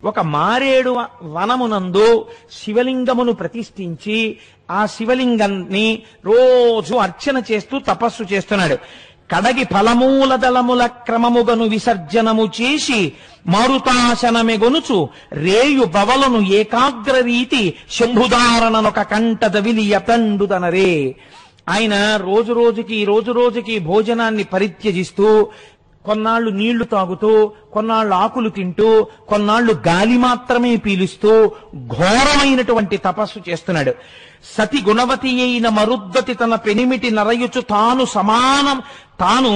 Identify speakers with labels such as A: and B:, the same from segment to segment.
A: ఒక మారేడు వనమునందు శివలింగమును ప్రతిష్ఠించి ఆ శివలింగాన్ని రోజు అర్చన చేస్తూ తపస్సు చేస్తున్నాడు. కడగి ఫలమూల దళముల క్రమముగను విసర్జనము చేసి మారుతాశనమెగొనుచు రేయు బవలను ఏకాగ్ర రీతి శంభుదారణనొక కంటద విలియ తండుదనరే. ఆయన రోజు రోజుకి భోజనాన్ని పరిత్యజిస్తూ కొన్నాళ్లు నీళ్లు తాగుతూ, కొన్నాళ్లు ఆకులు తింటూ, కొన్నాళ్లు గాలి మాత్రమే పీలుస్తూ ఘోరమైనటువంటి తపస్సు చేస్తున్నాడు. సతి గుణవతి అయిన మరుద్దతి తన పెనిమిటి నరయుచు తాను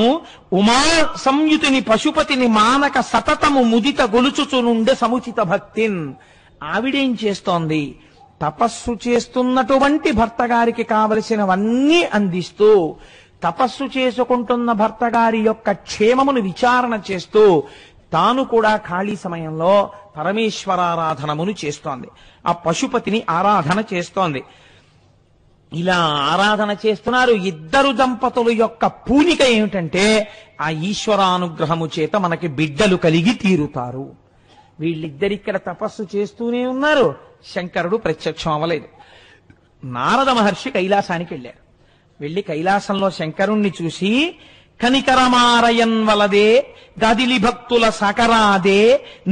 A: ఉమా సంయుతిని పశుపతిని మానక సతతము ముదిత గొలుచుచునుండే సముచిత భక్తిన్. ఆవిడేం చేస్తోంది? తపస్సు చేస్తున్నటువంటి భర్త గారికి కావలసినవన్నీ అందిస్తూ, తపస్సు చేసుకుంటున్న భర్త గారి యొక్క క్షేమమును విచారణ చేస్తూ తాను కూడా ఖాళీ సమయంలో పరమేశ్వరారాధనమును చేస్తోంది. ఆ పశుపతిని ఆరాధన చేస్తోంది. ఇలా ఆరాధన చేస్తున్నారు. ఇద్దరు దంపతుల యొక్క పూనిక ఏమిటంటే ఆ ఈశ్వరానుగ్రహము చేత మనకి బిడ్డలు కలిగి తీరుతారు. వీళ్ళిద్దరిక్కడ తపస్సు చేస్తూనే ఉన్నారు. శంకరుడు ప్రత్యక్షం అవ్వలేదు. నారద మహర్షి కైలాసానికి వెళ్ళారు. వెళ్లి కైలాసంలో శంకరుణ్ణి చూసి, కనికరమారయన్ వలదే గదిలి భక్తుల సకరాదే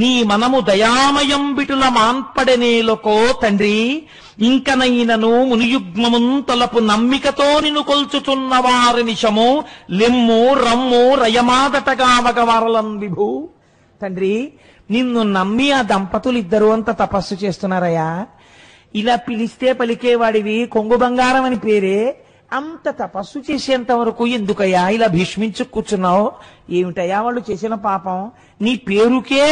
A: నీ మనము దయామయం బిటుల మాన్పడనేలకో తండ్రి, ఇంకనైనను మునియుగ్మమున్ తొలపు నమ్మికతో నిన్ను కొల్చుచున్న వారి నిశము లెమ్ము రమ్ము రయమాదటగావగవరలం విభూ. తండ్రి, నిన్ను నమ్మి ఆ దంపతులిద్దరూ అంత తపస్సు చేస్తున్నారయ్యా. ఇలా పిలిస్తే పలికేవాడివి, కొంగు బంగారం అని పేరే. అంత తపస్సు చేసేంత వరకు ఎందుకయ్యా ఇలా భీష్మించు కూర్చున్నావు? ఏమిటయ్యా వాళ్ళు చేసిన పాపం? నీ పేరుకే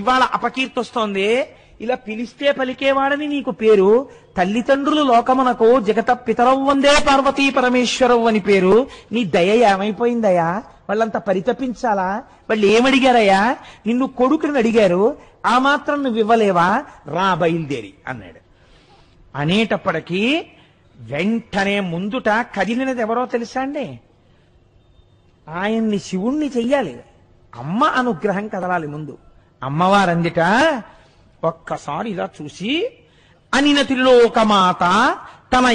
A: ఇవాళ అపకీర్తి వస్తోంది. ఇలా పిలిస్తే పలికేవాడని నీకు పేరు. తల్లిదండ్రులు లోకమునకు జగత పితరవు వందే పార్వతీ పరమేశ్వరవు అని పేరు. నీ దయ ఏమైపోయిందయ్యా? వాళ్ళంతా పరితపించాలా? వాళ్ళు ఏమడిగారయ్యా? నిన్ను కొడుకుని అడిగారు, ఆ మాత్రం నువ్వు ఇవ్వలేవా? రా బయలుదేరి అన్నాడు. అనేటప్పటికీ వెంటనే ముందుట కదిలినది ఎవరో తెలుసా అండి? ఆయన్ని శివుణ్ణి చెయ్యాలి. అమ్మ అనుగ్రహం కదలాలి ముందు. అమ్మవారందిట ఒక్కసారి ఇలా చూసి, అనిన త్రిలోకమాత తన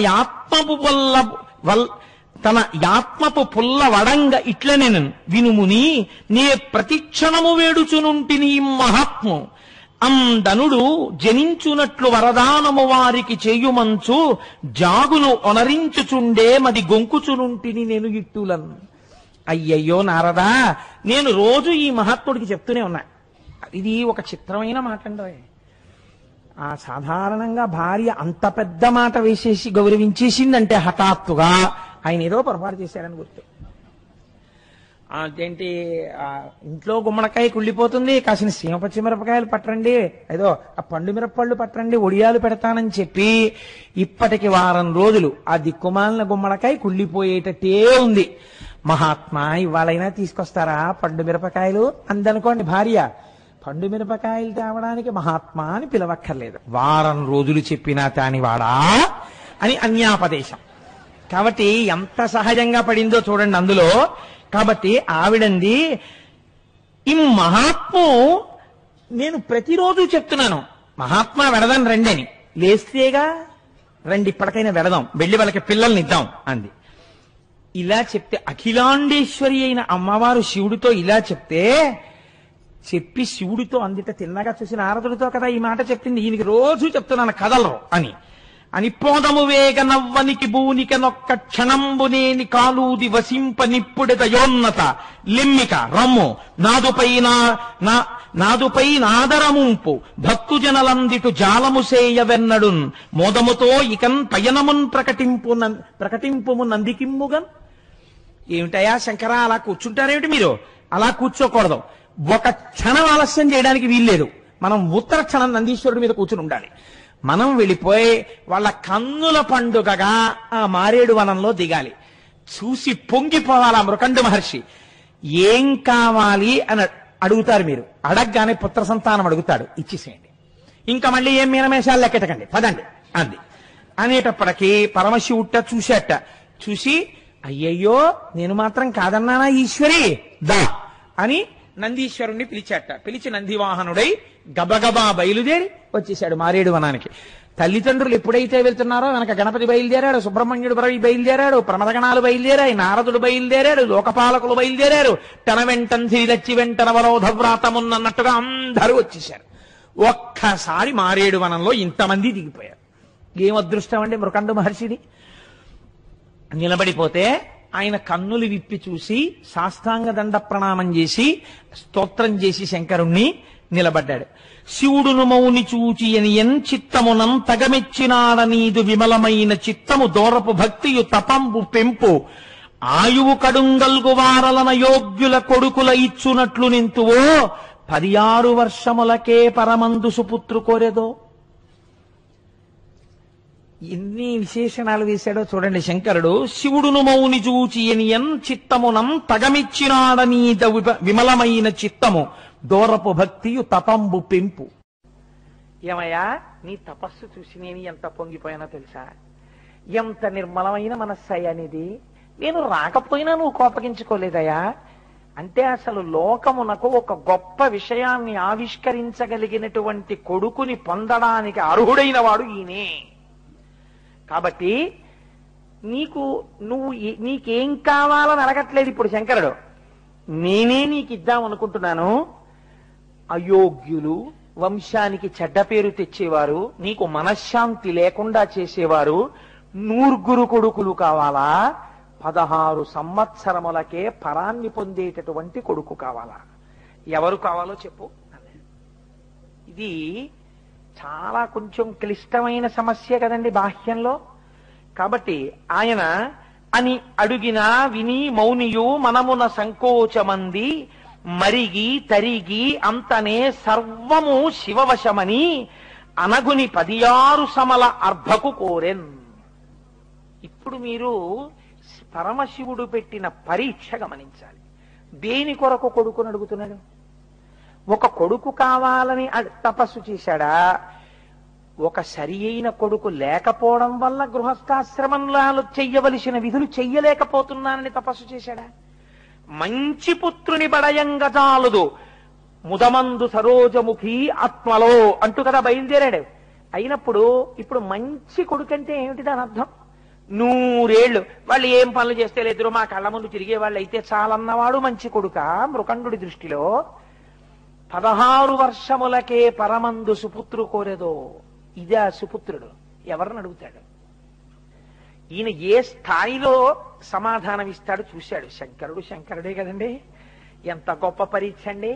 A: యాత్మపు పుల్ల వడంగ ఇట్లనెను వినుముని, నే ప్రతిక్షణము వేడుచునుంటిని మహాత్ము అందనుడు జనించునట్లు వరదానము వారికి చేయుమంచు జాగును ఒనరించుచుండే మది గొంకుచునుంటిని నేను ఇట్టులను. అయ్యయ్యో నారదా, నేను రోజు ఈ మహాత్ముడికి చెప్తూనే ఉన్నా. ఇది ఒక చిత్రమైన మాట అండి. సాధారణంగా భార్య అంత పెద్ద మాట వేసేసి గౌరవించేసిందంటే హఠాత్తుగా ఆయన ఏదో పొరపాటు చేశారని గుర్తు. అదేంటి, ఇంట్లో గుమ్మడికాయ కుళ్ళిపోతుంది, కాసిన సీమ పచ్చిమిరపకాయలు పట్టండి, ఏదో ఆ పండు మిరపళ్ళు పట్టండి, ఒడియాలు పెడతానని చెప్పి ఇప్పటికి వారం రోజులు ఆ దిక్కుమాలిన గుమ్మడికాయ కుళ్ళిపోయేటట్టే ఉంది. మహాత్మా ఇవాళైనా తీసుకొస్తారా పండు మిరపకాయలు అందనుకోండి భార్య. పండు మిరపకాయలు తేవడానికి మహాత్మా అని పిలవక్కర్లేదు. వారం రోజులు చెప్పినా తానివాడా అని అన్యాపదేశం. కాబట్టి ఎంత సహజంగా పడిందో చూడండి అందులో. కాబట్టి ఆవిడంది, ఈ మహాత్ము నేను ప్రతిరోజు చెప్తున్నాను, మహాత్మా వెడదాం రండి అని. లేస్తేగా రండి ఇప్పటికైనా వెడదాం, వెళ్ళి వాళ్ళకి పిల్లల్ని ఇద్దాం అంది. ఇలా చెప్తే అఖిలాండేశ్వరి అయిన అమ్మవారు శివుడితో ఇలా చెప్పి శివుడితో అందిట తిన్నగా చూసి నారదుడితో కదా ఈ మాట చెప్పింది. ఈయనకి రోజు చెప్తున్నాను కదలరు అని పోదము వేగ నవ్వనికి భూనిక నొక్క క్షణంబునేని కాలూది వసింప నిప్పుడెదయోన్నత లిమ్మిక రమ్ము నాదుపై నాదరముంపు భక్తుజనలందిటు జాలము సేయవెన్నడున్ మోదముతో ఇకన్ పయనమున్ ప్రకటింపుము నందికిమ్ముగన్. ఏమిటయా శంకర అలా కూర్చుంటారేమిటి మీరు? అలా కూర్చోకూడదు. ఒక క్షణం ఆలస్యం చేయడానికి వీల్లేదు. మనం ఉత్తర క్షణం నందీశ్వరుడి మీద కూర్చుని ఉండాలి. మనం వెళ్ళిపోయి వాళ్ళ కన్నుల పండుగగా ఆ మారేడు వనంలో దిగాలి. చూసి పొంగిపోవాలి ఆ మృకండు మహర్షి. ఏం కావాలి అని అడుగుతారు మీరు. అడగగానే పుత్ర సంతానం అడుగుతాడు, ఇచ్చేసేయండి. ఇంకా మళ్ళీ ఏం మీనమేషాలు లెక్కెట్టకండి, పదండి అంది. అనేటప్పటికీ పరమశివుట్ట చూసేట. చూసి అయ్యయ్యో నేను మాత్రం కాదన్నానా ఈశ్వరి దా అని నందీశ్వరుణ్ణి పిలిచాట. పిలిచి నందివాహనుడై గబగబా బయలుదేరి వచ్చేశాడు మారేడు వనానికి. తల్లిదండ్రులు ఎప్పుడైతే వెళ్తున్నారో వెనక గణపతి బయలుదేరాడు, సుబ్రహ్మణ్యుడు బయలుదేరాడు, ప్రమదగణాలు బయలుదేరాయి, నారదుడు బయలుదేరాడు, లోకపాలకులు బయలుదేరారు, తన వెంటన్ శ్రీలచ్చి వెంటన వరోధ వ్రాతమున్నట్టుగా అందరూ వచ్చేశారు. ఒక్కసారి మారేడు వనంలో ఇంతమంది దిగిపోయారు. ఏం అదృష్టం అండి మృకండు మహర్షిది. నిలబడిపోతే ఆయన కన్నులు విప్పి చూసి సాష్టాంగ దండ ప్రణామం చేసి స్తోత్రం చేసి శంకరుణ్ణి నిలబడ్డాడు. శివుడును మౌని చూచి ఎన్ చిత్తమునం తగమెచ్చినాడనీదు విమలమైన చిత్తము దూరపు భక్తియు తపంబు పెంపు ఆయువు కడుంగల్గు వారలన యోగ్యుల కొడుకుల ఇచ్చునట్లు నింతువో 16 వర్షములకే పరమందు సుపుత్రు కోరెదో. ఎన్ని విశేషణాలు వేశాడో చూడండి శంకరుడు. శివుడును మౌని చూచి ఎన్ చిత్తమునం తగమిచ్చినాడనీద విమలమైన చిత్తము దూరపు భక్తియు తపంబు పెంపు. ఏమయ్యా నీ తపస్సు చూసి నేను ఎంత పొంగిపోయానో తెలుసా? ఎంత నిర్మలమైన మనస్సయ్యా నీది. నేను రాకపోయినా నువ్వు కోపగించుకోలేదయ్యా. అంటే అసలు లోకమునకు ఒక గొప్ప విషయాన్ని ఆవిష్కరించగలిగినటువంటి కొడుకుని పొందడానికి అర్హుడైన వాడు ఈయనే. కాబట్టి నీకేం కావాలని అడగట్లేదు ఇప్పుడు శంకరుడు. నేనే నీకు ఇద్దాం అనుకుంటున్నాను. అయోగ్యులు, వంశానికి చెడ్డ పేరు తెచ్చేవారు, నీకు మనశ్శాంతి లేకుండా చేసేవారు 100 కొడుకులు కావాలా? 16 సంవత్సరములకే పరాన్ని పొందేటటువంటి కొడుకు కావాలా? ఎవరు కావాలో చెప్పు. ఇది చాలా కొంచెం క్లిష్టమైన సమస్య కదండి బాహ్యంలో. కాబట్టి ఆయన అని అడుగినా విని మౌనియు మనమున సంకోచమంది మరిగి తరిగి అంతనే సర్వము శివవశమని అనగుని 16 సమల అర్భకు కోరెన్. ఇప్పుడు మీరు పరమశివుడు పెట్టిన పరీక్ష గమనించాలి. దేని కొరకు కొడుకుని అడుగుతున్నాడు? ఒక కొడుకు కావాలని తపస్సు చేశాడా? ఒక సరి అయిన కొడుకు లేకపోవడం వల్ల గృహస్థాశ్రమంలో చెయ్యవలసిన విధులు చెయ్యలేకపోతున్నానని తపస్సు చేశాడా? మంచి పుత్రుని బడయంగ చాలుదు ముదమందు సరోజముఖి ఆత్మలో అంటూ కదా బయలుదేరాడు. అయినప్పుడు ఇప్పుడు మంచి కొడుకంటే ఏమిటి దాని అర్థం? 100 ఏళ్ళు వాళ్ళు ఏం పనులు చేస్తే లేదురు మా కళ్ళ ముందు తిరిగే వాళ్ళు అయితే చాలన్నవాడు మంచి కొడుక మృకండుడి దృష్టిలో? 16 వర్షములకే పరమందు సుపుత్రు కోరేదో. ఇదే ఆ సుపుత్రుడు. ఎవరిని అడుగుతాడు? ఈయన ఏ స్థాయిలో సమాధానం ఇస్తాడు చూశాడు శంకరుడు. శంకరుడే కదండి. ఎంత గొప్ప పరీక్ష అండి.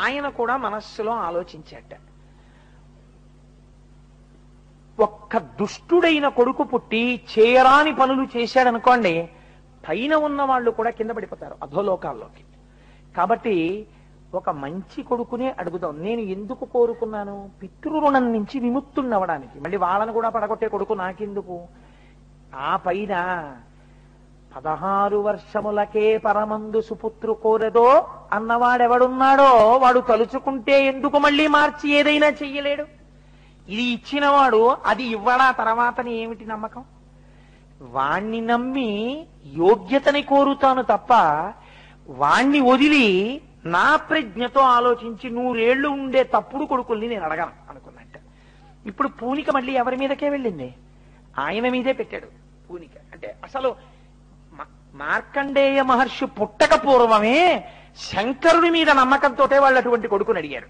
A: ఆయన కూడా మనస్సులో ఆలోచించాట. ఒక్క దుష్టుడైన కొడుకు పుట్టి చేయరాని పనులు చేశాడనుకోండి, పైన ఉన్న వాళ్ళు కూడా కింద పడిపోతారు అధోలోకాల్లోకి. కాబట్టి ఒక మంచి కొడుకునే అడుగుదాం. నేను ఎందుకు కోరుకున్నాను? పితృరుణం నుంచి విముక్తున్నవడానికి. మళ్ళీ వాళ్ళను కూడా పడగొట్టే కొడుకు నాకెందుకు? ఆ పైన 16 వర్షములకే పరమందు సుపుత్రు కోరెదో అన్నవాడెవడున్నాడో వాడు తలుచుకుంటే ఎందుకు మళ్ళీ మార్చి ఏదైనా చెయ్యలేడు. ఇది ఇచ్చినవాడు అది ఇవ్వడా తర్వాతని ఏమిటి నమ్మకం? వాణ్ణి నమ్మి యోగ్యతని కోరుతాను తప్ప వాణ్ణి వదిలి నా ప్రజ్ఞతో ఆలోచించి 100 ఏళ్లు ఉండే తప్పుడు కొడుకుల్ని నేను అడగను అనుకున్నట్ట. ఇప్పుడు పూనిక మళ్ళీ ఎవరి మీదకే వెళ్ళింది? ఆయన మీదే పెట్టాడు పూనిక. అంటే అసలు మార్కండేయ మహర్షి పుట్టక పూర్వమే శంకరుడి మీద నమ్మకంతో వాళ్ళు అటువంటి కొడుకుని అడిగారు.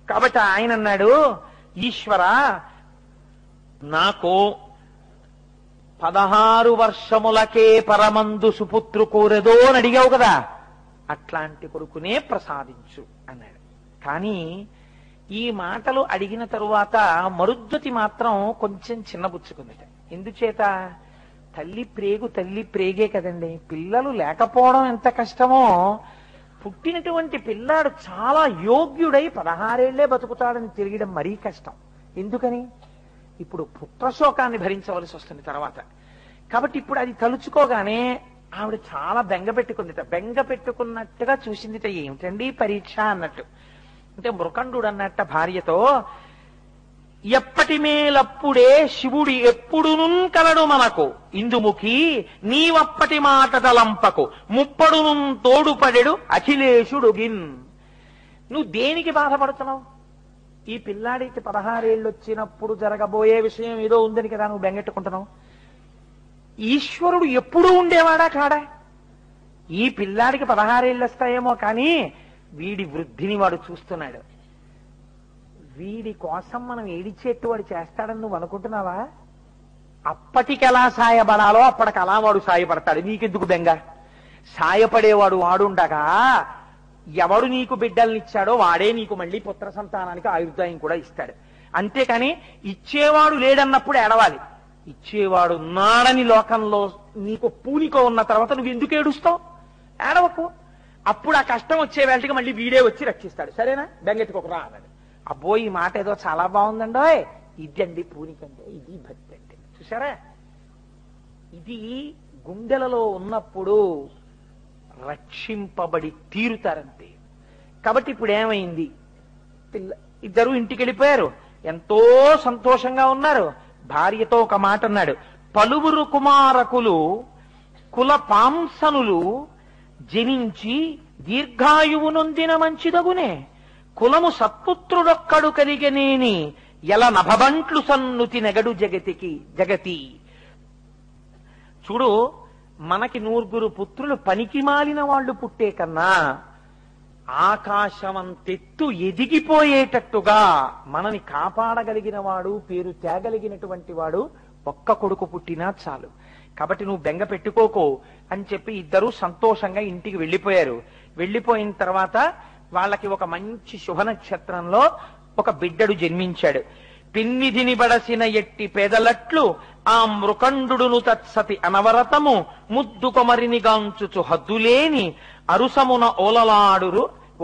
A: కాబట్టి ఆయన అన్నాడు, ఈశ్వర నాకు 16 వర్షములకే పరమందు సుపుత్రు కోరెదో అని అడిగావు కదా, అట్లాంటి కొడుకునే ప్రసాదించు అన్నాడు. కానీ ఈ మాటలు అడిగిన తరువాత మరుద్వతి మాత్రం కొంచెం చిన్నబుచ్చుకుందట. ఎందుచేత? తల్లి ప్రేగే కదండి. పిల్లలు లేకపోవడం ఎంత కష్టమో, పుట్టినటువంటి పిల్లాడు చాలా యోగ్యుడై 16 ఏళ్లే బతుకుతాడని తిరగడం మరీ కష్టం. ఎందుకని? ఇప్పుడు పుత్రశోకాన్ని భరించవలసి వస్తుంది తర్వాత. కాబట్టి ఇప్పుడు అది తలుచుకోగానే ఆవిడ చాలా బెంగ పెట్టుకుందిట. బెంగ పెట్టుకున్నట్టుగా చూసిందిట. ఏమిటండి పరీక్ష అన్నట్టు. అంటే మృకండు అన్నట్ట భార్యతో, ఎప్పటి మేలప్పుడే శివుడి ఎప్పుడును కలడు మనకు ఇందుముఖి నీవప్పటి మాట తలంపకు ముప్పడును తోడుపడెడు అఖిలేశుడుగిన్. నువ్వు దేనికి బాధపడుతున్నావు? ఈ పిల్లాడికి 16 ఏళ్ళు వచ్చినప్పుడు జరగబోయే విషయం ఏదో ఉందని కదా నువ్వు బెంగెట్టుకుంటున్నావు. ఈశ్వరుడు ఎప్పుడూ ఉండేవాడా కాడా? ఈ పిల్లాడికి 16 ఏళ్ళు వస్తాయేమో కానీ వీడి వృద్ధిని వాడు చూస్తున్నాడు. వీడి కోసం మనం ఏడిచేట్టు వాడు చేస్తాడని నువ్వు అనుకుంటున్నావా? అప్పటికి ఎలా సాయపడాలో అప్పటికి అలా వాడు సాయపడతాడు. నీకెందుకు బెంగ? సాయపడేవాడు వాడుండగా ఎవడు నీకు బిడ్డల్నిచ్చాడో వాడే నీకు మళ్ళీ పుత్ర సంతానానికి ఆయుర్దాయం కూడా ఇస్తాడు. అంతేకాని ఇచ్చేవాడు లేడన్నప్పుడు ఏడవాలి. ఇచ్చేవాడు ఉన్నాడని లోకంలో నీకు పూనిక ఉన్న తర్వాత నువ్వు ఎందుకు ఏడుస్తావు? ఏడవకు. అప్పుడు ఆ కష్టం వచ్చే వేళకి మళ్ళీ వీడే వచ్చి రక్షిస్తాడు. సరేనా? బెంగెట్టుకోకరా అన్నాడు. అబ్బో ఈ మాట ఏదో చాలా బాగుందండో. ఇదండి పూనికంటే, ఇది భక్తి అంటే. చూసారా? ఇది గుండెలలో ఉన్నప్పుడు రక్షింపబడి తీరుతారంతే. కాబట్టి ఇప్పుడు ఏమైంది? ఇద్దరు ఇంటికి వెళ్ళిపోయారు, ఎంతో సంతోషంగా ఉన్నారు. భార్యతో ఒక మాట అన్నాడు, పలువురు కుమారకులు కుల పాంసనులు జనించి దీర్ఘాయువు నొందిన మంచిదగునే, కులము సత్పుత్రుడొక్కడు కలిగనేని ఎల నభబంట్లు సన్నుతి నెగడు జగతి. చూడు, మనకి 9 పుత్రులు పనికి మాలిన వాళ్ళు పుట్టే కన్నా ఆకాశమంతెత్తు ఎదిగిపోయేటట్టుగా మనని కాపాడగలిగిన వాడు, పేరు తేగలిగినటువంటి వాడు ఒక్క కొడుకు పుట్టినా చాలు. కాబట్టి నువ్వు బెంగ పెట్టుకోకు అని చెప్పి ఇద్దరు సంతోషంగా ఇంటికి వెళ్ళిపోయారు. వెళ్ళిపోయిన తర్వాత వాళ్ళకి ఒక మంచి శుభ నక్షత్రంలో ఒక బిడ్డడు జన్మించాడు. పిన్నిధిని బడసిన ఎట్టి పేదలట్లు ఆ మృకండును తత్సతి అనవరతము ముద్దు కొమరిని గాంచుచు హద్దులేని అరుసమున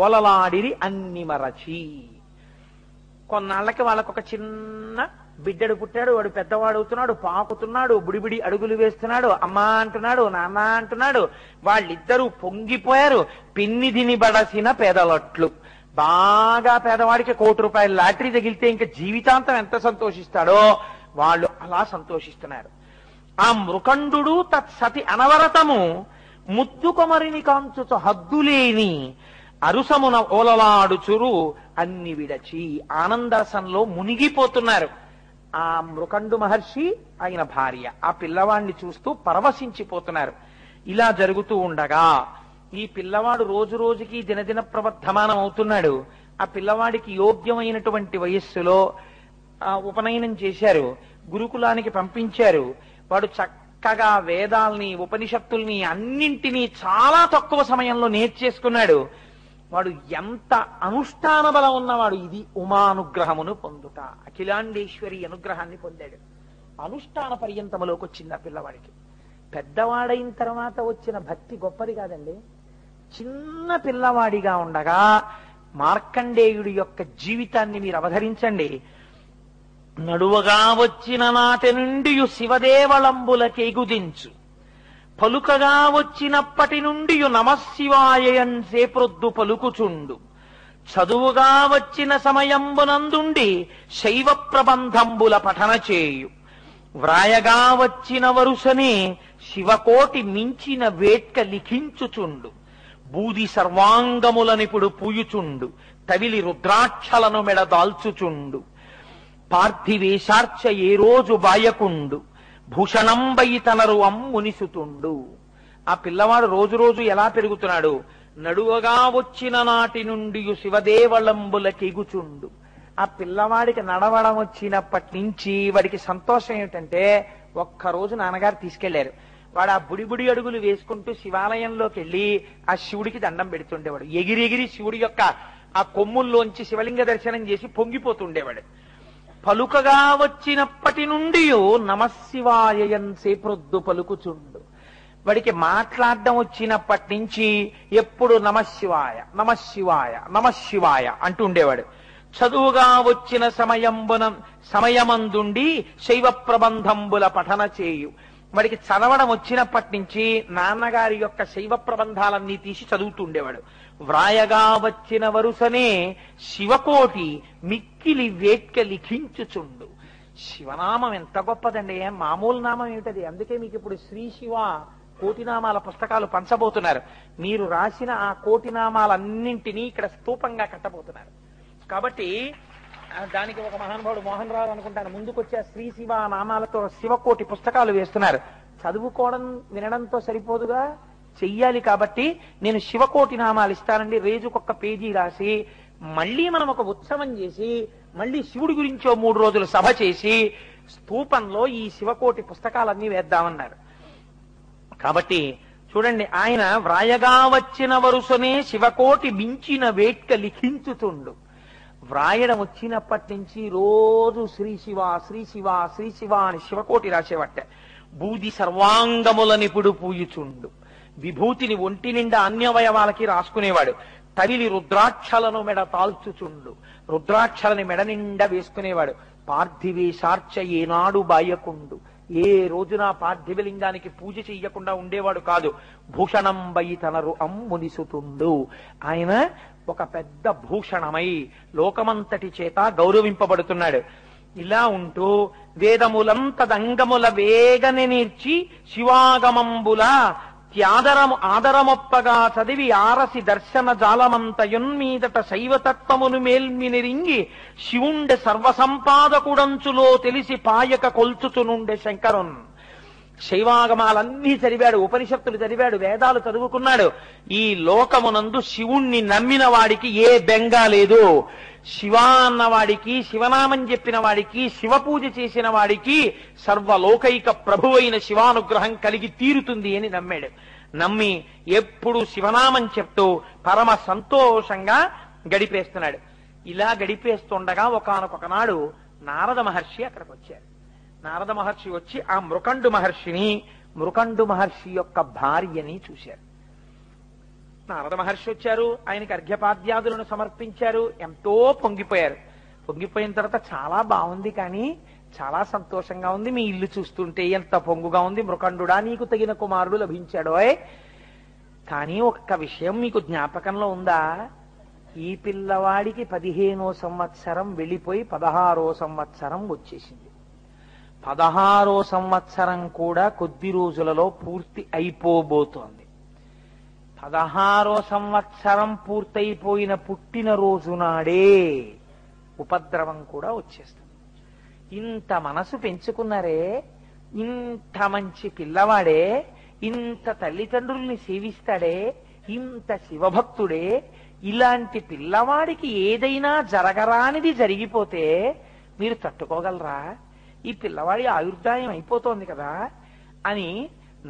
A: ఓలలాడిరి అన్ని మరచి. కొన్నాళ్ళకి వాళ్ళకొక చిన్న బిడ్డడు పుట్టాడు. వాడు పెద్దవాడు అవుతున్నాడు, పాకుతున్నాడు, బుడిబిడి అడుగులు వేస్తున్నాడు, అమ్మా అంటున్నాడు, నాన్న అంటున్నాడు. వాళ్ళిద్దరూ పొంగిపోయారు. పిన్నిధిని బడసిన పేదలట్లు. బాగా పేదవాడికి 1 కోటి రూపాయల లాటరీ తగిలితే ఇంకా జీవితాంతం ఎంత సంతోషిస్తాడో వాళ్ళు అలా సంతోషిస్తున్నారు. ఆ మృకండు తత్సతి అనవరతము ముద్దు కొమరిని కాంచుచు హద్దులేని అరుసమున ఓలలాడుచురు అన్ని విడచి ఆనందరసంలో మునిగిపోతున్నారు. ఆ మృకండు మహర్షి, ఆయన భార్య, ఆ పిల్లవాడిని చూస్తూ పరవశించిపోతున్నారు. ఇలా జరుగుతూ ఉండగా ఈ పిల్లవాడు రోజు రోజుకి దినదిన ప్రవర్ధమానం అవుతున్నాడు. ఆ పిల్లవాడికి యోగ్యమైనటువంటి వయస్సులో ఉపనయనం చేశారు, గురుకులానికి పంపించారు. వాడు చక్కగా వేదాల్ని, ఉపనిషత్తుల్ని అన్నింటినీ చాలా తక్కువ సమయంలో నేర్చేసుకున్నాడు. వాడు ఎంత అనుష్ఠాన బలం ఉన్నవాడు. ఇది ఉమానుగ్రహమును పొందుట, అఖిలాండేశ్వరి అనుగ్రహాన్ని పొందాడు. అనుష్ఠాన పర్యంతములోకి వచ్చింది ఆ పిల్లవాడికి. పెద్దవాడైన తర్వాత వచ్చిన భక్తి గొప్పది కాదండి. చిన్న పిల్లవాడిగా ఉండగా మార్కండేయుడి యొక్క జీవితాన్ని మీరు అవధరించండి. నడువగా వచ్చిన నాటి నుండి శివదేవళంబులకెగుదించు, పలుకగా వచ్చినప్పటి నుండి నమశివాయన్ సేప్రొద్దు పలుకుచుండు, చదువుగా వచ్చిన సమయంబునందుండి శైవ ప్రబంధంబుల పఠన చేయు, వ్రాయగా వచ్చిన వరుసనే శివకోటి మించిన వేట్క లిఖించుచుండు, బూది సర్వాంగములనిపుడు పూయుచుండు, తవిలి రుద్రాక్షలను మెడదాల్చుచుండు, పార్థివేశార్చ ఏ రోజు బాయకుండు, భూషణంబై తనరు అమ్మునిసుతుండు. ఆ పిల్లవాడు రోజు రోజు ఎలా పెరుగుతున్నాడు? నడువగా వచ్చిన నాటి నుండి శివదేవళంబులకెగుచుండు. ఆ పిల్లవాడికి నడవడం వచ్చినప్పటి నుంచి వాడికి సంతోషం ఏమిటంటే, ఒక్కరోజు నాన్నగారు తీసుకెళ్లారు. వాడు ఆ బుడిబుడి అడుగులు వేసుకుంటూ శివాలయంలోకి వెళ్ళి ఆ శివుడికి దండం పెడుతుండేవాడు. ఎగిరెగిరి శివుడి యొక్క ఆ కొమ్ముల్లోంచి శివలింగ దర్శనం చేసి పొంగిపోతుండేవాడు. పలుకగా వచ్చినప్పటి నుండి నమశివాయన్ సేప్రొద్దు పలుకుచుండు. వాడికి మాట్లాడడం వచ్చినప్పటి నుంచి ఎప్పుడు నమశివాయ నమశివాయ నమశివాయ అంటుండేవాడు. చదువుగా వచ్చిన సమయమందుండి శైవ ప్రబంధంబుల పఠన చేయు. వాడికి చదవడం వచ్చినప్పటి నుంచి నాన్నగారి యొక్క శైవ ప్రబంధాలన్నీ తీసి చదువుతుండేవాడు. వ్రాయగా వచ్చిన వరుసనే శివకోటి మిక్కిలి వేట్క లిఖించుచుండు. శివనామం ఎంత గొప్పదండి, మామూలు నామం ఏమిటది. అందుకే మీకు ఇప్పుడు శ్రీ శివ కోటినామాల పుస్తకాలు పంచబోతున్నారు. మీరు రాసిన ఆ కోటినామాలన్నింటినీ ఇక్కడ స్తూపంగా కట్టబోతున్నారు. కాబట్టి దానికి ఒక మహానుభావుడు మోహన్ రావు అనుకుంటాను ముందుకొచ్చి ఆ శ్రీ శివ నామాలతో శివకోటి పుస్తకాలు వేస్తున్నారు. చదువుకోవడం వినడంతో సరిపోదుగా, చెయ్యాలి. కాబట్టి నేను శివకోటి నామాలు ఇస్తానండి, రోజుకొక్క పేజీ రాసి మళ్ళీ మనం ఒక ఉత్సవం చేసి మళ్ళీ శివుడి గురించో 3 రోజులు సభ చేసి స్తూపంలో ఈ శివకోటి పుస్తకాలన్నీ వేద్దామన్నారు. కాబట్టి చూడండి, ఆయన వ్రాయగా వచ్చిన వరుసనే శివకోటి మించిన వేట్క లిఖించుతుండు. వ్రాయడం వచ్చినప్పటి నుంచి రోజు శ్రీ శివ శ్రీ శివ శ్రీ శివ అని శివకోటి రాసేవట్ట. బూది సర్వాంగముల నిపుడు పూయుచుండు. విభూతిని ఒంటి నిండా అన్యవయవాలకి రాసుకునేవాడు. తవిలి రుద్రాక్షలను మెడ తాల్చుచుండు. రుద్రాక్షలని మెడ నిండా వేసుకునేవాడు. పార్థివేశార్చ ఏనాడు బాయకుండు. ఏ రోజున పార్థివలింగానికి పూజ చెయ్యకుండా ఉండేవాడు కాదు. భూషణం బై తనరు అమ్మునిసుతుండు. ఆయన ఒక పెద్ద భూషణమై లోకమంతటి చేత గౌరవింపబడుతున్నాడు. ఇలా ఉంటూ వేదములంతదంగముల వేగని నేర్చి శివాగమంబుల ఆదరమొప్పగా చదివి ఆరసి దర్శన జాలమంతయున్మీదట శైవతత్వమును మేల్మినిరింగి శివుండె సర్వసంపాదకుడంచులో తెలిసి పాయక కొల్చుచునుండె శంకరున్. శైవాగమాలన్నీ చదివాడు, ఉపనిషత్తులు చదివాడు, వేదాలు చదువుకున్నాడు. ఈ లోకమునందు శివుణ్ణి నమ్మిన వాడికి ఏ బెంగా లేదు. శివ అన్నవాడికి, శివనామం చెప్పిన వాడికి, శివ పూజ చేసిన వాడికి సర్వలోకైక ప్రభువైన శివానుగ్రహం కలిగి తీరుతుంది అని నమ్మాడు. నమ్మి ఎప్పుడు శివనామం చెప్తూ పరమ సంతోషంగా గడిపేస్తున్నాడు. ఇలా గడిపేస్తుండగా ఒకానొక నాడు నారద మహర్షి అక్కడికి వచ్చారు. నారద మహర్షి వచ్చి ఆ మృకండు మహర్షి యొక్క భార్యని చూశారు. నారద మహర్షి వచ్చారు, ఆయనకి అర్ఘ్యపాద్యాదులను సమర్పించారు. ఎంతో పొంగిపోయారు. పొంగిపోయిన తర్వాత చాలా బాగుంది, కానీ చాలా సంతోషంగా ఉంది, మీ ఇల్లు చూస్తుంటే ఎంత పొంగుగా ఉంది, మృకండుడా నీకు తగిన కుమారుడు లభించాడోయ్. కానీ ఒక్క విషయం మీకు జ్ఞాపకంలో ఉందా? ఈ పిల్లవాడికి 15వ సంవత్సరం వెళ్ళిపోయి 16వ సంవత్సరం వచ్చేసింది. 16వ సంవత్సరం కూడా కొద్ది రోజులలో పూర్తి అయిపోబోతోంది. 16వ సంవత్సరం పూర్తయిపోయిన పుట్టినరోజు నాడే ఉపద్రవం కూడా వచ్చేస్తుంది. ఇంత మనసు పెంచుకున్నారే, ఇంత మంచి పిల్లవాడే, ఇంత తల్లిదండ్రుల్ని సేవిస్తాడే, ఇంత శివభక్తుడే, ఇలాంటి పిల్లవాడికి ఏదైనా జరగరానిది జరిగిపోతే మీరు తట్టుకోగలరా? ఈ పిల్లవాడి ఆయుర్దాయం అయిపోతోంది కదా అని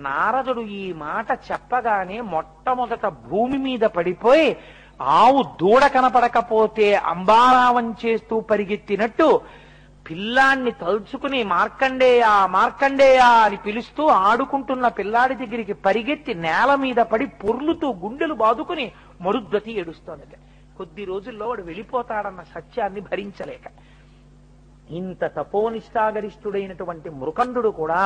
A: నారదుడు ఈ మాట చెప్పగానే మొట్టమొదట భూమి మీద పడిపోయి ఆవు దూడ కనపడకపోతే అంబారావం చేస్తూ పరిగెత్తినట్టు పిల్లాన్ని తలుచుకుని మార్కండేయ మార్కండేయ అని పిలుస్తూ ఆడుకుంటున్న పిల్లాడి దగ్గరికి పరిగెత్తి నేల మీద పడి పొర్లుతూ గుండెలు బాదుకుని మరుద్వతి ఏడుస్తోందట. కొద్ది రోజుల్లో వాడు వెళ్ళిపోతాడన్న సత్యాన్ని భరించలేక. ఇంత తపోనిష్టాగరిష్ఠుడైనటువంటి మృకండు కూడా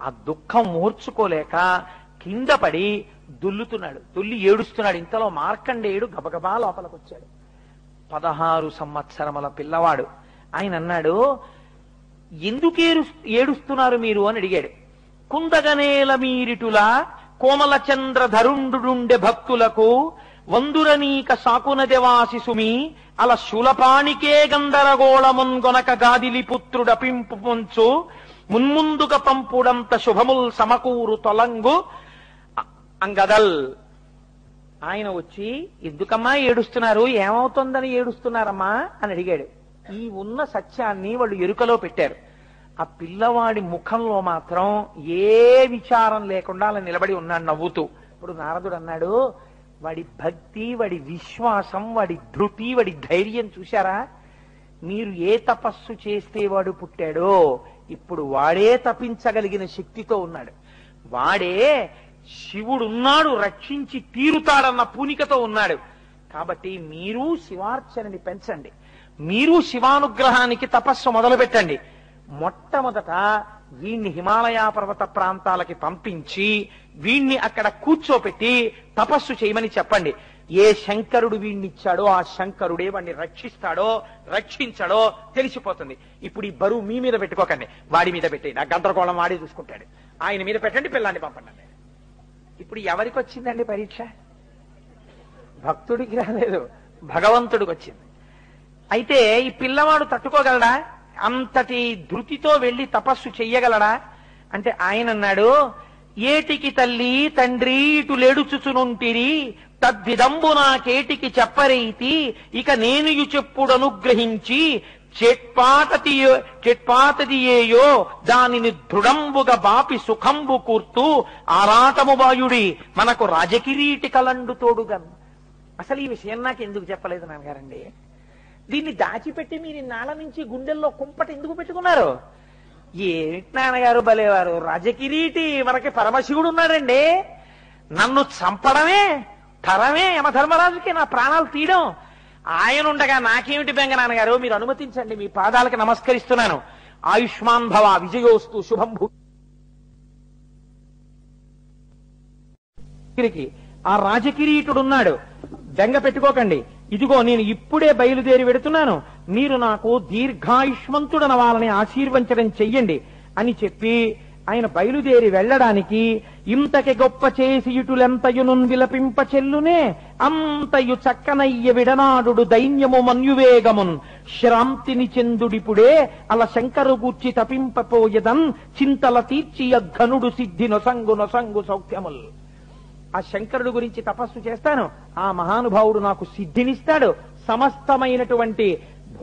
A: ఆ దుఃఖం మూర్చుకోలేక కింద పడి దుల్లుతున్నాడు, దుల్లి ఏడుస్తున్నాడు. ఇంతలో మార్కండేయుడు గబగబా లోపలికొచ్చాడు. 16 సంవత్సరముల పిల్లవాడు. ఆయన అన్నాడు, ఎందుకు ఏడుస్తున్నారు మీరు అని అడిగాడు. కుందగనేల మీరిటులా కోమల చంద్ర ధరుండుండె భక్తులకు వందురనీక సాకునదెవాసి సుమి అల శూలపాణికే గందరగోళమున్గొనక గాదిలి పుత్రుడపింపు పొంచు మున్ముందుగా పంపుడంత శుభముల్ సమకూరు తొలంగు అంగదల్. ఆయన వచ్చి, ఎందుకమ్మా ఏడుస్తున్నారు, ఏమవుతుందని ఏడుస్తున్నారమ్మా అని అడిగాడు. ఈ ఉన్న సత్యాన్ని వాళ్ళు ఎరుకలో పెట్టారు. ఆ పిల్లవాడి ముఖంలో మాత్రం ఏ విచారం లేకుండా అలా నిలబడి ఉన్నాడు నవ్వుతూ. ఇప్పుడు నారదుడు అన్నాడు, వాడి భక్తి, వాడి విశ్వాసం, వాడి ధృతి, వాడి ధైర్యం చూశారా? మీరు ఏ తపస్సు చేస్తే వాడు పుట్టాడో ఇప్పుడు వాడే తపించగలిగిన శక్తితో ఉన్నాడు. వాడే శివుడున్నాడు, రక్షించి తీరుతాడన్న పూనికతో ఉన్నాడు. కాబట్టి మీరు శివార్చనని పెంచండి, మీరు శివానుగ్రహానికి తపస్సు మొదలు పెట్టండి. మొట్టమొదట వీణ్ణి హిమాలయ పర్వత ప్రాంతాలకి పంపించి వీణ్ణి అక్కడ కూర్చోపెట్టి తపస్సు చేయమని చెప్పండి. ఏ శంకరుడు వీణ్ణిచ్చాడో ఆ శంకరుడే వాడిని రక్షిస్తాడో రక్షించాడో తెలిసిపోతుంది. ఇప్పుడు ఈ బరువు మీ మీద పెట్టుకోకండి, వాడి మీద పెట్టండి. ఆ గందరగోళం వాడే చూసుకుంటాడు. ఆయన మీద పెట్టండి, పిల్లాన్ని పంపండి. ఇప్పుడు ఎవరికి వచ్చిందండి పరీక్ష? భక్తుడికి రాలేదు, భగవంతుడికి వచ్చింది. అయితే ఈ పిల్లవాడు తట్టుకోగలడా? అంతటి ధృతితో వెళ్లి తపస్సు చెయ్యగలడా అంటే ఆయన అన్నాడు, ఏటికి తల్లి తండ్రి ఇటు లేడుచుచునుంటిరి తద్విదంబు నాకేటికి చెప్పరైతి ఇక నేను చెప్పుడు అనుగ్రహించి చెట్పాతదియేయో దానిని దృఢంబుగా బాపి సుఖంబు కూర్తూ ఆరాటము వాయుడి మనకు రాజకిరీటి కలండు తోడుగన్. అసలు ఈ విషయం నాకు ఎందుకు చెప్పలేదు నాన్నగారండి? దీన్ని దాచిపెట్టి మీరు ఇన్నాళ్ళ నుంచి గుండెల్లో కుంపటి ఎందుకు పెట్టుకున్నారు? ఏమిటి నాన్నగారు బలేవారు, రాజకిరీటి మనకి పరమశివుడు ఉన్నాడండి. నన్ను చంపడమే తరమే యమధర్మరాజుకి నా ప్రాణాలు తీయడం. ఆయన ఉండగా నాకేమిటి బెంగ నాన్నగారు? మీరు అనుమతించండి, మీ పాదాలకు నమస్కరిస్తున్నాను. ఆయుష్మాన్ భవ, విజయోస్తు, శుభం భూ. ఆ రాజకిరీటుడున్నాడు, బెంగ పెట్టుకోకండి. ఇదిగో నేను ఇప్పుడే బయలుదేరి వెడుతున్నాను, మీరు నాకు దీర్ఘాయుష్మంతుడనవాలని ఆశీర్వచనం చెయ్యండి అని చెప్పి ఆయన బయలుదేరి వెళ్లడానికి ఇంతకి గొప్ప చేసి ఇటులెంతయును విలపింప చెల్లునే అంతయు చక్కనయ్య విడనాడు దైన్యము మన్యువేగమున్ శ్రాంతిని చెందుడిపుడే అల శంకరు గూర్చి తపింపపోయదన్ చింతల తీర్చి అఘనుడు సిద్ధి నొసంగు నొసంగు సౌఖ్యముల్. ఆ శంకరుడు గురించి తపస్సు చేస్తాను, ఆ మహానుభావుడు నాకు సిద్ధినిస్తాడు, సమస్తమైనటువంటి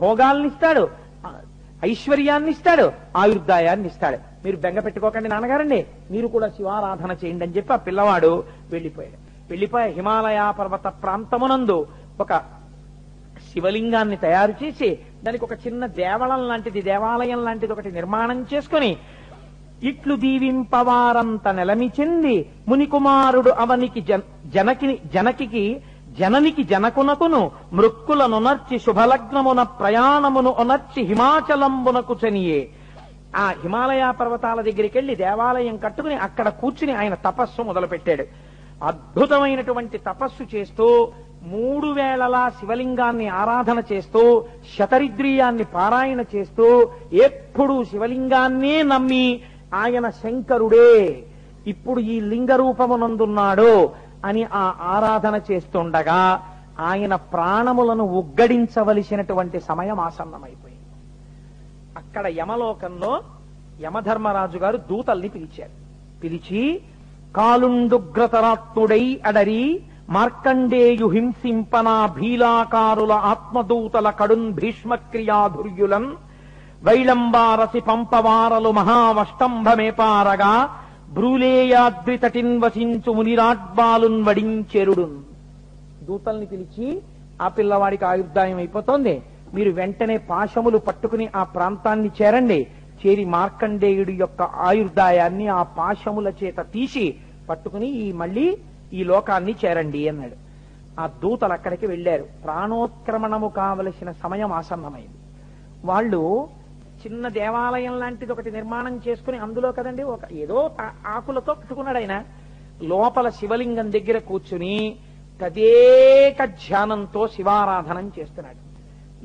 A: భోగాల్నిస్తాడు, ఐశ్వర్యాన్నిస్తాడు, ఆయుర్దాయాన్నిస్తాడు. మీరు బెంగ పెట్టుకోకండి నాన్నగారండి, మీరు కూడా శివారాధన చేయండి అని చెప్పి ఆ పిల్లవాడు వెళ్లిపోయాడు. వెళ్లిపోయి హిమాలయ పర్వత ప్రాంతమునందు ఒక శివలింగాన్ని తయారు చేసి దానికి ఒక చిన్న దేవాలయం లాంటిది ఒకటి నిర్మాణం చేసుకుని ఇట్లు దీవింపవారంత నెలమి చెంది మునికుమారుడు అవనికి జననికి జనకునకును మృక్కులనొనర్చి శుభలగ్నమున ప్రయాణమును ఒనర్చి హిమాచలంబునకు చనియే. ఆ హిమాలయ పర్వతాల దగ్గరికి వెళ్లి దేవాలయం కట్టుకుని అక్కడ కూర్చుని ఆయన తపస్సు మొదలుపెట్టాడు. అద్భుతమైనటువంటి తపస్సు చేస్తూ 3 వేళలా శివలింగాన్ని ఆరాధన చేస్తూ శతరిద్రియాన్ని పారాయణ చేస్తూ ఎప్పుడూ శివలింగాన్నే నమ్మి ఆయన శంకరుడే ఇప్పుడు ఈ లింగ రూపమునందున్నాడు అని ఆ ఆరాధన చేస్తుండగా ఆయన ప్రాణములను ఉగ్గడించవలసినటువంటి సమయం ఆసన్నమైపోయింది. అక్కడ యమలోకంలో యమధర్మరాజు గారు దూతల్ని పిలిచారు. పిలిచి కాలుండుగ్రతరాత్ముడై అడరి మార్కండేయు హింసింపనా భీలాకారుల ఆత్మదూతల కడున్ భీష్మక్రియాధుర్యులన్ వైళంబారసి పంపవారలు మహావష్టంభమేపారగా బ్రూలేయాద్రితటిన్ వసించు మునిరాడ్బాలున్ వడించెరుడున్. దూతల్ని పిలిచి ఆ పిల్లవాడికి ఆయుర్దాయం అయిపోతోంది, మీరు వెంటనే పాశములు పట్టుకుని ఆ ప్రాంతాన్ని చేరండి, చేరి మార్కండేయుడి యొక్క ఆయుర్దాయాన్ని ఆ పాశముల చేత తీసి పట్టుకుని మళ్ళీ ఈ లోకాన్ని చేరండి అన్నాడు. ఆ దూతలు అక్కడికి వెళ్లారు. ప్రాణోత్క్రమణము కావలసిన సమయం ఆసన్నమైంది. వాళ్ళు చిన్న దేవాలయం లాంటిది ఒకటి నిర్మాణం చేసుకుని అందులో కదండి ఒక ఏదో ఆకులతో కట్టుకున్నాడు ఆయన. లోపల శివలింగం దగ్గర కూర్చుని తదేక ధ్యానంతో శివారాధనం చేస్తున్నాడు.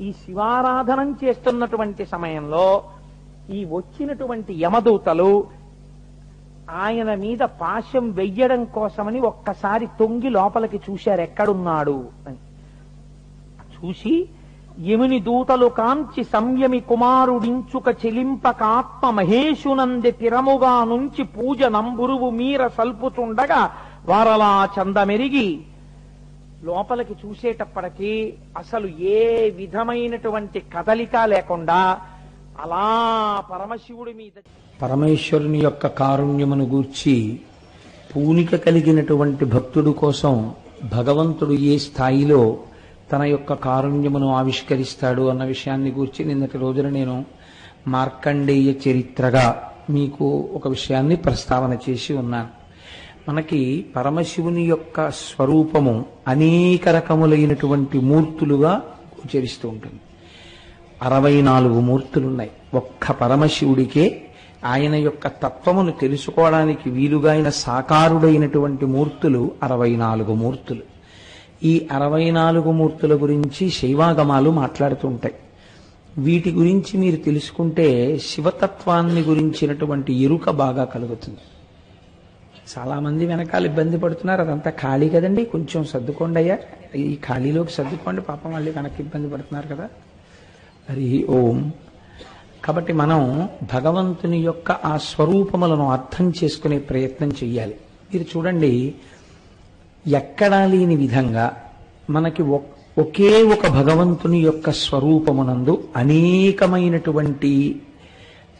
A: ఈ శివారాధనం చేస్తున్నటువంటి సమయంలో ఈ వచ్చినటువంటి యమదూతలు ఆయన మీద పాశం వెయ్యడం కోసమని ఒక్కసారి తొంగి లోపలికి చూశారు ఎక్కడున్నాడు అని. చూసి యముని దూతలు కాంచి సంయమి కుమారుడించుక చెలింపకాత్మ మహేశునంది తిరముగా నుంచి పూజ నంబురువు మీర సల్పుచుండగా వారలా చందమెరిగి లోపలికి చూసేటప్పటికీ అసలు ఏ విధమైనటువంటి కదలిక లేకుండా అలా పరమశివుడి మీద
B: పరమేశ్వరుని యొక్క కారుణ్యమును గూర్చి పూనిక కలిగినటువంటి భక్తుడు కోసం భగవంతుడు ఏ స్థాయిలో తన యొక్క కారుణ్యమును ఆవిష్కరిస్తాడు అన్న విషయాన్ని గూర్చి నిన్నటి రోజున నేను మార్కండేయ చరిత్రగా మీకు ఒక విషయాన్ని ప్రస్తావన చేసి ఉన్నాను. మనకి పరమశివుని యొక్క స్వరూపము అనేక రకములైనటువంటి మూర్తులుగా గోచరిస్తూ ఉంటుంది. 64 మూర్తులున్నాయి. ఒక్క పరమశివుడికే ఆయన యొక్క తత్వమును తెలుసుకోవడానికి వీలుగా ఆయన సాకారుడైనటువంటి మూర్తులు 64 మూర్తులు. ఈ 64 మూర్తుల గురించి శైవాగమాలు మాట్లాడుతూ ఉంటాయి. వీటి గురించి మీరు తెలుసుకుంటే శివతత్వాన్ని గురించినటువంటి ఎరుక బాగా కలుగుతుంది. చాలా మంది వెనకాల ఇబ్బంది పడుతున్నారు, అదంతా ఖాళీ కదండి, కొంచెం సర్దుకోండి అయ్యా, ఈ ఖాళీలోకి సర్దుకోండి, పాపం మళ్ళీ వెనక్కి ఇబ్బంది పడుతున్నారు కదా. హరి ఓం. కాబట్టి మనం భగవంతుని యొక్క ఆ స్వరూపములను అర్థం చేసుకునే ప్రయత్నం చెయ్యాలి. మీరు చూడండి, ఎక్కడా లేని విధంగా మనకి ఒకే ఒక భగవంతుని యొక్క స్వరూపమునందు అనేకమైనటువంటి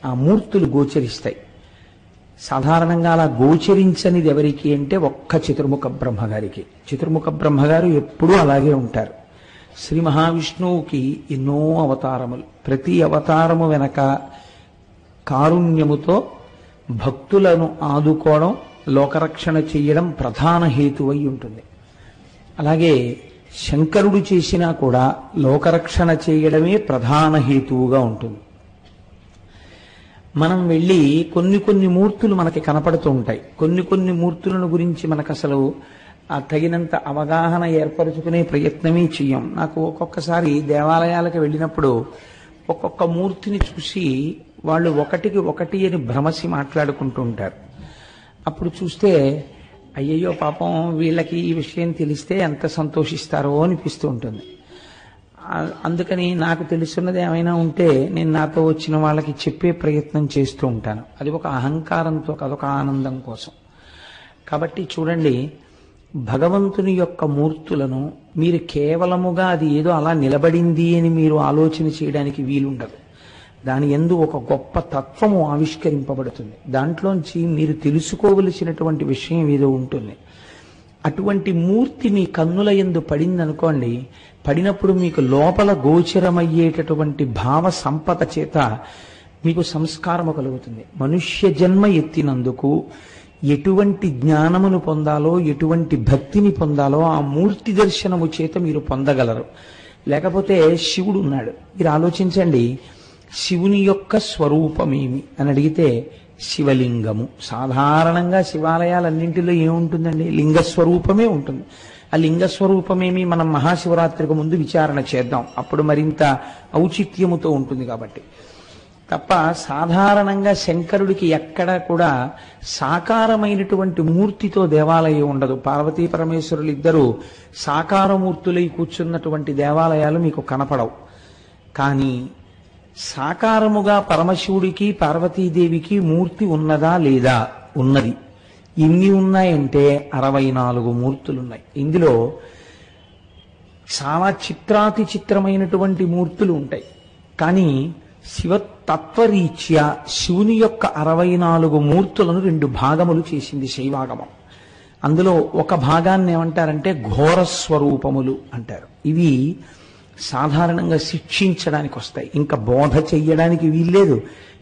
B: ఆ మూర్తులు గోచరిస్తాయి. సాధారణంగా అలా గోచరించనిది ఎవరికి అంటే ఒక్క చతుర్ముఖ బ్రహ్మగారికి. చతుర్ముఖ బ్రహ్మగారు ఎప్పుడూ అలాగే ఉంటారు. శ్రీ మహావిష్ణువుకి ఎన్నో అవతారములు, ప్రతి అవతారము వెనక కారుణ్యముతో భక్తులను ఆదుకోవడం, లోకరక్షణ చేయడం ప్రధాన హేతువై ఉంటుంది. అలాగే శంకరుడు చేసినా కూడా లోకరక్షణ చేయడమే ప్రధాన హేతువుగా ఉంటుంది. మనం వెళ్ళి కొన్ని మూర్తులు మనకి కనపడుతూ ఉంటాయి. కొన్ని మూర్తులను గురించి మనకు అసలు తగినంత అవగాహన ఏర్పరచుకునే ప్రయత్నమే చెయ్యం. నాకు ఒక్కొక్కసారి దేవాలయాలకు వెళ్ళినప్పుడు ఒక్కొక్క మూర్తిని చూసి వాళ్ళు ఒకటికి ఒకటి అని భ్రమసి మాట్లాడుకుంటూ ఉంటారు. అప్పుడు చూస్తే అయ్యయ్యో పాపం వీళ్ళకి ఈ విషయం తెలిస్తే ఎంత సంతోషిస్తారో అనిపిస్తూ ఉంటుంది. అందుకని నాకు తెలుసున్నది ఏమైనా ఉంటే నేను నాతో వచ్చిన వాళ్ళకి చెప్పే ప్రయత్నం చేస్తూ ఉంటాను. అది ఒక అహంకారంతో, అదొక ఆనందం కోసం. కాబట్టి చూడండి, భగవంతుని యొక్క మూర్తులను మీరు కేవలముగా అది ఏదో అలా నిలబడింది అని మీరు ఆలోచన చేయడానికి వీలుండదు. దాని యందు ఒక గొప్ప తత్వము ఆవిష్కరింపబడుతుంది. దాంట్లోంచి మీరు తెలుసుకోవలసినటువంటి విషయం ఏదో ఉంటుంది. అటువంటి మూర్తి మీ కన్నుల యందు పడిందనుకోండి, పడినప్పుడు మీకు లోపల గోచరమయ్యేటటువంటి భావ సంపద చేత మీకు సంస్కారము కలుగుతుంది. మనుష్య జన్మ ఎత్తినందుకు ఎటువంటి జ్ఞానమును పొందాలో, ఎటువంటి భక్తిని పొందాలో ఆ మూర్తి దర్శనము చేత మీరు పొందగలరు. లేకపోతే శివుడు ఉన్నాడు, మీరు ఆలోచించండి, శివుని యొక్క స్వరూపమేమి అని అడిగితే శివలింగము. సాధారణంగా శివాలయాలన్నింటిలో ఏముంటుందండి? లింగస్వరూపమే ఉంటుంది. ఆ లింగస్వరూపమేమి మనం మహాశివరాత్రికి ముందు విచారణ చేద్దాం, అప్పుడు మరింత ఔచిత్యముతో ఉంటుంది. కాబట్టి తప్ప సాధారణంగా శంకరుడికి ఎక్కడా కూడా సాకారమైనటువంటి మూర్తితో దేవాలయం ఉండదు. పార్వతీ పరమేశ్వరులు ఇద్దరు సాకారమూర్తులై కూర్చున్నటువంటి దేవాలయాలు మీకు కనపడవు. కానీ సాకారముగా పరమశివుడికి పార్వతీదేవికి మూర్తి ఉన్నదా లేదా? ఉన్నది. ఎన్ని ఉన్నాయంటే 64 మూర్తులున్నాయి. ఇందులో చాలా చిత్రాతి చిత్రమైనటువంటి మూర్తులు ఉంటాయి. కానీ శివతత్వరీత్యా శివుని యొక్క 64 మూర్తులను 2 భాగములు చేసింది శైవాగమం. అందులో ఒక భాగాన్ని ఏమంటారంటే ఘోరస్వరూపములు అంటారు. ఇవి సాధారణంగా శిక్షించడానికి వస్తాయి, ఇంకా బోధ చెయ్యడానికి వీల్లేదు.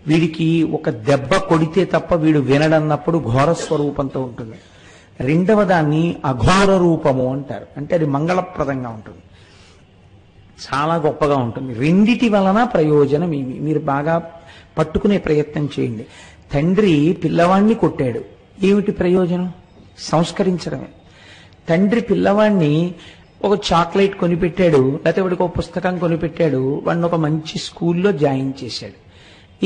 B: వీడికి ఒక దెబ్బ కొడితే తప్ప వీడు వినడన్నప్పుడు ఘోరస్వరూపంతో ఉంటుంది. రెండవ దాన్ని అఘోర రూపము అంటారు. అంటే అది మంగళప్రదంగా ఉంటుంది, చాలా గొప్పగా ఉంటుంది. రెండిటి వలన ప్రయోజనం ఏమి మీరు బాగా పట్టుకునే ప్రయత్నం చేయండి. తండ్రి పిల్లవాణ్ణి కొట్టాడు, ఏమిటి ప్రయోజనం? సంస్కరించడమే. తండ్రి పిల్లవాణ్ణి ఒక చాక్లెట్ కొనిపెట్టాడు, లేకపోతే వాడికి ఒక పుస్తకం కొనిపెట్టాడు, వాడిని ఒక మంచి స్కూల్లో జాయిన్ చేశాడు.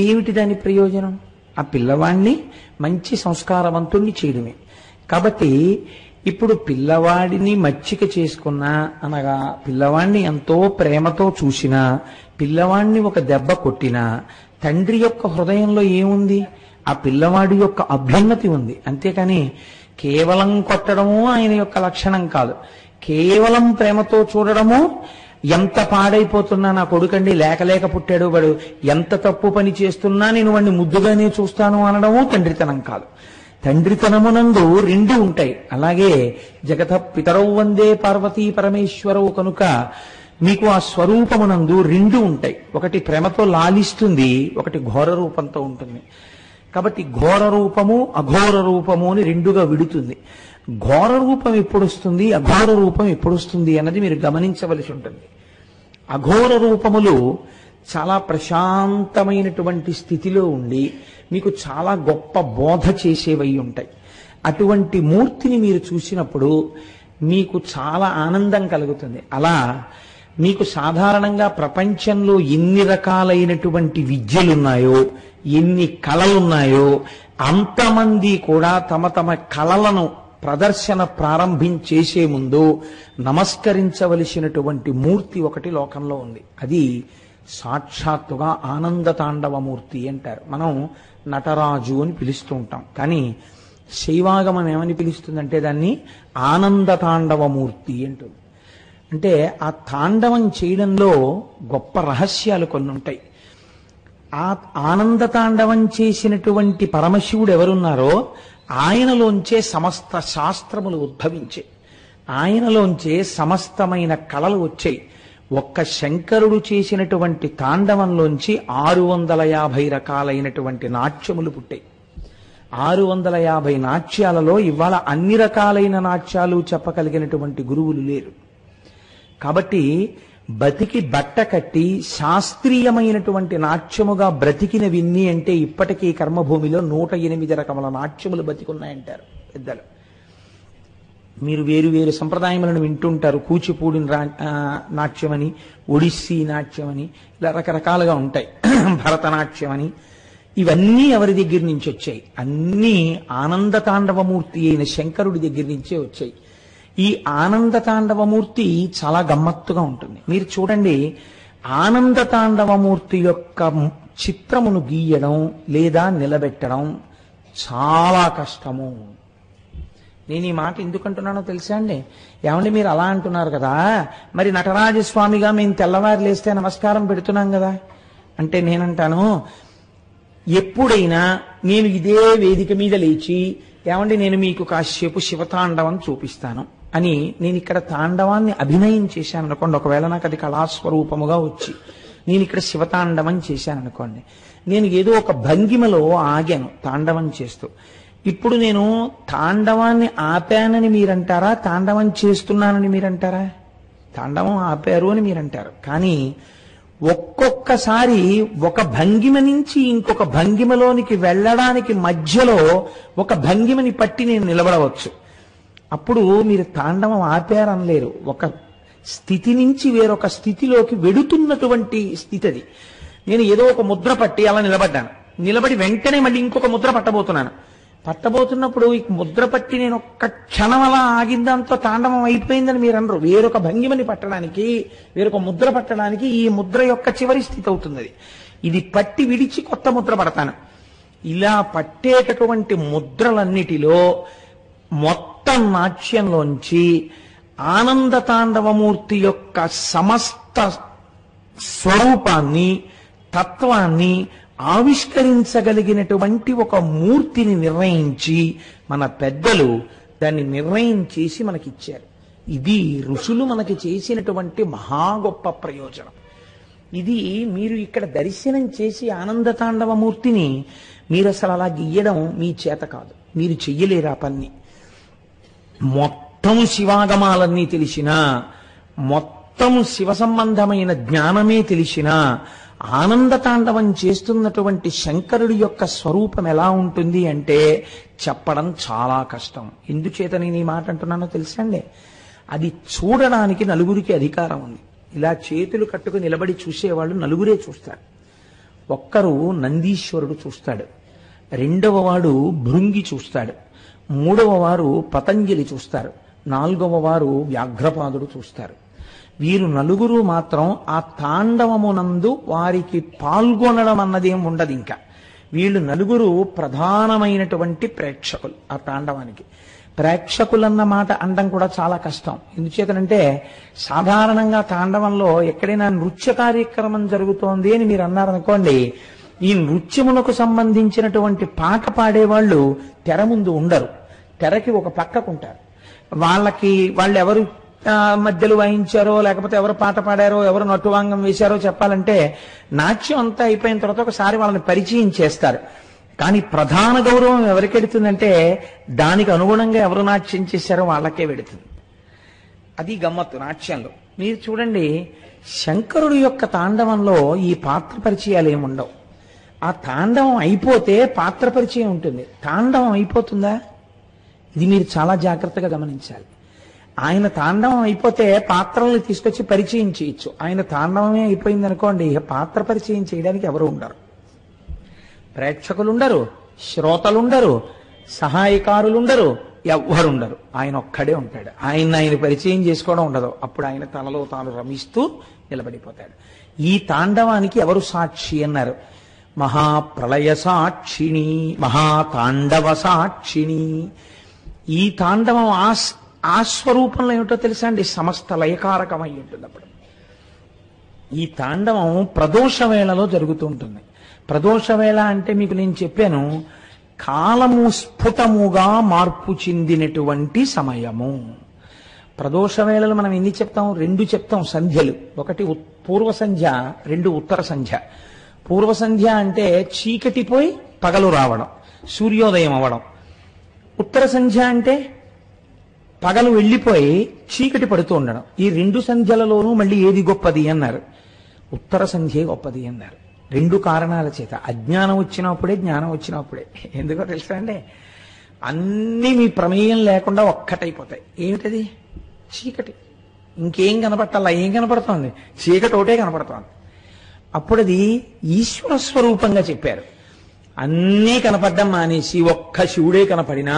B: ఏమిటి దాని ప్రయోజనం? ఆ పిల్లవాణ్ణి మంచి సంస్కారవంతుణ్ణి చేయడమే. కాబట్టి ఇప్పుడు పిల్లవాడిని మచ్చిక చేసుకున్నా, అనగా పిల్లవాణ్ణి ఎంతో ప్రేమతో చూసినా, పిల్లవాణ్ణి ఒక దెబ్బ కొట్టినా, తండ్రి యొక్క హృదయంలో ఏముంది? ఆ పిల్లవాడి యొక్క అభ్యున్నతి ఉంది. అంతేకాని కేవలం కొట్టడము ఆయన యొక్క లక్షణం కాదు. కేవలం ప్రేమతో చూడడము, ఎంత పాడైపోతున్నా నా కొడుకండి లేక పుట్టాడు, వాడు ఎంత తప్పు పని చేస్తున్నా నేను వాడిని ముద్దుగానే చూస్తాను అనడము తండ్రితనం కాదు. తండ్రితనమునందు 2 ఉంటాయి. అలాగే జగత పితరౌ వందే పార్వతీ పరమేశ్వరవు కనుక మీకు ఆ స్వరూపమునందు 2 ఉంటాయి. ఒకటి ప్రేమతో లాలిస్తుంది, ఒకటి ఘోర రూపంతో ఉంటుంది. కాబట్టి ఘోర రూపము అఘోర రూపము అని 2గా విడుతుంది. ఘోర రూపం ఎప్పుడు వస్తుంది, అఘోర రూపం ఎప్పుడు వస్తుంది అన్నది మీరు గమనించవలసి ఉంటుంది. అఘోర రూపములు చాలా ప్రశాంతమైనటువంటి స్థితిలో ఉండి మీకు చాలా గొప్ప బోధ చేసేవై ఉంటాయి. అటువంటి మూర్తిని మీరు చూసినప్పుడు మీకు చాలా ఆనందం కలుగుతుంది. అలా మీకు సాధారణంగా ప్రపంచంలో ఎన్ని రకాలైనటువంటి విద్యలున్నాయో, ఎన్ని కళలున్నాయో, అంతమంది కూడా తమ తమ కళలను ప్రదర్శన ప్రారంభించేసే ముందు నమస్కరించవలసినటువంటి మూర్తి ఒకటి లోకంలో ఉంది. అది సాక్షాత్తుగా ఆనంద తాండవమూర్తి అంటారు. మనం నటరాజు అని పిలుస్తూ ఉంటాం, కానీ శైవాగమం ఏమని పిలుస్తుందంటే దాన్ని ఆనంద తాండవమూర్తి అంటుంది. అంటే ఆ తాండవం చేయడంలో గొప్ప రహస్యాలు కొన్ని ఉంటాయి. ఆ ఆనంద తాండవం చేసినటువంటి పరమశివుడు ఎవరున్నారో ఆయనలోంచే సమస్త శాస్త్రములు ఉద్భవించే, ఆయనలోంచే సమస్తమైన కళలు వచ్చాయి. ఒక్క శంకరుడు చేసినటువంటి తాండవంలోంచి 650 రకాలైనటువంటి నాట్యములు పుట్టాయి. 650 నాట్యాలలో ఇవాళ అన్ని రకాలైన నాట్యాలు చెప్పగలిగినటువంటి గురువులు లేరు. కాబట్టి బతికి బట్ట కట్టి శాస్త్రీయమైనటువంటి నాట్యముగా బ్రతికిన విన్ని అంటే ఇప్పటికీ కర్మభూమిలో 108 రకముల నాట్యములు బతికున్నాయంటారు పెద్దలు. మీరు వేరు వేరు సంప్రదాయములను వింటుంటారు. కూచిపూడి నాట్యమని, ఒడిస్సీ నాట్యమని, ఇలా రకరకాలుగా ఉంటాయి. భరతనాట్యమని. ఇవన్నీ ఎవరి దగ్గర నుంచి వచ్చాయి? అన్నీ ఆనంద తాండవమూర్తి అయిన శంకరుడి దగ్గర నుంచే వచ్చాయి. ఈ ఆనంద తాండవమూర్తి చాలా గమ్మత్తుగా ఉంటుంది. మీరు చూడండి, ఆనంద తాండవమూర్తి యొక్క చిత్రమును గీయడం లేదా నిలబెట్టడం చాలా కష్టము. నేను ఈ మాట ఎందుకంటున్నానో తెలుసా అండి? ఏమండి మీరు అలా అంటున్నారు కదా, మరి నటరాజస్వామిగా మేము తెల్లవారు లేస్తే నమస్కారం పెడుతున్నాం కదా అంటే నేనంటాను, ఎప్పుడైనా నేను ఇదే వేదిక మీద లేచి ఏమండి నేను మీకు కాసేపు శివతాండవం చూపిస్తాను అని నేను ఇక్కడ తాండవాన్ని అభినయం చేశాను అనుకోండి, ఒకవేళ నాకు అది కళాస్వరూపముగా వచ్చి నేను ఇక్కడ శివతాండవం చేశాను అనుకోండి, నేను ఏదో ఒక భంగిమలో ఆగాను తాండవం చేస్తూ. ఇప్పుడు నేను తాండవాన్ని ఆపానని మీరంటారా, తాండవం చేస్తున్నానని మీరంటారా? తాండవం ఆపారు అని మీరంటారు. కానీ ఒక్కొక్కసారి ఒక భంగిమ నుంచి ఇంకొక భంగిమలోనికి వెళ్ళడానికి మధ్యలో ఒక భంగిమని పట్టి నేను నిలబడవచ్చు. అప్పుడు మీరు తాండవం ఆపారనలేరు. ఒక స్థితి నుంచి వేరొక స్థితిలోకి వెడుతున్నటువంటి స్థితి అది. నేను ఏదో ఒక ముద్ర పట్టి అలా నిలబడ్డాను. నిలబడి వెంటనే మళ్ళీ ఇంకొక ముద్ర పట్టబోతున్నప్పుడు ఈ ముద్ర పట్టి నేను ఒక్క క్షణం అలా ఆగిందాంతో తాండవం అయిపోయిందని మీరు అనరు. వేరొక భంగిమని పట్టడానికి, వేరొక ముద్ర పట్టడానికి ఈ ముద్ర యొక్క చివరి స్థితి అవుతుంది అది. ఇది పట్టి విడిచి కొత్త ముద్ర పడతాను. ఇలా పట్టేటటువంటి ముద్రలన్నిటిలో మొత్తం నాట్యంలోంచి ఆనంద తాండవమూర్తి యొక్క సమస్త స్వరూపాన్ని, తత్వాన్ని ఆవిష్కరించగలిగినటువంటి ఒక మూర్తిని నిర్ణయించి మన పెద్దలు దాన్ని నిర్ణయం చేసి మనకిచ్చారు. ఇది ఋషులు మనకి చేసినటువంటి మహా గొప్ప ప్రయోజనం. ఇది మీరు ఇక్కడ దర్శనం చేసి ఆనంద తాండవమూర్తిని మీరు అసలు అలా గీయడం మీ చేత కాదు, మీరు చెయ్యలేరు ఆ పని. మొత్తం శివాగమాలన్నీ తెలిసినా, మొత్తం శివ సంబంధమైన జ్ఞానమే తెలిసినా ఆనంద తాండవం చేస్తున్నటువంటి శంకరుడి యొక్క స్వరూపం ఎలా ఉంటుంది అంటే చెప్పడం చాలా కష్టం. ఎందుచేత నేను ఈ మాట అంటున్నానో తెలుసండి? అది చూడడానికి నలుగురికి అధికారం ఉంది. ఇలా చేతులు కట్టుకు నిలబడి చూసేవాళ్ళు నలుగురే చూస్తారు. ఒక్కరు నందీశ్వరుడు చూస్తాడు, రెండవ వాడు భృంగి చూస్తాడు, మూడవ వారు పతంజలి చూస్తారు, నాలుగవ వారు వ్యాఘ్రపాదుడు చూస్తారు. వీరు నలుగురు మాత్రం ఆ తాండవమునందు వారికి పాల్గొనడం అన్నదేం ఉండదు. ఇంకా వీళ్ళు నలుగురు ప్రధానమైనటువంటి ప్రేక్షకులు. ఆ తాండవానికి ప్రేక్షకులన్న మాట అనడం కూడా చాలా కష్టం. ఎందుచేతనంటే సాధారణంగా తాండవంలో ఎక్కడైనా నృత్య కార్యక్రమం జరుగుతోంది అని మీరు అన్నారనుకోండి, ఈ నృత్యములకు సంబంధించినటువంటి పాట పాడేవాళ్ళు తెర ముందు ఉండరు, తెరకి ఒక పక్కకుంటారు. వాళ్ళు ఎవరు మధ్యలో వాయించారో, లేకపోతే ఎవరు పాట పాడారో, ఎవరు నటువాంగం వేశారో చెప్పాలంటే నాట్యం అంతా అయిపోయిన తర్వాత ఒకసారి వాళ్ళని పరిచయం చేస్తారు. కానీ ప్రధాన గౌరవం ఎవరికి వెడుతుందంటే దానికి అనుగుణంగా ఎవరు నాట్యం చేశారో వాళ్ళకే వెడుతుంది. అది గమ్మత్తు నాట్యంలో. మీరు చూడండి, శంకరుడు యొక్క తాండవంలో ఈ పాత్ర పరిచయాలు ఏముండవు. ఆ తాండవం అయిపోతే పాత్ర పరిచయం ఉంటుంది. తాండవం అయిపోతుందా? ఇది మీరు చాలా జాగ్రత్తగా గమనించాలి. ఆయన తాండవం అయిపోతే పాత్రల్ని తీసుకొచ్చి పరిచయం చేయొచ్చు. ఆయన తాండవమే అయిపోయింది అనుకోండి, పాత్ర పరిచయం చేయడానికి ఎవరు ఉండరు. ప్రేక్షకులుండరు, శ్రోతలుండరు, సహాయకారులుండరు, ఎవ్వరుండరు. ఆయన ఒక్కడే ఉంటాడు. ఆయన పరిచయం చేసుకోవడం ఉండదు. అప్పుడు ఆయన తనలో తాను రమిస్తూ నిలబడిపోతాడు. ఈ తాండవానికి ఎవరు సాక్షి అన్నారు? మహాప్రళయ సాక్షిణి, మహాతాండవ సాక్షిణి. ఈ తాండవం ఆ స్వరూపంలో ఏమిటో తెలుసా అండి? సమస్త లయకారకమై ఉంటుంది. అప్పుడు ఈ తాండవం ప్రదోష వేళలో జరుగుతూ ఉంటుంది. ప్రదోష వేళ అంటే మీకు నేను చెప్పాను, కాలము స్ఫుటముగా మార్పు చెందినటువంటి సమయము. ప్రదోష వేళలు మనం ఎన్ని చెప్తాం? 2 చెప్తాం సంధ్యలు. ఒకటి పూర్వ సంధ్య, 2 ఉత్తర సంధ్య. పూర్వ సంధ్య అంటే చీకటి పోయి పగలు రావడం, సూర్యోదయం అవ్వడం. ఉత్తర సంధ్య అంటే పగలు వెళ్ళిపోయి చీకటి పడుతూ ఉండడం. ఈ 2 సంధ్యలలోనూ మళ్ళీ ఏది గొప్పది అన్నారు? ఉత్తర సంధ్యే గొప్పది అన్నారు. 2 కారణాల చేత. అజ్ఞానం వచ్చినప్పుడే, జ్ఞానం వచ్చినప్పుడే. ఎందుకో తెలుసా అండి? అన్నీ మీ ప్రమేయం లేకుండా ఒక్కటైపోతాయి. ఏమిటది? చీకటి. ఇంకేం కనపట్టాలా? ఏం కనపడుతోంది? చీకటి ఒకటే కనపడుతోంది. అప్పుడు అది ఈశ్వర స్వరూపంగా చెప్పారు. అన్నీ కనపడ్డం మానేసి ఒక్క శివుడే కనపడినా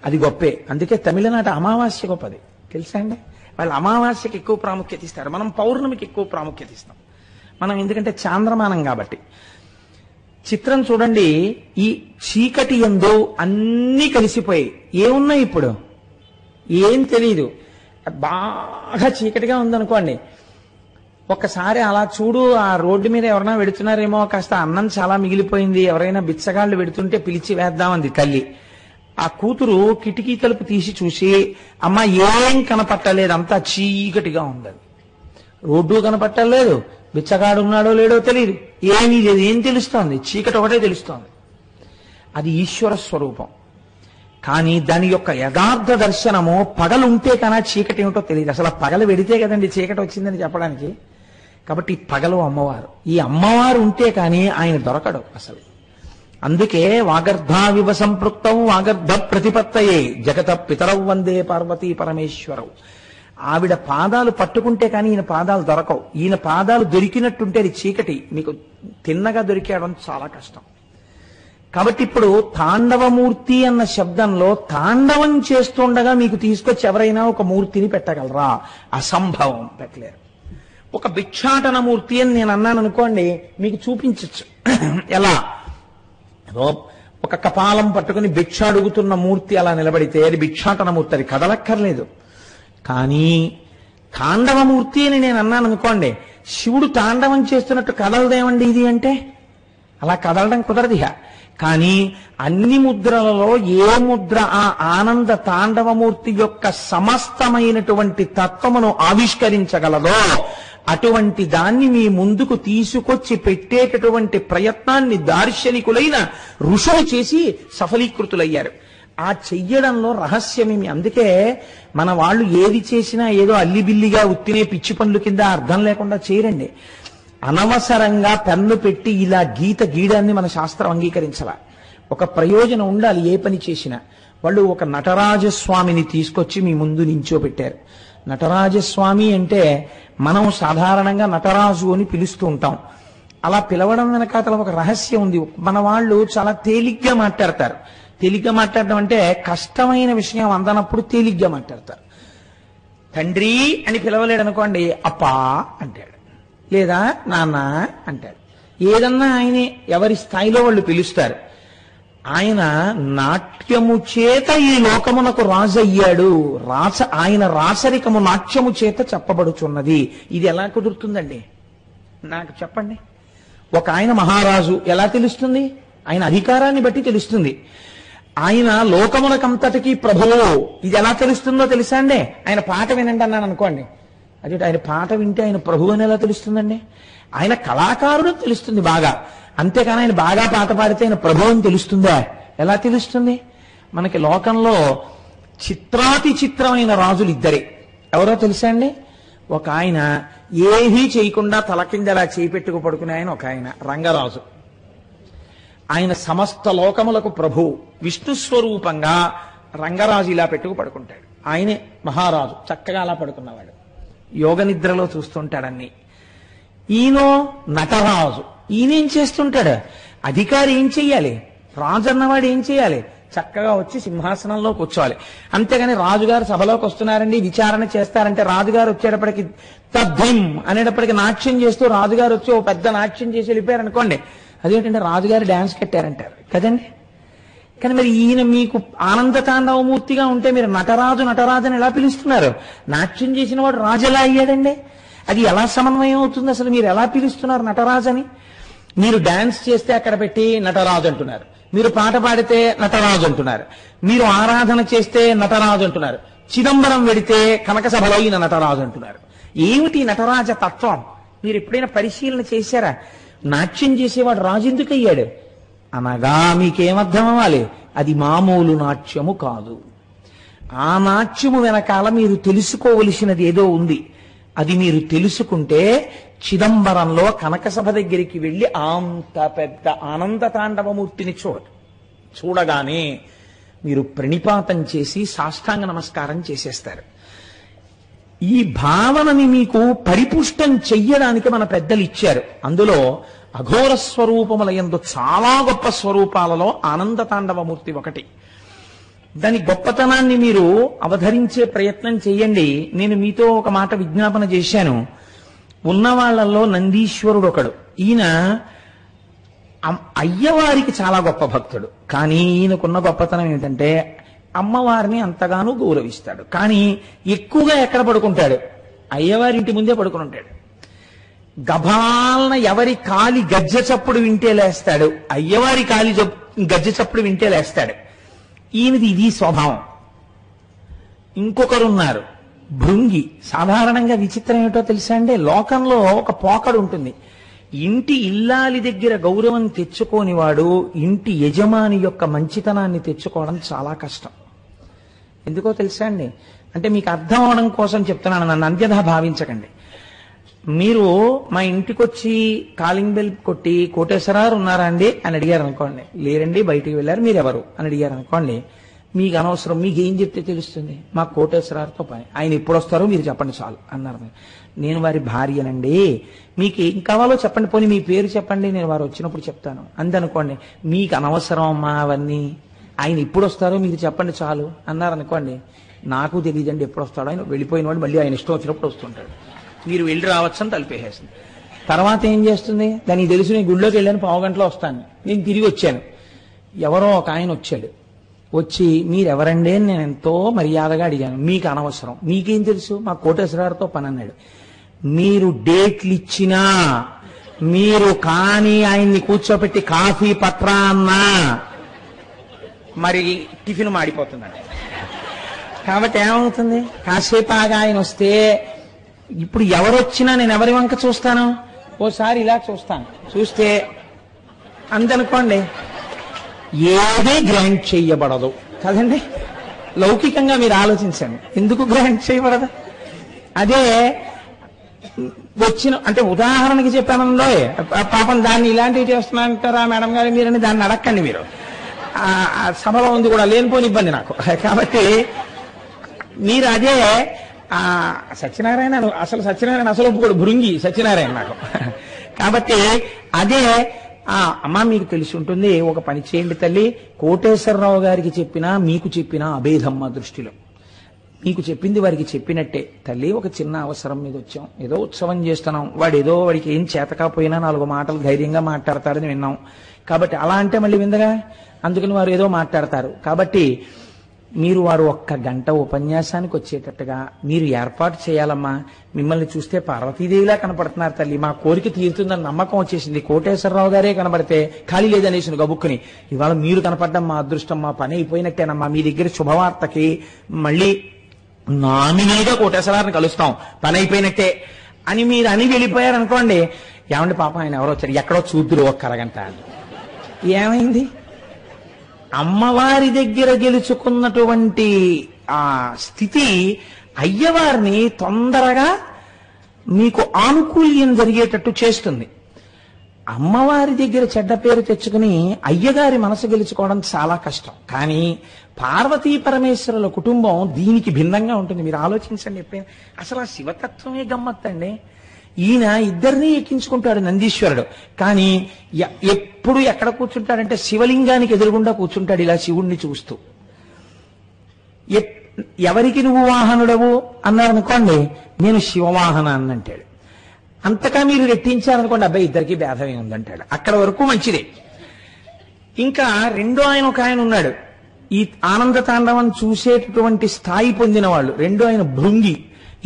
B: అది గొప్పే. అందుకే తమిళనాట అమావాస్య గొప్పది తెలుసా అండి? వాళ్ళు అమావాస్యకి ఎక్కువ ప్రాముఖ్యత ఇస్తారు, మనం పౌర్ణమికి ఎక్కువ ప్రాముఖ్యత ఇస్తాం. మనం ఎందుకంటే చాంద్రమానం కాబట్టి. చిత్రం చూడండి, ఈ చీకటి యందు అన్నీ కలిసిపోయి ఏమున్నాయి? ఇప్పుడు ఏం తెలియదు. బాగా చీకటిగా ఉందనుకోండి, ఒక్కసారి అలా చూడు, ఆ రోడ్డు మీద ఎవరైనా వెడుతున్నారేమో, కాస్త అన్నం చాలా మిగిలిపోయింది, ఎవరైనా బిచ్చగాళ్ళు వెడుతుంటే పిలిచి వేద్దామంది తల్లి. ఆ కూతురు కిటికీ తలుపు తీసి చూసి, అమ్మ ఏం కనపట్టలేదు, అంతా చీకటిగా ఉందని. రోడ్డు కనపట్టలేదు, బిచ్చగాడు ఉన్నాడో లేడో తెలియదు, ఏమీ లేదు. ఏం తెలుస్తోంది? చీకటి ఒకటే తెలుస్తోంది. అది ఈశ్వర స్వరూపం. కానీ దాని యొక్క యథార్థ దర్శనము పగలుంటే కన్నా చీకటి ఏమిటో తెలియదు. అసలు పగలు వెడితే కదండి చీకటి వచ్చిందని చెప్పడానికి. కాబట్టి పగలు అమ్మవారు. ఈ అమ్మవారు ఉంటే కానీ ఆయన దొరకడు అసలు. అందుకే వాగర్ధావివ సంపృక్తం వాగర్ధ ప్రతిపత్తయే జగత పితరౌ వందే పార్వతీ పరమేశ్వరవు. ఆవిడ పాదాలు పట్టుకుంటే కానీ ఈయన పాదాలు దొరకవు. ఈయన పాదాలు దొరికినట్టుంటే అది చీకటి, మీకు తిన్నగా దొరికేయడం చాలా కష్టం. కాబట్టి ఇప్పుడు తాండవమూర్తి అన్న శబ్దంలో తాండవం చేస్తుండగా మీకు తీసుకొచ్చి ఎవరైనా ఒక మూర్తిని పెట్టగలరా? అసంభవం, పెట్టలేరు. ఒక భిక్షాటన మూర్తి అని నేను అన్నాను అనుకోండి, మీకు చూపించచ్చు. ఎలా? ఒక కపాలం పట్టుకుని భిక్ష అడుగుతున్న మూర్తి అలా నిలబడితే అది భిక్షాటన మూర్తి, అది కదలక్కర్లేదు. కానీ తాండవమూర్తి అని నేను అన్నాను అనుకోండి, శివుడు తాండవం చేస్తున్నట్టు కదలదేమండి ఇది అంటే? అలా కదలడం కుదరదు. కానీ అన్ని ముద్రలలో ఏ ముద్ర ఆ ఆనంద తాండవమూర్తి యొక్క సమస్తమైనటువంటి తత్వమును ఆవిష్కరించగలదో అటువంటి దాన్ని మీ ముందుకు తీసుకొచ్చి పెట్టేటటువంటి ప్రయత్నాన్ని దార్శనికులైన ఋషులు చేసి సఫలీకృతులయ్యారు. ఆ చెయ్యడంలో రహస్యమేమి? అందుకే మన వాళ్ళు ఏది చేసినా ఏదో అల్లిబిల్లిగా ఉత్తినే పిచ్చి పనులు కింద అర్థం లేకుండా చేయరండి. అనవసరంగా పెన్ను పెట్టి ఇలా గీత గీయడాన్ని మన శాస్త్రం అంగీకరించాల. ఒక ప్రయోజనం ఉండాలి ఏ పని చేసినా. వాళ్ళు ఒక నటరాజస్వామిని తీసుకొచ్చి మీ ముందు నించోబెట్టారు. నటరాజస్వామి అంటే మనం సాధారణంగా నటరాజు అని పిలుస్తూ ఉంటాం. అలా పిలవడం వెనకాతల ఒక రహస్యం ఉంది. మన వాళ్ళు చాలా తేలిగ్గా మాట్లాడతారు. తేలిగ్గా మాట్లాడడం అంటే కష్టమైన విషయం అందనప్పుడు తేలిగ్గా మాట్లాడతారు. తండ్రి అని పిలవలేడు అనుకోండి, అప్పా అంటాడు, లేదా నాన్న అంటాడు. ఏదన్నా ఆయనే, ఎవరి స్థాయిలో వాళ్ళు పిలుస్తారు. ఆయన నాట్యము చేత ఈ లోకమునకు రాజయ్యాడు. ఆయన రాసరికము నాట్యము చేత చెప్పబడుచున్నది. ఇది ఎలా కుదురుతుందండి? నాకు చెప్పండి. ఒక ఆయన మహారాజు ఎలా తెలుస్తుంది? ఆయన అధికారాన్ని బట్టి తెలుస్తుంది. ఆయన లోకమునకంతటికీ ప్రభువు, ఇది ఎలా తెలుస్తుందో తెలుసా అండి? ఆయన పాట వినండి అన్నాను అనుకోండి, అదే ఆయన పాట వింటే ఆయన ప్రభు అని ఎలా తెలుస్తుందండి? ఆయన కళాకారుడు తెలుస్తుంది బాగా, అంతేకాని ఆయన బాగా పాట పాడితే ఆయన ప్రభు అని తెలుస్తుందా? ఎలా తెలుస్తుంది? మనకి లోకంలో చిత్రాతి చిత్రమైన రాజులు ఇద్దరే. ఎవరో తెలుసా అండి? ఒక ఆయన ఏమీ చేయకుండా తల కింద అలా చేయి పెట్టుకు పడుకునే ఆయన ఒక ఆయన రంగరాజు. ఆయన సమస్త లోకములకు ప్రభు, విష్ణు స్వరూపంగా రంగరాజు ఇలా పెట్టుకు పడుకుంటాడు. ఆయనే మహారాజు, చక్కగా అలా పడుకున్నవాడు, యోగ నిద్రలో చూస్తుంటాడన్ని. ఈయనో నటరాజు, ఈయనేం చేస్తుంటాడు? అధికారి ఏం చెయ్యాలి? రాజు అన్నవాడు ఏం చేయాలి?
A: చక్కగా వచ్చి సింహాసనంలో కూర్చోవాలి. అంతేగాని రాజుగారు సభలోకి వస్తున్నారండి, విచారణ చేస్తారంటే రాజుగారు వచ్చేటప్పటికి తద్ధిం అనేటప్పటికి నాట్యం చేస్తూ రాజుగారు వచ్చి ఓ పెద్ద నాట్యం చేసి వెళ్ళిపోయారు అనుకోండి, అదేంటంటే రాజుగారు డాన్స్ కట్టారంటారు కదండి. కానీ మరి ఈయన మీకు ఆనంద తాండవమూర్తిగా ఉంటే మీరు నటరాజు నటరాజు అని ఎలా పిలుస్తున్నారు? నాట్యం చేసిన వాడు రాజు ఎలా అయ్యాడండి? అది ఎలా సమన్వయం అవుతుంది? అసలు మీరు ఎలా పిలుస్తున్నారు నటరాజు అని? మీరు డాన్స్ చేస్తే అక్కడ పెట్టి నటరాజు అంటున్నారు, మీరు పాట పాడితే నటరాజు అంటున్నారు, మీరు ఆరాధన చేస్తే నటరాజు అంటున్నారు, చిదంబరం వెడితే కనక సభలో ఈయన నటరాజు అంటున్నారు. ఏమిటి నటరాజ తత్వం? మీరు ఎప్పుడైనా పరిశీలన చేశారా? నాట్యం చేసేవాడు రాజు ఎందుకు అయ్యాడు అనగా మీకేమర్థం అవ్వాలి, అది మామూలు నాట్యము కాదు. ఆ నాట్యము వెనకాల మీరు తెలుసుకోవలసినది ఏదో ఉంది. అది మీరు తెలుసుకుంటే చిదంబరంలో కనకసభ దగ్గరికి వెళ్ళి అంత పెద్ద ఆనంద తాండవమూర్తిని చూడగానే మీరు ప్రణిపాతం చేసి సాష్టాంగ నమస్కారం చేసేస్తారు. ఈ భావనని మీకు పరిపుష్టం చెయ్యడానికి మన పెద్దలు ఇచ్చారు. అందులో అఘోర స్వరూపముల యందు చాలా గొప్ప స్వరూపాలలో ఆనంద తాండవమూర్తి ఒకటి. దాని గొప్పతనాన్ని మీరు అవధరించే ప్రయత్నం చేయండి. నేను మీతో ఒక మాట విజ్ఞాపన చేశాను. ఉన్నవాళ్లలో నందీశ్వరుడు ఒకడు. ఈయన అయ్యవారికి చాలా గొప్ప భక్తుడు. కానీ ఈయనకున్న గొప్పతనం ఏమిటంటే అమ్మవారిని అంతగానూ గౌరవిస్తాడు. కానీ ఎక్కువగా ఎక్కడ పడుకుంటాడు? అయ్యవారింటి ముందే పడుకుని ఉంటాడు. గభాలన ఎవరి కాలి గజ్జె చప్పుడు వింటే లేస్తాడు, అయ్యవారి కాలి గజ్జె చప్పుడు వింటే లేస్తాడు. ఈయనది ఇది స్వభావం. ఇంకొకరున్నారు భృంగి. సాధారణంగా విచిత్రం ఏమిటో తెలుసా అండి? లోకంలో ఒక పోకడు ఉంటుంది. ఇంటి ఇల్లాలి దగ్గర గౌరవం తెచ్చుకోని వాడు ఇంటి యజమాని యొక్క మంచితనాన్ని తెచ్చుకోవడం చాలా కష్టం. ఎందుకో తెలుసా అండి? అంటే మీకు అర్థం అవడం కోసం చెప్తున్నాను, నన్ను అన్యథా భావించకండి. మీరు మా ఇంటికి వచ్చి కాలింగ్ బెల్ కొట్టి కోటేశ్వరారు ఉన్నారా అండి అని అడిగారు అనుకోండి, లేరండి బయటికి వెళ్ళారు, మీరెవరు అని అడిగారు అనుకోండి, మీకు అనవసరం, మీకు ఏం చెప్తే తెలుస్తుంది? మా కోటేశ్వరారితో పని, ఆయన ఎప్పుడు వస్తారో మీరు చెప్పండి చాలు అన్నారు. నేను వారి భార్యనండి, మీకు ఏం కావాలో చెప్పండి, పోనీ మీ పేరు చెప్పండి, నేను వారు వచ్చినప్పుడు చెప్తాను అందనుకోండి. మీకు అనవసరం అమ్మా అవన్నీ, ఆయన ఎప్పుడు వస్తారో మీరు చెప్పండి చాలు అన్నారు అనుకోండి. నాకు తెలియదండి ఎప్పుడు వస్తాడో, ఆయన వెళ్ళిపోయిన వాడు మళ్ళీ ఆయన ఇష్టం వచ్చినప్పుడు వస్తుంటాడు, మీరు వెళ్ళి రావచ్చు అని తలిపేసేస్తుంది. తర్వాత ఏం చేస్తుంది? దానికి తెలుసు నేను గుళ్ళోకి వెళ్ళాను, పావు గంటలో వస్తాను. నేను తిరిగి వచ్చాను, ఎవరో ఒక ఆయన వచ్చాడు. వచ్చి మీరెవరండి అని నేను ఎంతో మర్యాదగా అడిగాను. మీకు అనవసరం, మీకేం తెలుసు, మా కోటేశ్వరారితో పని అన్నాడు. మీరు డేట్లు ఇచ్చినా, మీరు కానీ ఆయన్ని కూర్చోబెట్టి కాఫీ పట్రా అన్నా మరి టిఫిన్ మాడిపోతుందండి. కాబట్టి ఏమవుతుంది? కాసేపు ఆగా ఆయన వస్తే, ఇప్పుడు ఎవరొచ్చినా నేను ఎవరి వంక చూస్తాను? ఓసారి ఇలా చూస్తాను, చూస్తే అందనుకోండి ఏది గ్రాంట్ చేయబడదు కదండి. లౌకికంగా మీరు ఆలోచించండి, ఎందుకు గ్రాంట్ చేయబడదు? అదే వచ్చిన అంటే ఉదాహరణకి చెప్పానంలో పాపం దాన్ని ఇలాంటివి చేస్తున్నారంటారా మేడం గారు మీరని దాన్ని అడక్కండి. మీరు సభలో ఉంది కూడా లేనిపోని ఇబ్బంది నాకు. కాబట్టి మీరు అదే సత్యనారాయణ అసలు ఒప్పుకోడు, భృంగి సత్యనారాయణ నాకు. కాబట్టి అదే అమ్మా మీకు తెలిసి ఉంటుంది, ఒక పని చేయండి తల్లి, కోటేశ్వరరావు గారికి చెప్పినా మీకు చెప్పినా అభేదమ్మ దృష్టిలో, మీకు చెప్పింది వారికి చెప్పినట్టే. తల్లి ఒక చిన్న అవసరం మీద వచ్చాం, ఏదో ఉత్సవం చేస్తున్నాం, వాడికి ఏం చేతకపోయినా 4 మాటలు ధైర్యంగా మాట్లాడతారని విన్నాం. కాబట్టి అలా అంటే మళ్ళీ విందగా, అందుకని వారు ఏదో మాట్లాడతారు. కాబట్టి మీరు వారు 1 గంట ఉపన్యాసానికి వచ్చేటట్టుగా మీరు ఏర్పాటు చేయాలమ్మా. మిమ్మల్ని చూస్తే పార్వతీదేవిలా కనపడుతున్నారు తల్లి, మా కోరిక తీరుతుందని నమ్మకం వచ్చేసింది. కోటేశ్వరరావు గారే కనబడితే ఖాళీ లేదనేసిన గబుక్కుని, ఇవాళ మీరు కనపడడం మా అదృష్టం, మా పని అయిపోయినట్టేనమ్మా, మీ దగ్గర శుభవార్తకి మళ్ళీ నామినీగా కోటేశ్వరారిని కలుస్తాం, పని అయిపోయినట్టే అని మీరు అని వెళ్ళిపోయారనుకోండి. ఏమండి పాపం ఆయన ఎవరో వచ్చారు, ఎక్కడో చూద్దురు 1 అరగంట. ఏమైంది? అమ్మవారి దగ్గర గెలుచుకున్నటువంటి ఆ స్థితి అయ్యవారిని తొందరగా మీకు ఆనుకూల్యం జరిగేటట్టు చేస్తుంది. అమ్మవారి దగ్గర చెడ్డ పేరు తెచ్చుకుని అయ్యగారి మనసు గెలుచుకోవడం చాలా కష్టం. కానీ పార్వతీ పరమేశ్వరుల కుటుంబం దీనికి భిన్నంగా ఉంటుంది. మీరు ఆలోచించండి ఎప్పుడైనా. అసలు ఆ శివతత్వమే గమ్మత్తండి. ఈయన ఇద్దరినీ ఎక్కించుకుంటాడు నందీశ్వరుడు. కానీ ఎప్పుడు ఎక్కడ కూర్చుంటాడంటే శివలింగానికి ఎదురుగుండా కూర్చుంటాడు ఇలా శివుణ్ణి చూస్తూ. ఎవరికి నువ్వు వాహనుడవు అన్నారనుకోండి, నేను శివవాహనాన్ని అంటాడు. అంతగా మీరు రెట్టించారనుకోండి, అబ్బాయి ఇద్దరికి భేదమే ఉందంటాడు. అక్కడ వరకు మంచిదే. ఇంకా రెండో ఆయన ఒక ఆయన ఉన్నాడు, ఈ ఆనంద తాండవం చూసేటటువంటి స్థాయి పొందిన వాళ్ళు. రెండో ఆయన భృంగి.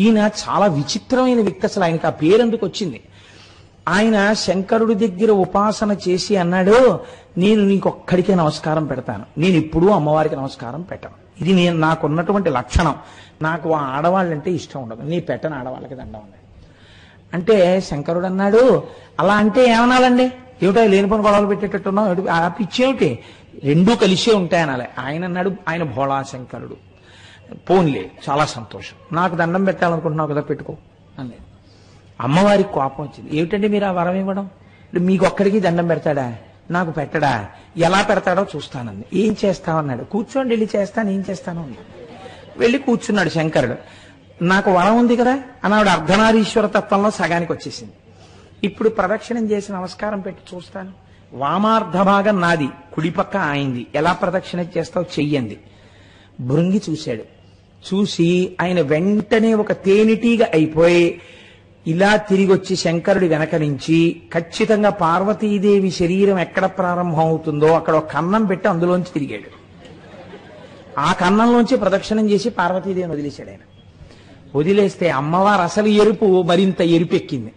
A: ఈయన చాలా విచిత్రమైన వ్యక్తి. అసలు ఆయనకు ఆ పేరెందుకు వచ్చింది? ఆయన శంకరుడి దగ్గర ఉపాసన చేసి అన్నాడు, నేను నీకొక్కడికే నమస్కారం పెడతాను, నేను ఎప్పుడూ అమ్మవారికి నమస్కారం పెట్టను. ఇది నాకున్నటువంటి లక్షణం. నాకు ఆ ఆడవాళ్ళంటే ఇష్టం ఉండదు, నీ పెట్టని ఆడవాళ్ళకి దండం అన్నాడు. అంటే శంకరుడు అన్నాడు, అలా అంటే ఏమనాలండి? ఏమిటో లేనిపోని గొడవలు పెట్టేటట్టున్నావు, ఆ పిచ్చేమిటి? రెండూ కలిసే ఉంటాయి అనాలి. ఆయన అన్నాడు, ఆయన భోళా శంకరుడు, పోన్లే చాలా సంతోషం, నాకు దండం పెట్టాలనుకుంటున్నావు కదా పెట్టుకో అన్నాడు. అమ్మవారికి కోపం వచ్చింది. ఏమిటండి మీరు ఆ వరం ఇవ్వడం? మీకు ఒక్కడికి దండం పెడతాడా, నాకు పెట్టడా? ఎలా పెడతాడో చూస్తానంది. ఏం చేస్తావన్నాడు. కూర్చోండి వెళ్ళి చేస్తాను, ఏం చేస్తాను అన్నాడు. వెళ్ళి కూర్చున్నాడు శంకరుడు. నాకు వరం ఉంది కదా అన్నాడు. అర్ధనారీశ్వర తత్వంలో సగానికి వచ్చేసింది. ఇప్పుడు ప్రదక్షిణం చేసి నమస్కారం పెట్టి చూస్తాను. వామార్ధ భాగం నాది, కుడిపక్క ఆయింది. ఎలా ప్రదక్షిణ చేస్తావు చెయ్యండి. భృంగి చూశాడు. చూసి ఆయన వెంటనే ఒక తేనెటీగా అయిపోయి ఇలా తిరిగి వచ్చి శంకరుడి వెనక నుంచి ఖచ్చితంగా పార్వతీదేవి శరీరం ఎక్కడ ప్రారంభం అవుతుందో అక్కడ ఒక కన్నం పెట్టి అందులోంచి తిరిగాడు. ఆ కన్నంలోంచి ప్రదక్షిణం చేసి పార్వతీదేవిని వదిలేశాడు ఆయన. వదిలేస్తే అమ్మవారు అసలు ఎరుపు మరింత ఎరుపెక్కింది.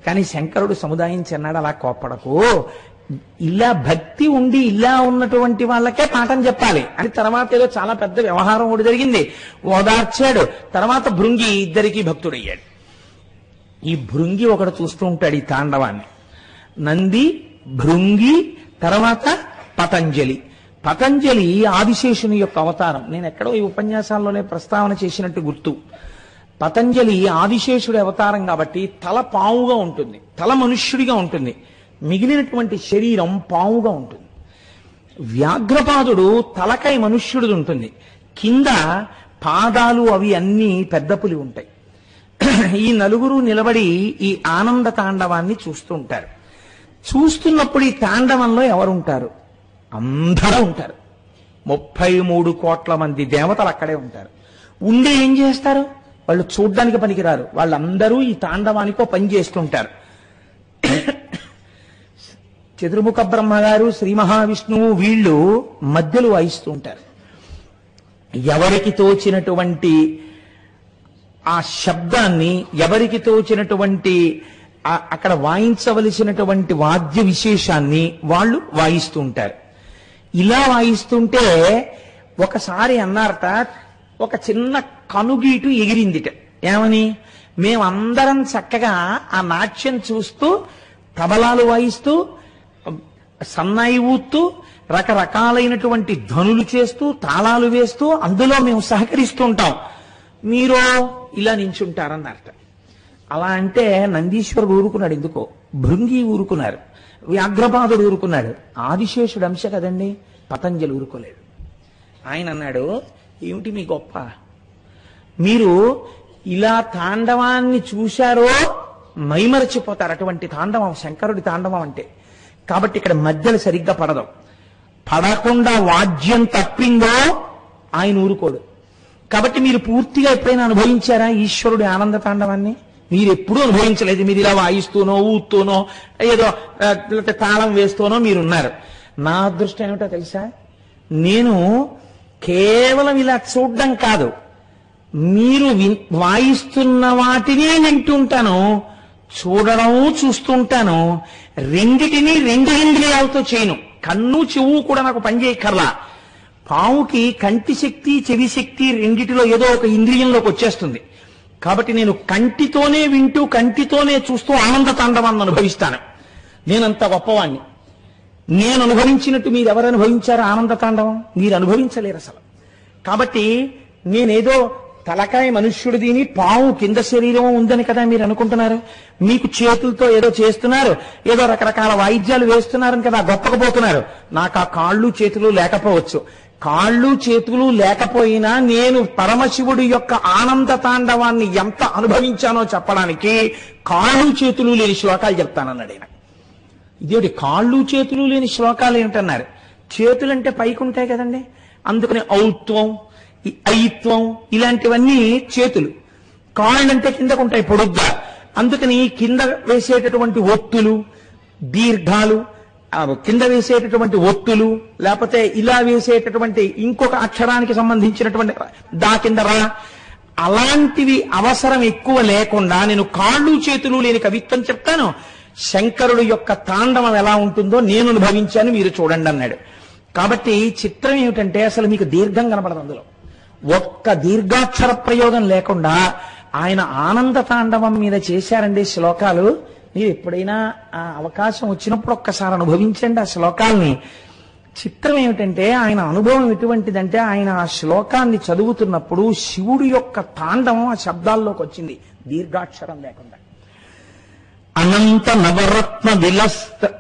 A: కానీ శంకరుడు సముదాయించి అన్నాడు, అలా కోప్పడకు, ఇలా భక్తి ఉండి ఇలా ఉన్నటువంటి వాళ్ళకే పాఠం చెప్పాలి అని. తర్వాత ఏదో చాలా పెద్ద వ్యవహారం ఒకటి జరిగింది, ఓదార్చాడు. తర్వాత భృంగి ఇద్దరికీ భక్తుడయ్యాడు. ఈ భృంగి ఒకడు చూస్తూ ఉంటాడు ఈ తాండవాన్ని. నంది, భృంగి, తర్వాత పతంజలి. పతంజలి ఆదిశేషుని యొక్క అవతారం. నేను ఎక్కడో ఈ ఉపన్యాసాల్లోనే ప్రస్తావన చేసినట్టు గుర్తు. పతంజలి ఆదిశేషుడి అవతారం కాబట్టి తల పావుగా ఉంటుంది, తల మనుష్యుడిగా ఉంటుంది, మిగిలినటువంటి శరీరం పావుగా ఉంటుంది. వ్యాఘ్రపాదుడు తలకై మనుష్యుడిది ఉంటుంది, కింద పాదాలు అవి అన్నీ పెద్ద పులి ఉంటాయి. ఈ నలుగురు నిలబడి ఈ ఆనంద తాండవాన్ని చూస్తూ ఉంటారు. చూస్తున్నప్పుడు ఈ తాండవంలో ఎవరుంటారు? అందరూ ఉంటారు. 33 కోట్ల మంది దేవతలు అక్కడే ఉంటారు. ఉండి ఏం చేస్తారు? వాళ్ళు చూడ్డానికి పనికిరారు. వాళ్ళందరూ ఈ తాండవానికో పని చేస్తుంటారు. చతుర్ముఖ బ్రహ్మగారు, శ్రీ మహావిష్ణువు వీళ్ళు మధ్యలో వాయిస్తూ ఉంటారు. ఎవరికి తోచినటువంటి ఆ శబ్దాన్ని, ఎవరికి తోచినటువంటి అక్కడ వాయించవలసినటువంటి వాద్య విశేషాన్ని వాళ్ళు వాయిస్తూ ఉంటారు. ఇలా వాయిస్తుంటే ఒకసారి అన్నారట, ఒక చిన్న కనుగీటు ఎగిరిందిట. ఏమని? మేమందరం చక్కగా ఆ నాట్యం చూస్తూ, తబలాలు వాయిస్తూ, సన్నాయి ఊత్తూ, రకరకాలైనటువంటి ధ్వనులు చేస్తూ, తాళాలు వేస్తూ అందులో మేము సహకరిస్తూ ఉంటాం, మీరు ఇలా నించుంటారన్నారట. అలా అంటే నందీశ్వరుడు ఊరుకున్నాడు. ఎందుకో భృంగి ఊరుకున్నారు, వ్యాఘ్రపాదుడు ఊరుకున్నాడు, ఆదిశేషుడు అంశ కదండి, పతంజలి ఊరుకోలేదు. ఆయన అన్నాడు, ఏమిటి మీ గొప్ప? మీరు ఇలా తాండవాన్ని చూశారో మైమరచిపోతారు. అటువంటి తాండవం శంకరుడి తాండవం అంటే. కాబట్టి ఇక్కడ మధ్యలో సరిగ్గా పడదు. పడకుండా వాద్యం తప్పిందో ఆయన ఊరుకోడు. కాబట్టి మీరు పూర్తిగా ఎప్పుడైనా అనుభవించారా ఈశ్వరుడి ఆనంద తాండవాన్ని? మీరు ఎప్పుడూ అనుభవించలేదు. మీరు ఇలా వాయిస్తూనో ఊత్తూనో ఏదో తాళం వేస్తూనో మీరున్నారు. నా అదృష్టం ఏమిటో తెలుసా? నేను కేవలం ఇలా చూడడం కాదు, మీరు వాయిస్తున్న వాటినే వింటుంటాను, చూడడం చూస్తుంటాను. రెండిటినీ రెండు ఇంద్రియాలతో చేయను. కన్ను చెవు కూడా నాకు పనిచేయక్కర్లా. పావుకి కంటి శక్తి, చెవి శక్తి రెండిటిలో ఏదో ఒక ఇంద్రియంలోకి వచ్చేస్తుంది. కాబట్టి నేను కంటితోనే వింటూ, కంటితోనే చూస్తూ ఆనంద తాండవాన్ని అనుభవిస్తాను. నేనంత గొప్పవాణ్ణి. నేను అనుభవించినట్టు మీరు ఎవరు అనుభవించారు ఆనంద తాండవం? మీరు అనుభవించలేరు అసలు. కాబట్టి నేనేదో తలకాయ మనుష్యుడిదిని, పావు కింద శరీరం ఉందని కదా మీరు అనుకుంటున్నారు. మీకు చేతులతో ఏదో చేస్తున్నారు, ఏదో రకరకాల వాయిద్యాలు వేస్తున్నారని కదా గొప్పకపోతున్నారు. నాకు ఆ కాళ్ళు చేతులు లేకపోవచ్చు, కాళ్ళు చేతులు లేకపోయినా నేను పరమశివుడి యొక్క ఆనంద తాండవాన్ని ఎంత అనుభవించానో చెప్పడానికి కాళ్ళు చేతులు లేని శ్లోకాలు చెప్తానన్నాడు ఆయన. ఇదేమిటి కాళ్ళు చేతులు లేని శ్లోకాలు ఏమిటన్నారు? చేతులంటే పైకి ఉంటాయి కదండి, అందుకని ఔత్వం, ఐత్వం ఇలాంటివన్నీ చేతులు. కాళ్ళంటే కిందకు ఉంటాయి పొడుగ్గా, అందుకని కింద వేసేటటువంటి ఒత్తులు, దీర్ఘాలు, కింద వేసేటటువంటి ఒత్తులు, లేకపోతే ఇలా వేసేటటువంటి ఇంకొక అక్షరానికి సంబంధించినటువంటి దా కింద రా, అలాంటివి అవసరం ఎక్కువ లేకుండా నేను కాళ్ళు చేతులు లేని కవిత్వం చెప్తాను. శంకరుడు యొక్క తాండవం ఎలా ఉంటుందో నేను అనుభవించాను, మీరు చూడండి అన్నాడు. కాబట్టి చిత్రం ఏమిటంటే అసలు మీకు దీర్ఘం కనపడదు అందులో. ఒక్క దీర్ఘాక్షర ప్రయోగం లేకుండా ఆయన ఆనంద తాండవం మీద చేశారండి శ్లోకాలు. మీరు ఎప్పుడైనా ఆ అవకాశం వచ్చినప్పుడు ఒక్కసారి అనుభవించండి ఆ శ్లోకాల్ని. చిత్రం ఏమిటంటే ఆయన అనుభవం ఎటువంటిదంటే ఆయన ఆ శ్లోకాన్ని చదువుతున్నప్పుడు శివుడు యొక్క తాండవం ఆ శబ్దాల్లోకి వచ్చింది దీర్ఘాక్షరం లేకుండా.
B: అనంత నవరత్న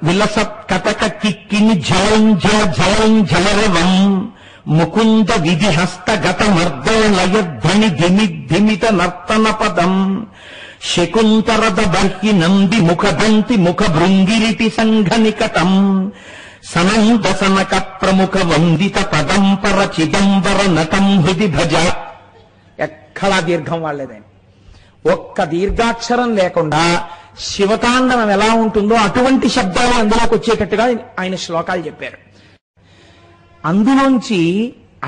B: విలస కటక కిక్కిని జలంజల జలంజలరవం ముకుంద విధి హస్తగత మర్దోలయధ్వని ధిమిత నర్తన పదం శకుంతరద బర్హి నంది ముఖదంతి ముఖ భృంగిరిటి సంఘ నికటం సనంద సనక ప్రముఖ వందిత పదంపర చిదంబర నటం హృది భజ.
A: ఎక్కడా దీర్ఘం వాళ్ళేదాన్ని. ఒక్క దీర్ఘాక్షరం లేకుండా శివతాండవం ఎలా ఉంటుందో అటువంటి శబ్దాలు అందులోకి వచ్చేటట్టుగా ఆయన శ్లోకాలు చెప్పారు. అందులోంచి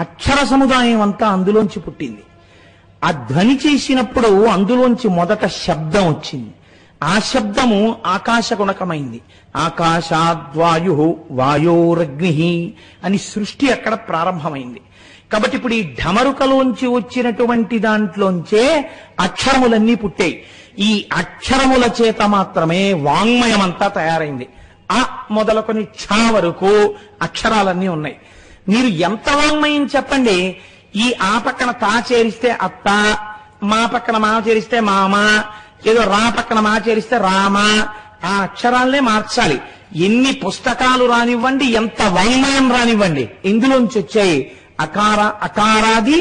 A: అక్షర సముదాయం అంతా అందులోంచి పుట్టింది. ఆ ధ్వని చేసినప్పుడు అందులోంచి మొదట శబ్దం వచ్చింది. ఆ శబ్దము ఆకాశగుణకమైంది. ఆకాశాద్వాయు వాయోరగ్ని అని సృష్టి అక్కడ ప్రారంభమైంది. కాబట్టి ఇప్పుడు ఈ ఢమరుకలోంచి వచ్చినటువంటి దాంట్లోంచే అక్షరములన్నీ పుట్టాయి. ఈ అక్షరముల చేత మాత్రమే వాంగ్మయమంతా తయారైంది. ఆ మొదలుకొని ఛ వరకు అక్షరాలన్నీ ఉన్నాయి. మీరు ఎంత వాంగ్మయం చెప్పండి, ఈ ఆ పక్కన తా చేరిస్తే అత్త, మా పక్కన మా చేరిస్తే మామ, ఏదో రా పక్కన మా చేరిస్తే రామ, ఆ అక్షరాలనే మార్చాలి. ఎన్ని పుస్తకాలు రానివ్వండి, ఎంత వాంగ్మయం రానివ్వండి, ఇందులోంచి వచ్చాయి. అకారాది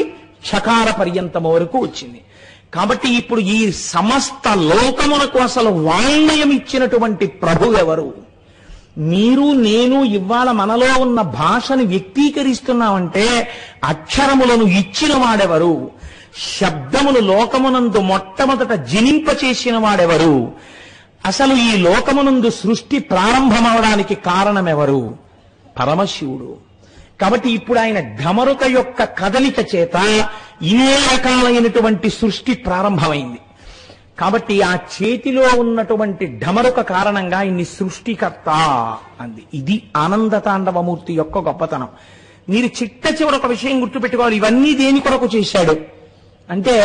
A: షకార పర్యంతం వరకు వచ్చింది. కాబట్టి ఇప్పుడు ఈ సమస్త లోకమునకు అసలు వాంగ్మయం ఇచ్చినటువంటి ప్రభు ఎవరు? మీరు నేను ఇవాళ మనలో ఉన్న భాషను వ్యక్తీకరిస్తున్నామంటే అక్షరములను ఇచ్చిన వాడెవరు? శబ్దములు లోకమునందు మొట్టమొదట జనింపచేసిన వాడెవరు? అసలు ఈ లోకమునందు సృష్టి ప్రారంభమవడానికి కారణమెవరు? పరమశివుడు. కాబట్టి ఇప్పుడు ఆయన ఢమరుక యొక్క కదలిక చేత ఇన్ని రకాలైనటువంటి సృష్టి ప్రారంభమైంది. కాబట్టి ఆ చేతిలో ఉన్నటువంటి ఢమరుక కారణంగా ఇన్ని సృష్టికర్త అంది. ఇది ఆనంద తాండవమూర్తి యొక్క గొప్పతనం. మీరు చిట్ట చివరి ఒక విషయం గుర్తుపెట్టుకోవాలి. ఇవన్నీ దేని కొరకు చేశాడు అంటే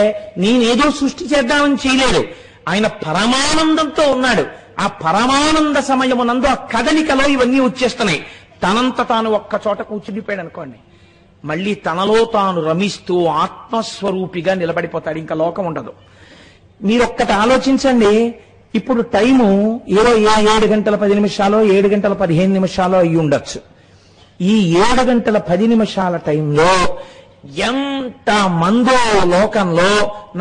A: నేనేదో సృష్టి చేద్దామని చేయలేదు. ఆయన పరమానందంతో ఉన్నాడు. ఆ పరమానంద సమయమునందు ఆ కదలికలో ఇవన్నీ వచ్చేస్తున్నాయి. తనంత తాను ఒక్క చోట కూర్చుండిపోయాడు అనుకోండి, మళ్ళీ తనలో తాను రమిస్తూ ఆత్మస్వరూపిగా నిలబడిపోతాడు. ఇంకా లోకం ఉండదు. మీరొక్కటి ఆలోచించండి. ఇప్పుడు టైము ఏదో 7 గంటల 10 నిమిషాలు 7 గంటల 15 నిమిషాలు అయ్యి ఉండొచ్చు. ఈ 7 గంటల 10 నిమిషాల టైంలో ఎంత మందో లోకంలో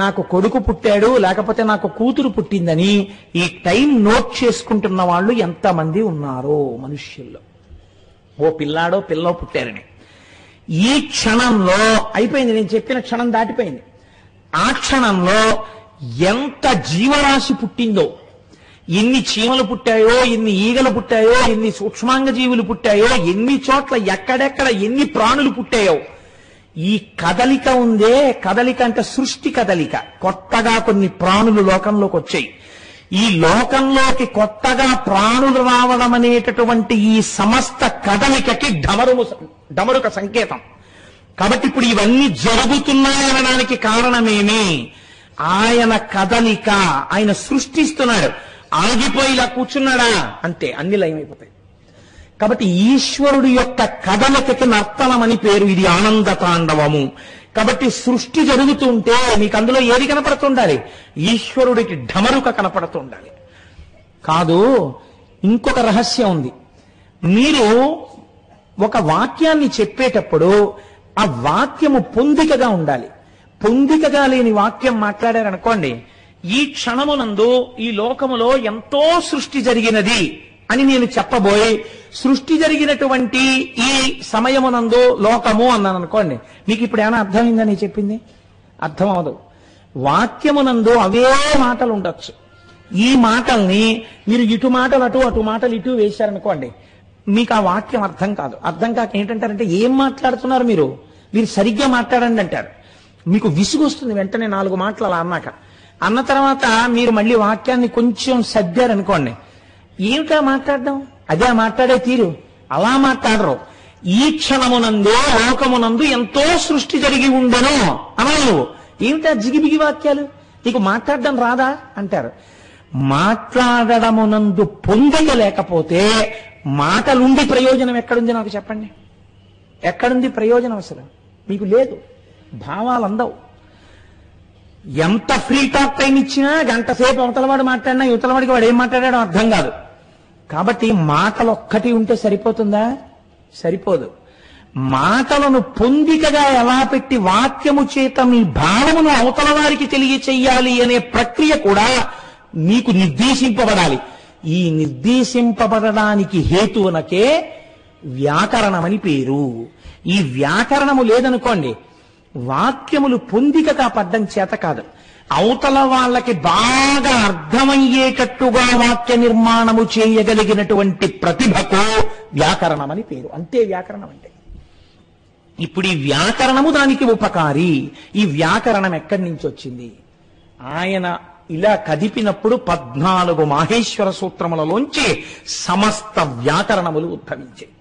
A: నాకు కొడుకు పుట్టాడు లేకపోతే నాకు కూతురు పుట్టిందని ఈ టైం నోట్ చేసుకుంటున్న వాళ్ళు ఎంతమంది ఉన్నారో మనుష్యుల్లో. ఓ పిల్లాడో పిల్లో పుట్టారని ఈ క్షణంలో అయిపోయింది. నేను చెప్పిన క్షణం దాటిపోయింది. ఆ క్షణంలో ఎంత జీవరాశి పుట్టిందో, ఎన్ని చీమలు పుట్టాయో, ఎన్ని ఈగలు పుట్టాయో, ఎన్ని సూక్ష్మాంగ జీవులు పుట్టాయో, ఎన్ని చోట్ల ఎక్కడెక్కడ ఎన్ని ప్రాణులు పుట్టాయో. ఈ కదలిక ఉందే, కదలిక అంటే సృష్టి కదలిక. కొత్తగా కొన్ని ప్రాణులు లోకంలోకి వచ్చాయి. ఈ లోకంలోకి కొత్తగా ప్రాణులు రావడం అనేటటువంటి ఈ సమస్త కదలికకి ఢమరుక సంకేతం. కాబట్టి ఇప్పుడు ఇవన్నీ జరుగుతున్నాయనడానికి కారణమేమి? ఆయన కదలిక. ఆయన సృష్టిస్తున్నాడు. ఆగిపోయి ఇలా కూర్చున్నాడా అంతే, అన్ని లయమైపోతాయి. కాబట్టి ఈశ్వరుడి యొక్క కదలికకి నర్తనమని పేరు. ఇది ఆనంద తాండవము. కాబట్టి సృష్టి జరుగుతుంటే మీకు అందులో ఏది కనపడుతుండాలి? ఈశ్వరుడికి ఢమరుక కనపడుతుండాలి. కాదు, ఇంకొక రహస్యం ఉంది. మీరు ఒక వాక్యాన్ని చెప్పేటప్పుడు ఆ వాక్యము పొందికగా ఉండాలి. పొందికగా లేని వాక్యం మాట్లాడారనుకోండి, ఈ క్షణమునందు ఈ లోకములో ఎంతో సృష్టి జరిగినది అని నేను చెప్పబోయి సృష్టి జరిగినటువంటి ఈ సమయమునందు లోకము అన్నాను అనుకోండి, మీకు ఇప్పుడు ఏమైనా అర్థమైందని చెప్పింది? అర్థం అవదు. వాక్యమునందు అవే మాటలు ఉండొచ్చు. ఈ మాటల్ని మీరు ఇటు మాటలు అటు, అటు మాటలు ఇటు వేశారనుకోండి, మీకు ఆ వాక్యం అర్థం కాదు. అర్థం కాక ఏంటంటారంటే, ఏం మాట్లాడుతున్నారు మీరు సరిగ్గా మాట్లాడండి అంటారు. మీకు విసుగు వస్తుంది వెంటనే 4 మాటలు అలా అన్నాక. అన్న తర్వాత మీరు మళ్ళీ వాక్యాన్ని కొంచెం సర్దారనుకోండి, ఏమిటా మాట్లాడడం, అదే మాట్లాడే తీరు, అలా మాట్లాడరు. ఈ క్షణమునందు లోకమునందు ఎంతో సృష్టి జరిగి ఉండను అలా నువ్వు ఏమిటా జిగిబిగి వాక్యాలు, నీకు మాట్లాడడం రాదా అంటారు. మాట్లాడడమునందు పొందలేకపోతే మాటలుండి ప్రయోజనం ఎక్కడుంది నాకు చెప్పండి? ఎక్కడుంది ప్రయోజనం? అసలు మీకు లేదు. భావాలు అందవు. ఎంత ఫ్రీ టాక్ టైం ఇచ్చినా గంట సేపు అవతలవాడు మాట్లాడినా యువతలవాడికి వాడు ఏం మాట్లాడాడో అర్థం కాదు. కాబట్టి మాటలు ఒక్కటి ఉంటే సరిపోతుందా? సరిపోదు. మాటలను పొందికగా ఎలా పెట్టి వాక్యము చేత మీ భావమును అవతల వారికి తెలియచేయాలి అనే ప్రక్రియ కూడా మీకు నిర్దేశింపబడాలి. ఈ నిర్దేశింపబడడానికి హేతువునకే వ్యాకరణమని పేరు. ఈ వ్యాకరణము లేదనుకోండి, వాక్యములు పొందికగా పడ్డం చేత కాదు, అవతల వాళ్ళకి బాగా అర్థమయ్యేటట్టుగా వాక్య నిర్మాణము చేయగలిగినటువంటి ప్రతిభకు వ్యాకరణమని పేరు. అంతే వ్యాకరణం అంటే. ఇప్పుడు ఈ వ్యాకరణము దానికి ఉపకారి. ఈ వ్యాకరణం ఎక్కడి నుంచి వచ్చింది? ఆయన ఇలా కదిపినప్పుడు 14 మాహేశ్వర సూత్రములలోంచి సమస్త వ్యాకరణములు ఉద్భవించాయి.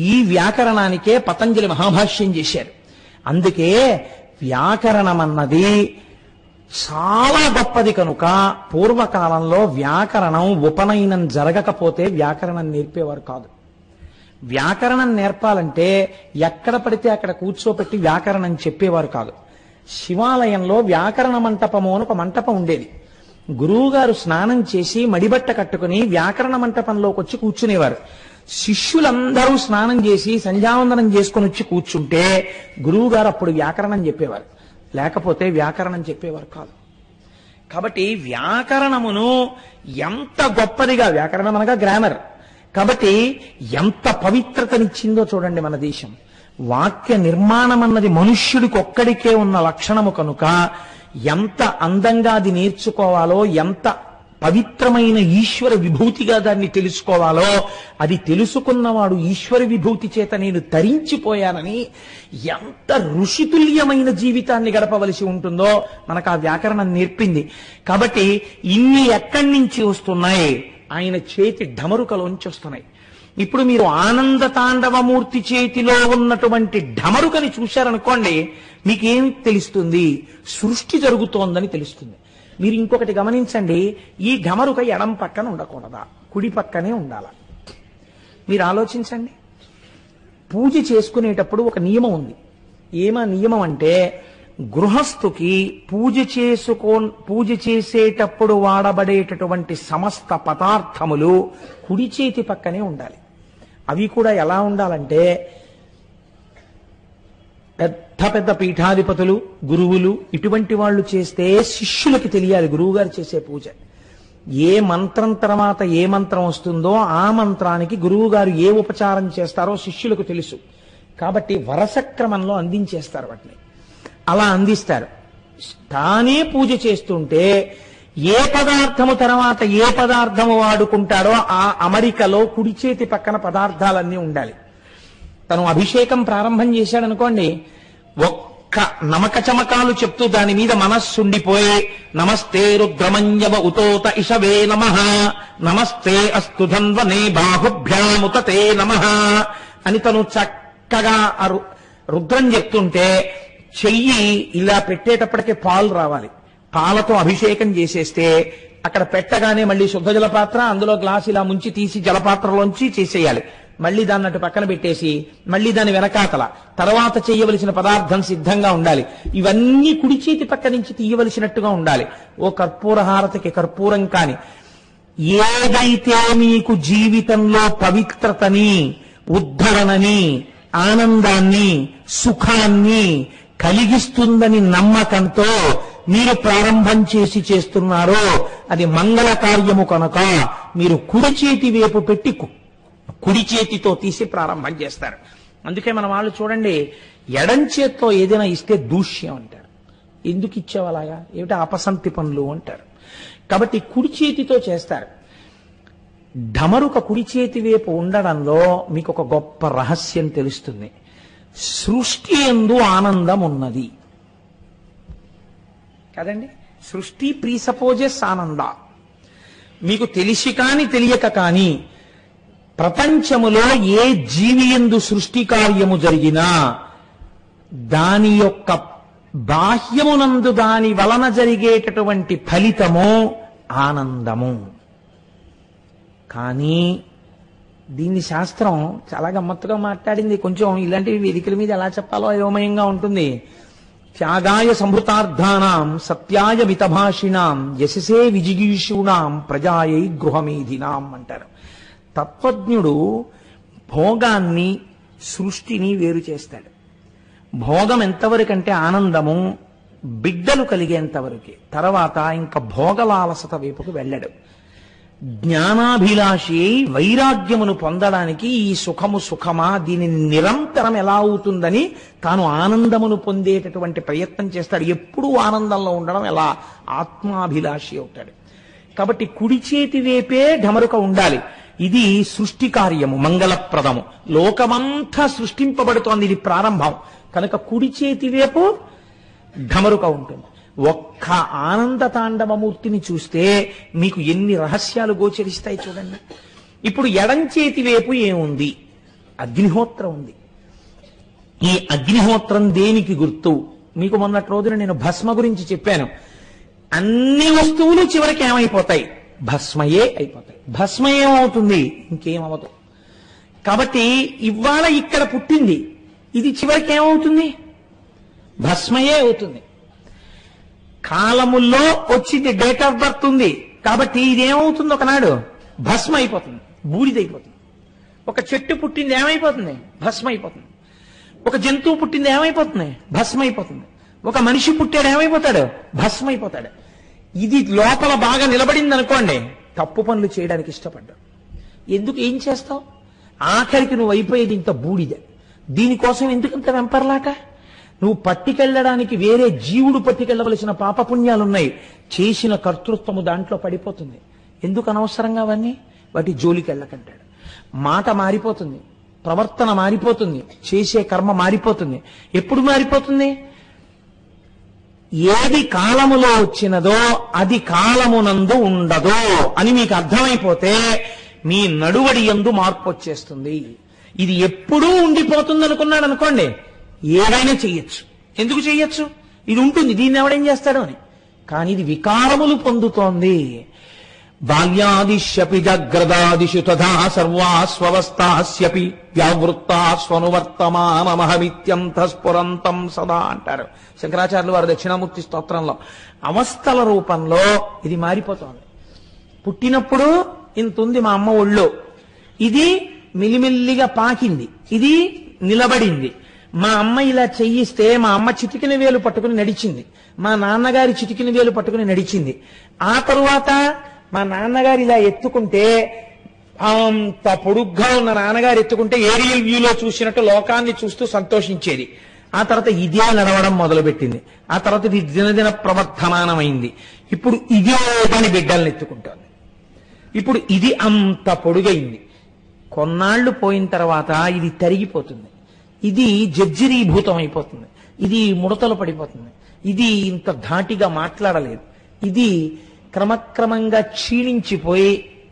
A: ఈ వ్యాకరణానికే పతంజలి మహాభాష్యం చేశారు. అందుకే వ్యాకరణం అన్నది చాలా గొప్పది కనుక పూర్వకాలంలో వ్యాకరణం ఉపనయనం జరగకపోతే వ్యాకరణం నేర్పేవారు కాదు. వ్యాకరణం నేర్పాలంటే ఎక్కడ పడితే అక్కడ కూర్చోపెట్టి వ్యాకరణం చెప్పేవారు కాదు. శివాలయంలో వ్యాకరణ మంటపము అని ఒక మంటపం ఉండేది. గురువుగారు స్నానం చేసి మడిబట్ట కట్టుకుని వ్యాకరణ మంటపంలోకి వచ్చి కూర్చునేవారు. శిష్యులందరూ స్నానం చేసి సంధ్యావందనం చేసుకుని వచ్చి కూర్చుంటే గురువుగారు అప్పుడు వ్యాకరణం చెప్పేవారు, లేకపోతే వ్యాకరణం చెప్పేవారు కాదు. కాబట్టి వ్యాకరణమును ఎంత గొప్పదిగా, వ్యాకరణం అనగా గ్రామర్, కాబట్టి ఎంత పవిత్రతనిచ్చిందో చూడండి మన దేశం. వాక్య నిర్మాణం అన్నది మనుష్యుడికి ఒక్కడికే ఉన్న లక్షణము కనుక ఎంత అందంగా అది నేర్చుకోవాలో, ఎంత పవిత్రమైన ఈశ్వర విభూతిగా దాన్ని తెలుసుకోవాలో, అది తెలుసుకున్నవాడు ఈశ్వర విభూతి చేత నేను తరించిపోయానని ఎంత ఋషితుల్యమైన జీవితాన్ని గడపవలసి ఉంటుందో మనకు ఆ వ్యాకరణం నేర్పింది. కాబట్టి ఇన్ని ఎక్కడి నుంచి వస్తున్నాయి? ఆయన చేతి ఢమరుకలోంచి వస్తున్నాయి. ఇప్పుడు మీరు ఆనంద తాండవమూర్తి చేతిలో ఉన్నటువంటి ఢమరుకని చూశారనుకోండి, మీకేం తెలుస్తుంది? సృష్టి జరుగుతోందని తెలుస్తుంది. మీరు ఇంకొకటి గమనించండి, ఈ ఢమరుక ఎడం పక్కన ఉండకూడదా, కుడి పక్కనే ఉండాలా? మీరు ఆలోచించండి. పూజ చేసుకునేటప్పుడు ఒక నియమం ఉంది. ఏమా నియమం అంటే, గృహస్థుకి పూజ చేసేటప్పుడు వాడబడేటటువంటి సమస్త పదార్థములు కుడి చేతి పక్కనే ఉండాలి. అవి కూడా ఎలా ఉండాలంటే, పెద్ద పెద్ద పీఠాధిపతులు, గురువులు ఇటువంటి వాళ్ళు చేస్తే శిష్యులకి తెలియాలి గురువుగారు చేసే పూజ. ఏ మంత్రం తర్వాత ఏ మంత్రం వస్తుందో ఆ మంత్రానికి గురువుగారు ఏ ఉపచారం చేస్తారో శిష్యులకు తెలుసు. కాబట్టి వరస క్రమంలో అందించేస్తారు వాటిని. అలా అందిస్తారు. తానే పూజ చేస్తుంటే ఏ పదార్థము తర్వాత ఏ పదార్థము వాడుకుంటాడో ఆ అమరికలో కుడి చేతి పక్కన పదార్థాలన్నీ ఉండాలి. తను అభిషేకం ప్రారంభం చేశాడనుకోండి, ఒక్క నమక చమకాలు చెప్తూ దాని మీద మనస్సుండిపోయి నమస్తే రుద్రమన్యవ ఉతోత ఇషవే నమః, నమస్తే అస్తు ధన్వనే బాహుభ్యాముతతే నమః అని తను చక్కగా రుద్రం చెప్తుంటే చెయ్యి ఇలా పెట్టేటప్పటికే పాలు రావాలి. పాలతో అభిషేకం చేసేస్తే అక్కడ పెట్టగానే మళ్ళీ శుద్ధ జలపాత్ర, అందులో గ్లాస్ ఇలా ముంచి తీసి జలపాత్రలోంచి చేసేయాలి. మళ్ళీ దాన్ని అటు పక్కన పెట్టేసి మళ్ళీ దాని వెనకాతల తర్వాత చేయవలసిన పదార్థం సిద్ధంగా ఉండాలి. ఇవన్నీ కుడి చేతి పక్క నుంచి తీయవలసినట్టుగా ఉండాలి. ఓ కర్పూర హారతికి కర్పూరం కాని ఏదైతే మీకు జీవితంలో పవిత్రతని, ఉద్ధరణని,
B: ఆనందాన్ని, సుఖాన్ని కలిగిస్తుందని నమ్మకంతో మీరు ప్రారంభం చేస్తున్నారో అది మంగళ కార్యము కనుక మీరు కుడి చేతి వైపు పెట్టి కుడి చేతితో తీసి ప్రారంభం చేస్తారు. అందుకే మన వాళ్ళు చూడండి, ఎడం చేత్తో ఏదైనా ఇస్తే దూష్యం అంటారు. ఎందుకు ఇచ్చావు అలాగా, ఏమిటి అపసంతి పనులు అంటారు. కాబట్టి కుడి చేతితో చేస్తారు. ఢమరుక కుడి చేతి వైపు ఉండడంలో మీకు ఒక గొప్ప రహస్యం తెలుస్తుంది. సృష్టి యందు ఆనందం ఉన్నది కదండి. సృష్టి ప్రీసపోజెస్ ఆనంద. మీకు తెలిసి కాని తెలియక కాని ప్రపంచములో ఏ జీవి యందు సృష్టి కార్యము జరిగినా దాని యొక్క బాహ్యమునందు దాని వలన జరిగేటటువంటి ఫలితము ఆనందము. కానీ దీన్ని శాస్త్రం చాలా గమ్మత్తుగా మాట్లాడింది. కొంచెం ఇలాంటి వేదికల మీద ఎలా చెప్పాలో అయోమయంగా ఉంటుంది. త్యాగాయ సంభృతార్థానాం సత్యాయ మితభాషిణాం యశసే విజిగీషూణాం ప్రజాయై గృహమేధినాం అంటారు. తత్వజ్ఞుడు భోగాన్ని సృష్టిని వేరు చేస్తాడు. భోగం ఎంతవరకంటే ఆనందము బిడ్డలు కలిగేంతవరకే, తర్వాత ఇంకా భోగలాలసత వైపుకు వెళ్ళడు. జ్ఞానాభిలాషి వైరాగ్యమును పొందడానికి ఈ సుఖము సుఖమా, దీని నిరంతరం ఎలా అవుతుందని తాను ఆనందమును పొందేటటువంటి ప్రయత్నం చేస్తాడు. ఎప్పుడూ ఆనందంలో ఉండడం ఎలా, ఆత్మాభిలాషి అవుతాడు. కాబట్టి కుడి చేతి వైపే ఢమరుక ఉండాలి. ఇది సృష్టి కార్యము, మంగళప్రదము. లోకమంతా సృష్టింపబడుతోంది, ఇది ప్రారంభం కనుక కుడి చేతి వైపు ఢమరుక ఉంటుంది. ఒక్క ఆనంద తాండవమూర్తిని చూస్తే మీకు ఎన్ని రహస్యాలు గోచరిస్తాయి చూడండి. ఇప్పుడు ఎడం చేతి వైపు ఏముంది? అగ్నిహోత్రం ఉంది. ఈ అగ్నిహోత్రం దేనికి గుర్తు? మీకు మొన్నటి రోజున నేను భస్మ గురించి చెప్పాను. అన్ని వస్తువులు చివరికి ఏమైపోతాయి? భస్మయే అయిపోతాయి. భస్మ ఏమవుతుంది? ఇంకేమవదు. కాబట్టి ఇవాళ ఇక్కడ పుట్టింది, ఇది చివరికి ఏమవుతుంది? భస్మయే అవుతుంది. కాలముల్లో వచ్చింది, డేట్ ఆఫ్ బర్త్ ఉంది, కాబట్టి ఇదేమవుతుంది? ఒకనాడు భస్మ అయిపోతుంది, బూడిదైపోతుంది. ఒక చెట్టు పుట్టింది ఏమైపోతుంది? భస్మ అయిపోతుంది. ఒక జంతువు పుట్టింది ఏమైపోతుంది? భస్మ అయిపోతుంది. ఒక మనిషి పుట్టాడు ఏమైపోతాడు? భస్మ అయిపోతాడు. ఇది లోపల బాగా నిలబడింది అనుకోండి, తప్పు పనులు చేయడానికి ఇష్టపడ్డాడు. ఎందుకు? ఏం చేస్తావు? ఆఖరికి నువ్వు అయిపోయేది ఇంత బూడిద. దీనికోసం ఎందుకంత వెంపర్లాట? నువ్వు పట్టుకెళ్ళడానికి వేరే జీవుడు పట్టుకెళ్ళవలసిన పాపపుణ్యాలున్నాయి. చేసిన కర్తృత్వము దాంట్లో పడిపోతుంది. ఎందుకు అనవసరంగా అవన్నీ? వాటి జోలికి వెళ్ళకంటాడు. మాట మారిపోతుంది, ప్రవర్తన మారిపోతుంది, చేసే కర్మ మారిపోతుంది. ఎప్పుడు మారిపోతుంది? ఏది కాలములో వచ్చినదో అది కాలమునందు ఉండదో అని మీకు అర్థమైపోతే మీ నడువడి యందు మార్పు వచ్చేస్తుంది. ఇది ఎప్పుడూ ఉండిపోతుంది అనుకున్నాడు అనుకోండి, ఏదైనా చెయ్యొచ్చు. ఎందుకు చెయ్యొచ్చు? ఇది ఉంటుంది, దీన్ని ఎవడేం చేస్తాడు అని. కానీ ఇది వికారములు పొందుతోంది. బాల్యాదిశ్యపి జగ్రదాదిషు తథా సర్వాస్వవస్థాస్యపి వ్యావృత్తాస్వనువర్తమానమహమిత్యంతఃస్ఫురంతం సదా అంటారు శంకరాచార్యులు వారు దక్షిణామూర్తి స్తోత్రంలో. అవస్థల రూపంలో ఇది మారిపోతోంది. పుట్టినప్పుడు ఇంత ఉంది మా అమ్మ ఒళ్ళో, ఇది మిలిమిల్లిగా పాకింది, ఇది నిలబడింది. మా అమ్మ ఇలా చెయ్యిస్తే మా అమ్మ చిటికిన వేలు పట్టుకుని నడిచింది, మా నాన్నగారి చిటికిన వేలు పట్టుకుని నడిచింది. ఆ తరువాత మా నాన్నగారు ఇలా ఎత్తుకుంటే, అంత పొడుగ్గా ఉన్న నాన్నగారు ఎత్తుకుంటే ఏరియల్ వ్యూలో చూసినట్టు లోకాన్ని చూస్తూ సంతోషించేది. ఆ తర్వాత ఇదే నడవడం మొదలుపెట్టింది. ఆ తర్వాత ఇది దినదిన ప్రవర్ధమానమైంది. ఇప్పుడు ఇదే దాని బిడ్డల్ని ఎత్తుకుంటోంది. ఇప్పుడు ఇది అంత పొడుగైంది. కొన్నాళ్లు పోయిన తర్వాత ఇది తరిగిపోతుంది, ఇది జర్జరీభూతం అయిపోతుంది, ఇది ముడతలు పడిపోతుంది, ఇది ఇంత ధాటిగా మాట్లాడలేదు, ఇది క్రమక్రమంగా క్షీణించిపోయి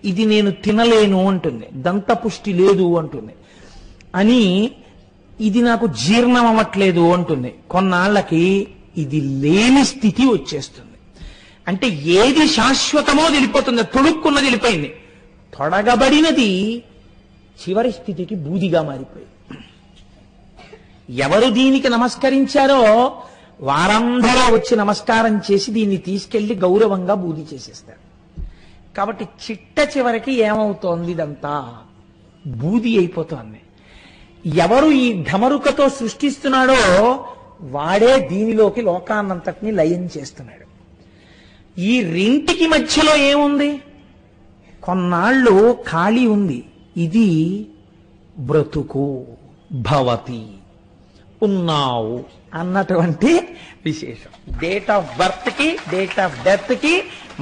B: ఇది నేను తినలేను అంటుంది, దంతపుష్టి లేదు అంటుంది, అని ఇది నాకు జీర్ణం అవ్వట్లేదు అంటుంది. కొన్నాళ్లకి ఇది లేని స్థితి వచ్చేస్తుంది. అంటే ఏది శాశ్వతమో వెళ్ళిపోతుంది, తొడుక్కున్నది వెళ్ళిపోయింది. తొడగబడినది చివరి స్థితికి బూదిగా మారిపోయింది. ఎవరు దీనికి నమస్కరించారో వారందరూ వచ్చి నమస్కారం చేసి దీన్ని తీసుకెళ్లి గౌరవంగా బూది చేసేస్తారు. కాబట్టి చిట్ట చివరికి ఏమవుతోంది? ఇదంతా బూది అయిపోతోంది.
A: ఎవరు ఈ ఢమరుకతో సృష్టిస్తున్నాడో వాడే దీనిలోకి లోకాన్నంతటిని లయం చేస్తున్నాడు. ఈ రెంటికి మధ్యలో ఏముంది? కొన్నాళ్ళు ఖాళీ ఉంది. ఇది బ్రతుకు, భవతి, ఉన్నావు అన్నటువంటి విశేషం. డేట్ ఆఫ్ బర్త్ కి డేట్ ఆఫ్ డెత్ కి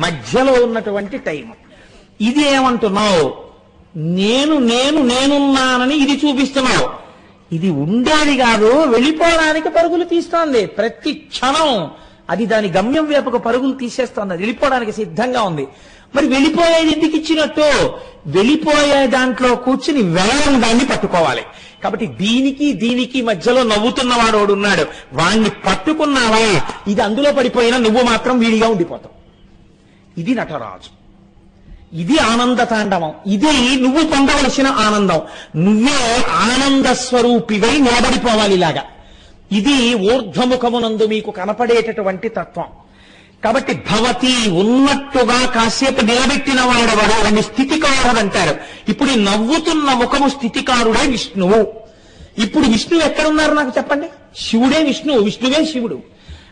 A: మధ్యలో ఉన్నటువంటి టైం. ఇది ఏమంటున్నావు? నేనున్నానని ఇది చూపిస్తున్నావు. ఇది ఉండేది కాదు, వెళ్ళిపోవడానికి పరుగులు తీస్తోంది. ప్రతి క్షణం అది దాని గమ్యం వైపుకు పరుగులు తీసేస్తోంది, అది వెళ్ళిపోవడానికి సిద్ధంగా ఉంది. మరి వెళ్ళిపోయేది ఎందుకు ఇచ్చినట్టు? వెళ్ళిపోయే దాంట్లో కూర్చుని వెళ్ళడం దాన్ని పట్టుకోవాలి. కాబట్టి దీనికి మధ్యలో నవ్వుతున్నవాడు ఉన్నాడు, వాణ్ణి పట్టుకున్నావా ఇది అందులో పడిపోయినా నువ్వు మాత్రం వీడిగా ఉండిపోతావు. ఇది నటరాజు, ఇది ఆనంద తాండవం, ఇది నువ్వు పొందవలసిన ఆనందం. నువ్వే ఆనంద స్వరూపివై నిలబడిపోవాలి ఇలాగా. ఇది ఊర్ధ్వముఖమునందు మీకు కనపడేటటువంటి తత్వం. కాబట్టి భవతి ఉన్నట్టుగా కాసేపు నిలబెట్టిన వాడెవడు అని స్థితికారుడు అంటారు. ఇప్పుడు ఈ నవ్వుతున్న ముఖము స్థితికారుడే విష్ణువు. ఇప్పుడు విష్ణువు ఎక్కడున్నారు నాకు చెప్పండి? శివుడే విష్ణువు, విష్ణువే శివుడు.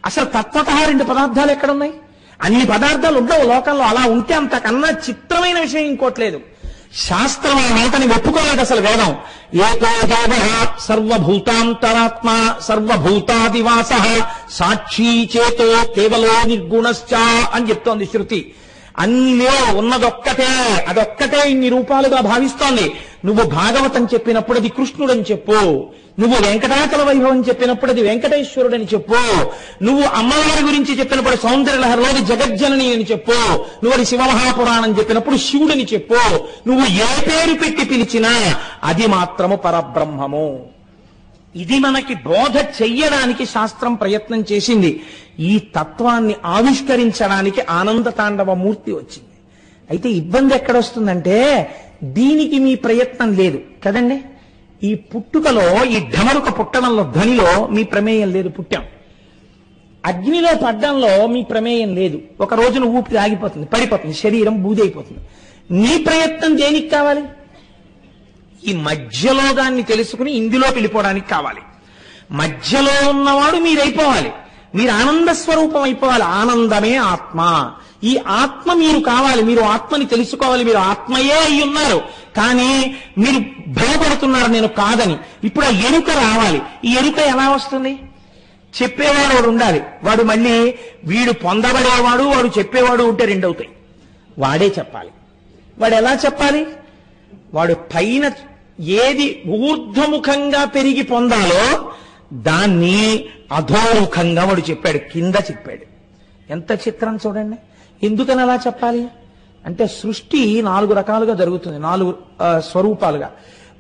A: అసలు తత్వతః రెండు పదార్థాలు ఎక్కడున్నాయి? అన్ని పదార్థాలు ఉండవు లోకంలో. అలా ఉంటే అంతకన్నా చిత్రమైన విషయం ఇంకోట్లేదు. శాస్త్రం ఆ మాటని ఒప్పుకోలేదు అసలు. వేదం ఏకో దేవః సర్వభూతాంతరాత్మ సర్వభూతాదివాస సాక్షీ చేతో కేవలో నిర్గుణశ్చ అని చెప్తోంది శృతి. అన్నిలో ఉన్నదొక్కటే, అదొక్కటే ఇన్ని రూపాలుగా భావిస్తోంది. నువ్వు భాగవతం చెప్పినప్పుడు అది కృష్ణుడని చెప్పు, నువ్వు వెంకటాచల వైభవం చెప్పినప్పుడు అది వెంకటేశ్వరుడని చెప్పు, నువ్వు అమ్మవారి గురించి చెప్పినప్పుడు సౌందర్యలహరిలోది జగజ్జనని అని చెప్పు, నువ్వు అది శివమహాపురాణం చెప్పినప్పుడు శివుడిని చెప్పు. నువ్వు ఏ పేరు పెట్టి పిలిచినా అది మాత్రము పరబ్రహ్మము. ఇది మనకి బోధ చెయ్యడానికి శాస్త్రం ప్రయత్నం చేసింది. ఈ తత్వాన్ని ఆవిష్కరించడానికి ఆనంద తాండవ మూర్తి వచ్చింది. అయితే ఇబ్బంది ఎక్కడొస్తుందంటే దీనికి మీ ప్రయత్నం లేదు కదండి. ఈ పుట్టుకలో, ఈ ఢమరుక పుట్టడంలో, ధ్వనిలో మీ ప్రమేయం లేదు. పుట్టాం. అగ్నిలో పడ్డంలో మీ ప్రమేయం లేదు. ఒక రోజున ఊపిరి ఆగిపోతుంది, పడిపోతుంది, శరీరం బూదైపోతుంది. నీ ప్రయత్నం దేనికి కావాలి? ఈ మధ్యలో దాన్ని తెలుసుకుని ఇందులో వెళ్ళిపోవడానికి కావాలి. మధ్యలో ఉన్నవాడు మీరైపోవాలి, మీరు ఆనంద స్వరూపం అయిపోవాలి. ఆనందమే ఆత్మ. ఈ ఆత్మ మీరు కావాలి, మీరు ఆత్మని తెలుసుకోవాలి. మీరు ఆత్మయే అయి ఉన్నారు, కానీ మీరు భయపడుతున్నారు నేను కాదని. ఇప్పుడు ఆ ఎరుక రావాలి. ఈ ఎరుక ఎలా వస్తుంది? చెప్పేవాడు వాడు ఉండాలి. వాడు మళ్ళీ వీడు పొందబడేవాడు, వాడు చెప్పేవాడు ఉంటే రెండు అవుతాయి. వాడే చెప్పాలి. వాడు ఎలా చెప్పాలి? వాడు పైన ఏది ఊర్ధ్వముఖంగా పెరిగి పొందాలో దాన్ని అధోముఖంగా వాడు చెప్పాడు, కింద చెప్పాడు. ఎంత చిత్రం చూడండి. ఎందుకని అలా చెప్పాలి అంటే సృష్టి 4 రకాలుగా జరుగుతుంది, 4 స్వరూపాలుగా.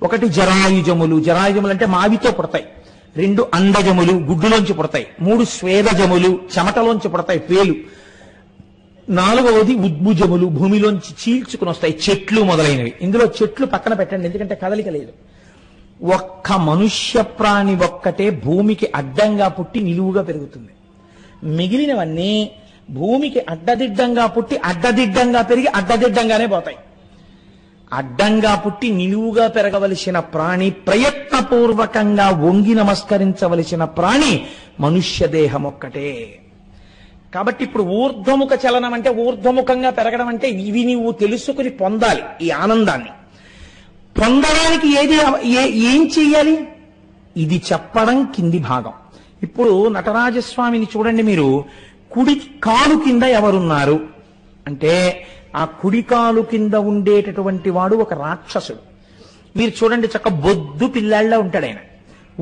A: ఒకటి జరాయుజములు. జరాయుజములు అంటే మావితో పుడతాయి. 2 అండజములు, గుడ్డులోంచి పుడతాయి. 3 స్వేదజములు, చెమటలోంచి పుడతాయి, పేలు. 4వది ఉద్భుజములు, భూమిలోంచి చీల్చుకుని వస్తాయి, చెట్లు మొదలైనవి. ఇందులో చెట్లు పక్కన పెట్టండి, ఎందుకంటే కదలిక లేదు. ఒక్క మనుష్య ప్రాణి ఒక్కటే భూమికి అడ్డంగా పుట్టి నిలువుగా పెరుగుతుంది. మిగిలినవన్నీ భూమికి అడ్డదిడ్డంగా పుట్టి అడ్డదిడ్డంగా పెరిగి అడ్డదిడ్డంగానే పోతాయి. అడ్డంగా పుట్టి నిలువుగా పెరగవలసిన ప్రాణి, ప్రయత్నపూర్వకంగా వంగి నమస్కరించవలసిన ప్రాణి మనుష్య దేహం ఒక్కటే. కాబట్టి ఇప్పుడు ఊర్ధ్వముఖ చలనం అంటే, ఊర్ధ్వముఖంగా పెరగడం అంటే ఇవి నీవు తెలుసుకుని పొందాలి. ఈ ఆనందాన్ని పొందడానికి ఏం చెయ్యాలి? ఇది చెప్పడం కింది భాగం. ఇప్పుడు నటరాజస్వామిని చూడండి మీరు. కుడి కాలు కింద ఎవరున్నారు అంటే, ఆ కుడి కాలు కింద ఉండేటటువంటి వాడు ఒక రాక్షసుడు. మీరు చూడండి, చక్క బొద్దు పిల్లాళ్ళ ఉంటాడు ఆయన.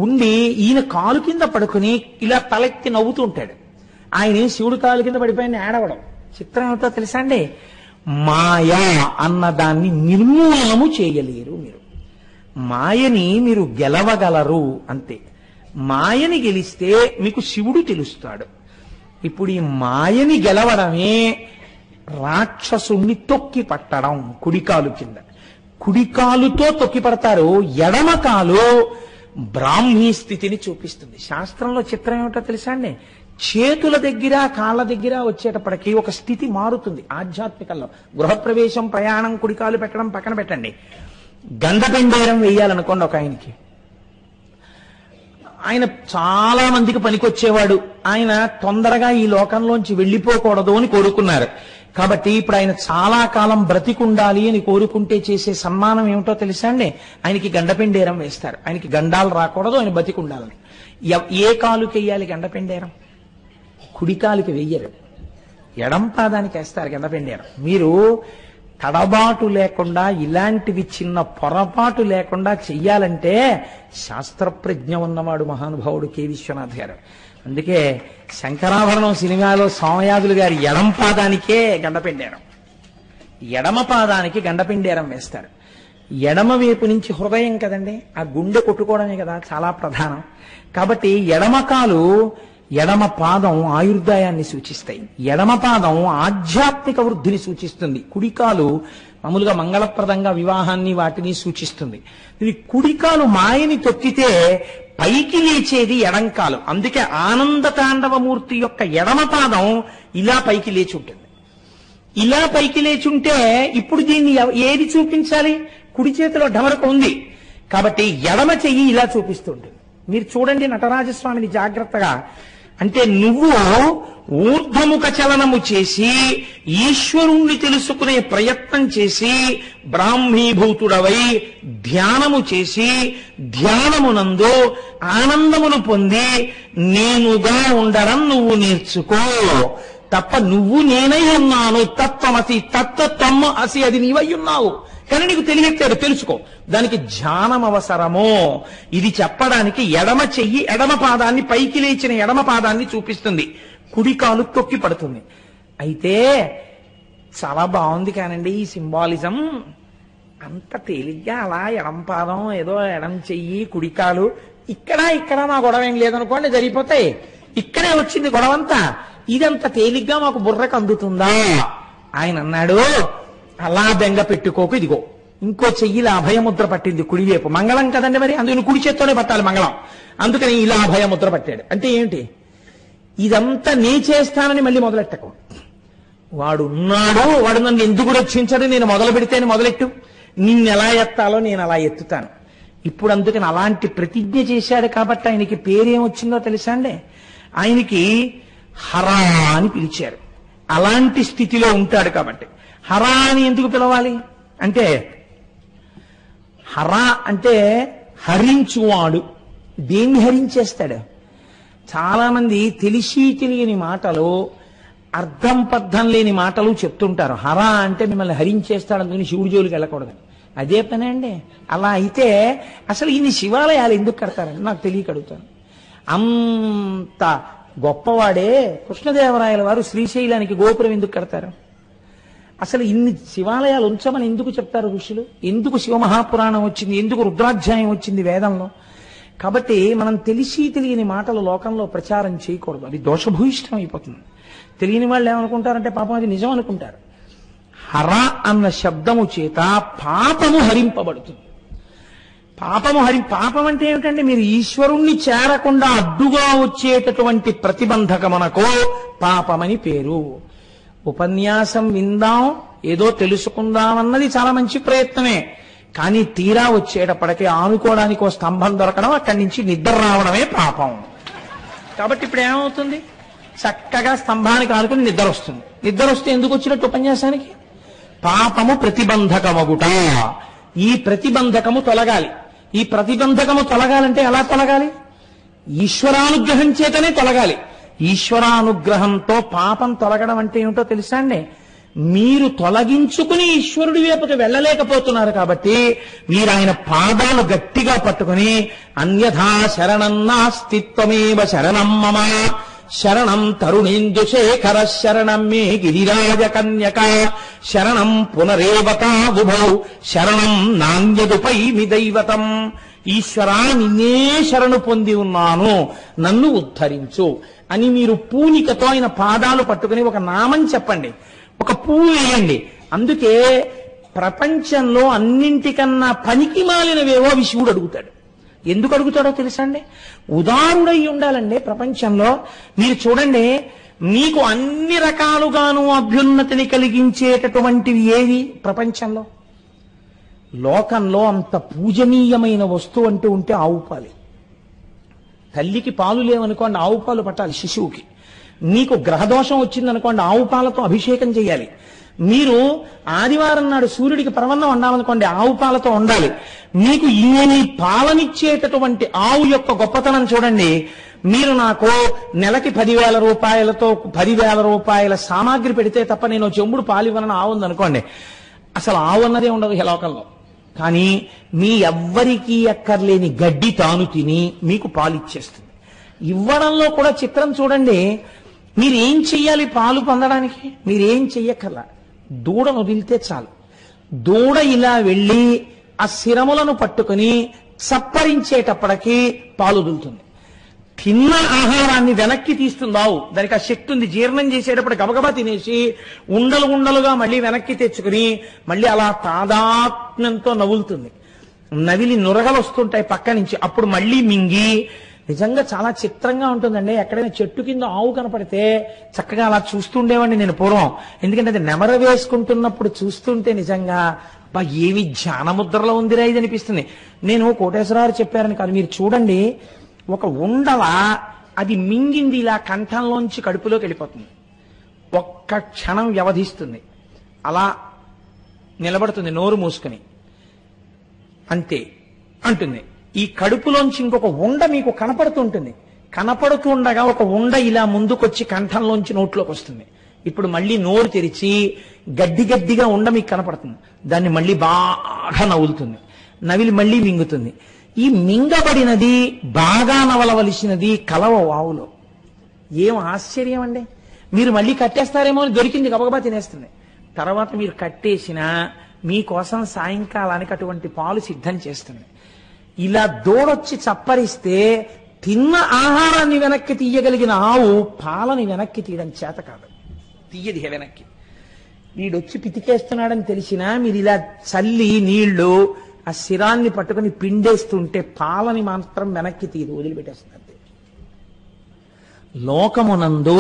A: ఉండి ఈయన కాలు కింద పడుకుని ఇలా తలెత్తి నవ్వుతూ ఉంటాడు. ఆయన శివుడు కాలు కింద పడిపోయిన ఏడవడం. చిత్రం ఏమిటో తెలుసా అండి? మాయ అన్నదాన్ని నిర్మూలనము చేయలేరు మీరు. మాయని మీరు గెలవగలరు అంతే. మాయని గెలిస్తే మీకు శివుడు తెలుస్తాడు. ఇప్పుడు ఈ మాయని గెలవడమే రాక్షసుణ్ణి తొక్కి పట్టడం. కుడికాలు కింద కుడికాలుతో తొక్కి పడతారు. ఎడమ కాలు బ్రాహ్మీ స్థితిని చూపిస్తుంది. శాస్త్రంలో చిత్రం ఏమిటో తెలుసా అండి? చేతుల దగ్గర కాళ్ళ దగ్గర వచ్చేటప్పటికి ఒక స్థితి మారుతుంది ఆధ్యాత్మికంలో. గృహప్రవేశం, ప్రయాణం, కుడికాలు పెట్టడం పక్కన పెట్టండి. గంధపిండేరం వేయాలనుకోండి ఒక ఆయనకి, ఆయన చాలా మందికి పనికొచ్చేవాడు, ఆయన తొందరగా ఈ లోకంలోంచి వెళ్ళిపోకూడదు అని కోరుకున్నారు. కాబట్టి ఇప్పుడు ఆయన చాలా కాలం బ్రతికుండాలి అని కోరుకుంటే చేసే సన్మానం ఏమిటో తెలుసా అండి? ఆయనకి గండపెండేరం వేస్తారు. ఆయనకి గండాలు రాకూడదు, ఆయన బతికుండాలని. ఏ కాలుకి వెయ్యాలి గండపెండేరం? కుడి కాలుకి వెయ్యరు, ఎడం పాదానికి వేస్తారు గండపెండేరం. మీరు తడబాటు లేకుండా, ఇలాంటివి చిన్న పొరపాటు లేకుండా చెయ్యాలంటే శాస్త్రప్రజ్ఞ ఉన్నవాడు మహానుభావుడు కె విశ్వనాథ్ గారు. అందుకే శంకరాభరణం సినిమాలో సోమయాజులు గారి ఎడం పాదానికే గండపెండేరం, ఎడమ పాదానికి గండపెండేరం వేస్తారు. ఎడమ వైపు నుంచి హృదయం కదండి, ఆ గుండె కొట్టుకోవడమే కదా చాలా ప్రధానం. కాబట్టి ఎడమ కాలు, ఎడమ పాదం ఆయుర్దాయాన్ని సూచిస్తాయి. ఎడమ పాదం ఆధ్యాత్మిక వృద్ధిని సూచిస్తుంది. కుడికాలు మామూలుగా మంగళప్రదంగా వివాహాన్ని వాటిని సూచిస్తుంది. ఇది కుడికాలు మాయని తొక్కితే పైకి లేచేది ఎడంకాలు. అందుకే ఆనంద తాండవమూర్తి యొక్క ఎడమ పాదం ఇలా పైకి లేచి ఉంటుంది. ఇలా పైకి లేచుంటే ఇప్పుడు దీన్ని ఏది చూపించాలి? కుడి చేతిలో ఢమరక ఉంది కాబట్టి ఎడమ చెయ్యి ఇలా చూపిస్తుంటుంది. మీరు చూడండి నటరాజస్వామిని జాగ్రత్తగా. అంటే నువ్వు ఊర్ధ్వముఖ చలనము చేసి ఈశ్వరుణ్ణి తెలుసుకునే ప్రయత్నం చేసి బ్రాహ్మీభూతుడవై ధ్యానము చేసి ధ్యానమునందు ఆనందమును పొంది నేనుగా ఉండడం నువ్వు నేర్చుకో తప్ప నువ్వు నేనై ఉన్నాను, తత్వమసి తత్వత్వం అసి, అది నీవై ఉన్నావు కానీ నీకు తెలియట్లేదు, తెలుసుకో. దానికి ధ్యానం అవసరమో. ఇది చెప్పడానికి ఎడమ చెయ్యి ఎడమ పాదాన్ని, పైకి లేచిన ఎడమ పాదాన్ని చూపిస్తుంది, కుడి కాలు తొక్కి పడుతుంది. అయితే చాలా బాగుంది కానండి ఈ సింబాలిజం. అంత తేలిగ్గా అలా ఎడం పాదం, ఏదో ఎడం చెయ్యి కుడికాలు, ఇక్కడ మా గొడవ ఏం లేదనుకోండి, జరిగిపోతాయి. ఇక్కడే వచ్చింది గొడవంతా. ఇదంత తేలిగ్గా మాకు బుర్రకు అందుతుందా? ఆయన అన్నాడు, అలా బెంగ పెట్టుకోకు, ఇదిగో ఇంకో చెయ్యిలా అభయముద్ర పట్టింది కుడివైపు. మంగళం కదండి మరి, అందుకని కుడి చేత్తోనే పట్టాలి మంగళం. అందుకని ఇలా అభయముద్ర పట్టాడు. అంటే ఏమిటి? ఇదంతా నే చేస్తానని మళ్ళీ మొదలెట్టకు. వాడు ఉన్నాడు, వాడు నన్ను ఎందుకు రక్షించడు, నేను మొదలు పెడితేనే మొదలెట్టు, నిన్ను ఎలా ఎత్తాలో నేను అలా ఎత్తుతాను. ఇప్పుడు అందుకని అలాంటి ప్రతిజ్ఞ చేశాడు కాబట్టి ఆయనకి పేరేమొచ్చిందో తెలుసా అండి? ఆయనకి హరా అని పిలిచారు. అలాంటి స్థితిలో ఉంటాడు కాబట్టి. హరా అని ఎందుకు పిలవాలి అంటే, హరా అంటే హరించువాడు. దేన్ని హరించేస్తాడు? చాలా మంది తెలిసి తెలియని మాటలు, అర్థం పర్థం లేని మాటలు చెప్తుంటారు. హరా అంటే మిమ్మల్ని హరించేస్తాడు, అందుకని శివుడి జోలికి వెళ్ళకూడదు. అదే పనే అండి. అలా అయితే అసలు ఇన్ని శివాలయాలు ఎందుకు కడతారండి నాకు తెలియక అడుగుతాను. అంత గొప్పవాడే కృష్ణదేవరాయల వారు శ్రీశైలానికి గోపురం ఎందుకు కడతారు? అసలు ఇన్ని శివాలయాలు ఉంచమని ఎందుకు చెప్తారు ఋషులు? ఎందుకు శివమహాపురాణం వచ్చింది? ఎందుకు రుద్రాధ్యాయం వచ్చింది వేదంలో? కాబట్టి మనం తెలిసి తెలియని మాటలు లోకంలో ప్రచారం చేయకూడదు, అది దోషభూయిష్టం అయిపోతుంది. తెలియని వాళ్ళు ఏమనుకుంటారంటే పాపం అది నిజం అనుకుంటారు. హర అన్న శబ్దము చేత పాపము హరింపబడుతుంది. పాపం అంటే ఏమిటంటే, మీరు ఈశ్వరుణ్ణి చేరకుండా అడ్డుగా వచ్చేటటువంటి ప్రతిబంధకమునకు పాపమని పేరు. ఉపన్యాసం విందాం, ఏదో తెలుసుకుందామన్నది చాలా మంచి ప్రయత్నమే. కానీ తీరా వచ్చేటప్పటికే ఆనుకోవడానికి ఒక స్తంభం దొరకడం, అక్కడి నుంచి నిద్ర రావడమే పాపం. కాబట్టి ఇప్పుడు ఏమవుతుంది? చక్కగా స్తంభానికి ఆనుకుని నిద్ర వస్తుంది. నిద్ర వస్తే ఎందుకు వచ్చినట్టు ఉపన్యాసానికి? పాపము ప్రతిబంధకమగుట. ఈ ప్రతిబంధకము తొలగాలి. ఈ ప్రతిబంధకము తొలగాలంటే ఎలా తొలగాలి? ఈశ్వరానుగ్రహం చేతనే తొలగాలి. ఈశ్వరానుగ్రహంతో పాపం తొలగడం అంటే ఏమిటో తెలుసా అండి? మీరు తొలగించుకుని ఈశ్వరుడి వైపుకి వెళ్ళలేకపోతున్నారు కాబట్టి మీరు ఆయన పాదాలు గట్టిగా పట్టుకుని అన్యథా శరణం నాస్తిత్వమేవ శరణం మమ శరణం తరుణేందుశేఖర శరణం మే గిరిరాజ కన్యక శరణం పునరేవతావుభౌ శరణం నాణ్యదుపైమి దైవతం. ఈశ్వరా, నిన్నే శరణు పొంది ఉన్నాను, నన్ను ఉద్ధరించు అని మీరు పూనికతో ఆయన పాదాలు పట్టుకుని ఒక నామం చెప్పండి, ఒక పువ్వు వేయండి. అందుకే ప్రపంచంలో అన్నింటికన్నా పనికి మాలినవేవో శివుడు అడుగుతాడు. ఎందుకు అడుగుతాడో తెలుసా అండి? ఉదారుడై ఉండాలండి ప్రపంచంలో. మీరు చూడండి, మీకు అన్ని రకాలుగాను అభ్యున్నతిని కలిగించేటటువంటివి ఏవి ప్రపంచంలో? లోకంలో అంత పూజనీయమైన వస్తువు అంటూ ఉంటే ఆవు పాలే. తల్లికి పాలు లేవనుకోండి, ఆవు పాలు పట్టాలి శిశువుకి. మీకు గ్రహదోషం వచ్చిందనుకోండి, ఆవు పాలతో అభిషేకం చేయాలి. మీరు ఆదివారం నాడు సూర్యుడికి పరవన్నం వండాలనుకోండి, ఆవు పాలతో వండాలి. మీకు ఈ పాలనిచ్చేటటువంటి ఆవు యొక్క గొప్పతనం చూడండి. మీరు నాకు నెలకి 10,000 రూపాయలతో 10,000 రూపాయల సామాగ్రి పెడితే తప్ప నేను చెంబుడు పాలు ఇవ్వనని ఆవు ఉందనుకోండి, అసలు ఆవు అన్నదే ఉండదు ఈ లోకంలో. కానీ మీ ఎవ్వరికీ అక్కర్లేని గడ్డి తాను తిని మీకు పాలు ఇచ్చేస్తుంది. ఇవ్వడంలో కూడా చిత్రం చూడండి. మీరేం చెయ్యాలి పాలు పొందడానికి? మీరేం చెయ్యక్కర్లా, దూడను వదిలితే చాలు. దూడ ఇలా వెళ్ళి ఆ శిరములను పట్టుకుని చప్పరించేటప్పటికీ పాలు వదులుతుంది. తిన్న ఆహారాన్ని వెనక్కి తీస్తుంది ఆవు. దానికి ఆ శక్తి ఉంది. జీర్ణం చేసేటప్పుడు గబగబా తినేసి ఉండలు ఉండలుగా మళ్ళీ వెనక్కి తెచ్చుకుని మళ్ళీ అలా తాదాత్మ్యంతో నవ్వులుతుంది. నవిలి నురగలు వస్తుంటాయి పక్క నుంచి. అప్పుడు మళ్ళీ మింగి, నిజంగా చాలా చిత్రంగా ఉంటుందండి. ఎక్కడైనా చెట్టు కింద ఆవు కనపడితే చక్కగా అలా చూస్తుండేవాడిని నేను పూర్వం. ఎందుకంటే అది నెమర వేసుకుంటున్నప్పుడు చూస్తుంటే నిజంగా బా ఏమి ధ్యానముద్రలో ఉందిరా ఇది అనిపిస్తుంది. నేను కోటేశ్వరరావు చెప్పారని కాదు, మీరు చూడండి, ఒక ఉండల అది మింగింది ఇలా కంఠంలోంచి కడుపులోకి వెళ్ళిపోతుంది. ఒక్క క్షణం వ్యవధిస్తుంది, అలా నిలబడుతుంది నోరు మూసుకుని, అంతే అంటుంది. ఈ కడుపులోంచి ఇంకొక ఉండ మీకు కనపడుతుంటుంది. కనపడుతుండగా ఒక ఉండ ఇలా ముందుకొచ్చి కంఠంలోంచి నోట్లోకి వస్తుంది. ఇప్పుడు మళ్ళీ నోరు తెరిచి గడ్డి గడ్డిగా ఉండ మీకు కనపడుతుంది. దాన్ని మళ్ళీ బాగా నవ్వులుతుంది. నవిలి మళ్ళీ మింగుతుంది. ఈ మింగబడినది బాగా నవలవలసినది కలవ వావులో. ఏం ఆశ్చర్యం అండి. మీరు మళ్ళీ కట్టేస్తారేమో అని దొరికింది గబగబా తినేస్తుంది. తర్వాత మీరు కట్టేసినా మీకోసం సాయంకాలానికి అటువంటి పాలు సిద్ధం చేస్తుంది. ఇలా దూడొచ్చి చప్పరిస్తే తిన్న ఆహారాన్ని వెనక్కి తీయగలిగిన ఆవు పాలని వెనక్కి తీయడం చేత కాదు, తీయది వెనక్కి. వీడొచ్చి పితికేస్తున్నాడని తెలిసినా మీరు ఇలా చల్లి నీళ్లు ఆ శిరాన్ని పట్టుకుని పిండేస్తుంటే పాలని మాత్రం వెనక్కి తీరు, వదిలిపెట్టేస్తుంది. లోకమునందు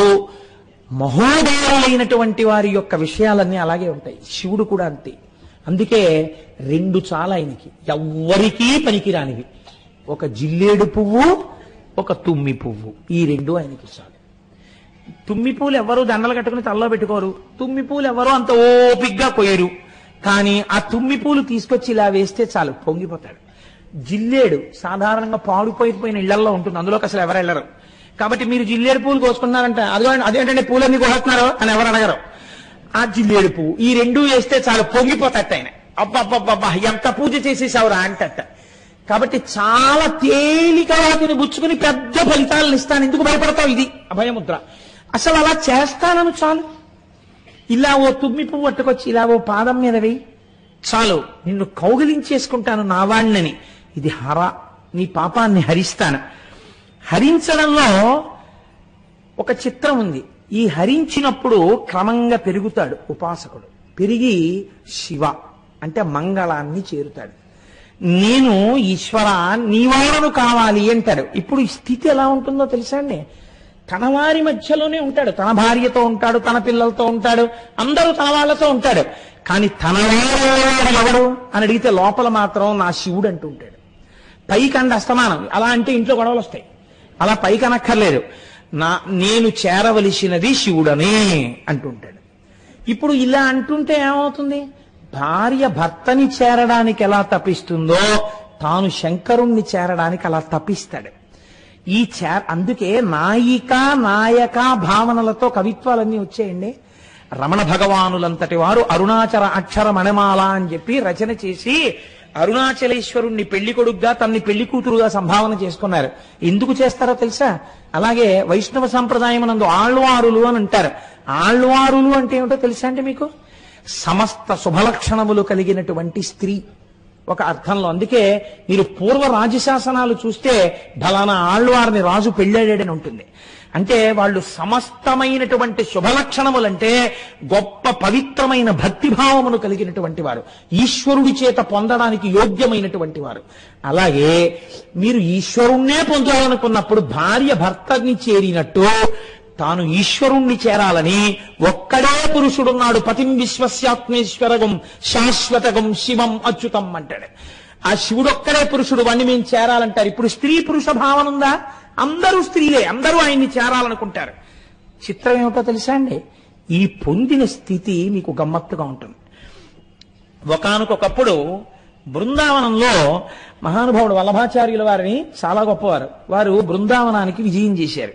A: మహోదయులైనటువంటి వారి యొక్క విషయాలన్నీ అలాగే ఉంటాయి. శివుడు కూడా అంతే. అందుకే 2 చాలా ఆయనకి, ఎవ్వరికీ పనికిరానివి. ఒక జిల్లేడు పువ్వు, ఒక తుమ్మి పువ్వు, ఈ 2 ఆయనకి చాలు. తుమ్మి పూలు ఎవరు దండలు కట్టుకుని తలలో పెట్టుకోరు. తుమ్మి పూలు ఎవరు అంత ఓపిగ్గా కొయ్యరు. కానీ ఆ తుమ్మి పూలు తీసుకొచ్చి ఇలా వేస్తే చాలు, పొంగిపోతాడు. జిల్లేడు సాధారణంగా పాడుపోయిపోయిన ఇళ్లలో ఉంటుంది, అందులోకి అసలు ఎవరు వెళ్ళరు. కాబట్టి మీరు జిల్లేడు పూలు కోసుకున్నారంట, అదేంటంటే పూలన్నీ కోస్తున్నారో అని ఎవరు అడగరు. ఆ జిల్లేడు పువ్వు ఈ 2 వేస్తే చాలు, పొంగిపోతాడు ఆయన. అబ్బబ్బబ్బబ్బా ఎంత పూజ చేసేసావురా అంటట. కాబట్టి చాలా తేలిక వాటిని బుచ్చుకుని పెద్ద ఫలితాలను ఇస్తాను. ఎందుకు భయపడతావు? ఇది అభయముద్ర. అసలు అలా చేస్తానను చాలు. ఇలా ఓ తుమ్మి పువ్వు పట్టుకొచ్చి ఇలా ఓ పాదం మీద వేయి, చాలు, నిన్ను కౌగిలించేసుకుంటాను నా వాణ్ణని. ఇది హర, నీ పాపాన్ని హరిస్తాను. హరించడంలో ఒక చిత్రం ఉంది. ఈ హరించినప్పుడు క్రమంగా పెరుగుతాడు ఉపాసకుడు. పెరిగి శివ అంటే మంగళాన్ని చేరుతాడు. నేను ఈశ్వర నీవాడను కావాలి అంటాడు. ఇప్పుడు ఈ స్థితి ఎలా ఉంటుందో తెలుసా అండి? తన వారి మధ్యలోనే ఉంటాడు, తన భార్యతో ఉంటాడు, తన పిల్లలతో ఉంటాడు, అందరూ తన వాళ్ళతో ఉంటాడు. కానీ తన వాడు ఎవడు అని అడిగితే లోపల మాత్రం నా శివుడు అంటూ ఉంటాడు. పైకండి అస్తమానం. అలా అంటే ఇంట్లో గొడవలు వస్తాయి. అలా పైకి అనక్కర్లేదు, నేను చేరవలసినది శివుడనే అంటుంటాడు. ఇప్పుడు ఇలా అంటుంటే ఏమవుతుంది? భార్య భర్తని చేరడానికి ఎలా తపిస్తుందో తాను శంకరుణ్ణి చేరడానికి అలా తపిస్తాడు. అందుకే నాయిక నాయక భావనలతో కవిత్వాలన్నీ వచ్చాయండి. రమణ భగవానులంతటి వారు అరుణాచల అక్షర మణిమాల అని చెప్పి రచన చేసి అరుణాచలేశ్వరుణ్ణి పెళ్లి కొడుగ్గా తన్ని పెళ్లి కూతురుగా సంభావన చేసుకున్నారు. ఎందుకు చేస్తారో తెలుసా? అలాగే వైష్ణవ సంప్రదాయం నందు ఆళ్వారులు అని అంటారు. ఆళ్వారులు అంటే ఏమిటో తెలుసా అంటే మీకు? సమస్త శుభలక్షణములు కలిగినటువంటి స్త్రీ ఒక అర్థంలో. అందుకే మీరు పూర్వ రాజశాసనాలు చూస్తే ఫలానా ఆళ్వారిని రాజు పెళ్ళాడని ఉంటుంది. అంటే వాళ్ళు సమస్తమైనటువంటి శుభలక్షణములంటే గొప్ప పవిత్రమైన భక్తిభావమును కలిగినటువంటి వారు, ఈశ్వరుడి చేత పొందడానికి యోగ్యమైనటువంటి వారు. అలాగే మీరు ఈశ్వరుణ్ణే పొందాలనుకున్నప్పుడు భార్య భర్తని చేరినట్టు తాను ఈశ్వరుణ్ణి చేరాలని ఒక్కడే పురుషుడున్నాడు. పతిం విశ్వస్యాత్మేశ్వరగం శాశ్వతగం శివం అచ్యుతం అంటాడు. ఆ శివుడొక్కడే పురుషుడు, వాణ్ణి మేము చేరాలంటారు. ఇప్పుడు స్త్రీ పురుష భావన ఉందా? అందరూ స్త్రీలే, అందరూ ఆయన్ని చేరాలనుకుంటారు. చిత్రం ఏమిటో తెలుసా అండి, ఈ పొందిన స్థితి మీకు గమ్మత్తుగా ఉంటుంది. ఒకానొకప్పుడు బృందావనంలో మహానుభావుడు వల్లభాచార్యుల వారిని, చాలా గొప్పవారు, వారు బృందావనానికి విజయం చేశారు.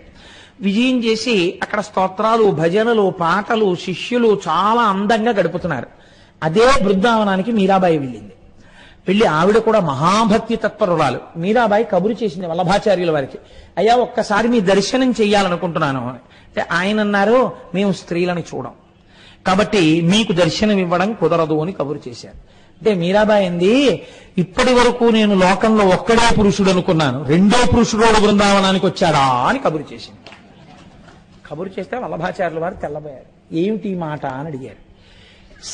A: విజయం చేసి అక్కడ స్తోత్రాలు, భజనలు, పాటలు, శిష్యులు చాలా అందంగా గడుపుతున్నారు. అదే బృందావనానికి మీరాబాయి వెళ్ళింది. వెళ్ళి ఆవిడ కూడా మహాభక్తి తత్పరురాలు. మీరాబాయి కబురు చేసింది వల్లభాచార్యుల వారికి, అయ్యా ఒక్కసారి మీ దర్శనం చెయ్యాలనుకుంటున్నాను అంటే ఆయన అన్నారు, మేము స్త్రీలను చూడం కాబట్టి మీకు దర్శనం ఇవ్వడం కుదరదు అని కబురు చేశారు. అంటే మీరాబాయి అంది, ఇప్పటి వరకు నేను లోకంలో ఒక్కడే పురుషుడు అనుకున్నాను, రెండో పురుషుడు బృందావనానికి వచ్చాడా అని కబురు చేసింది. కబురు చేస్తే వల్లభాచార్యుల వారు తెల్లబోయారు. ఏమిటి ఈ మాట అని అడిగారు.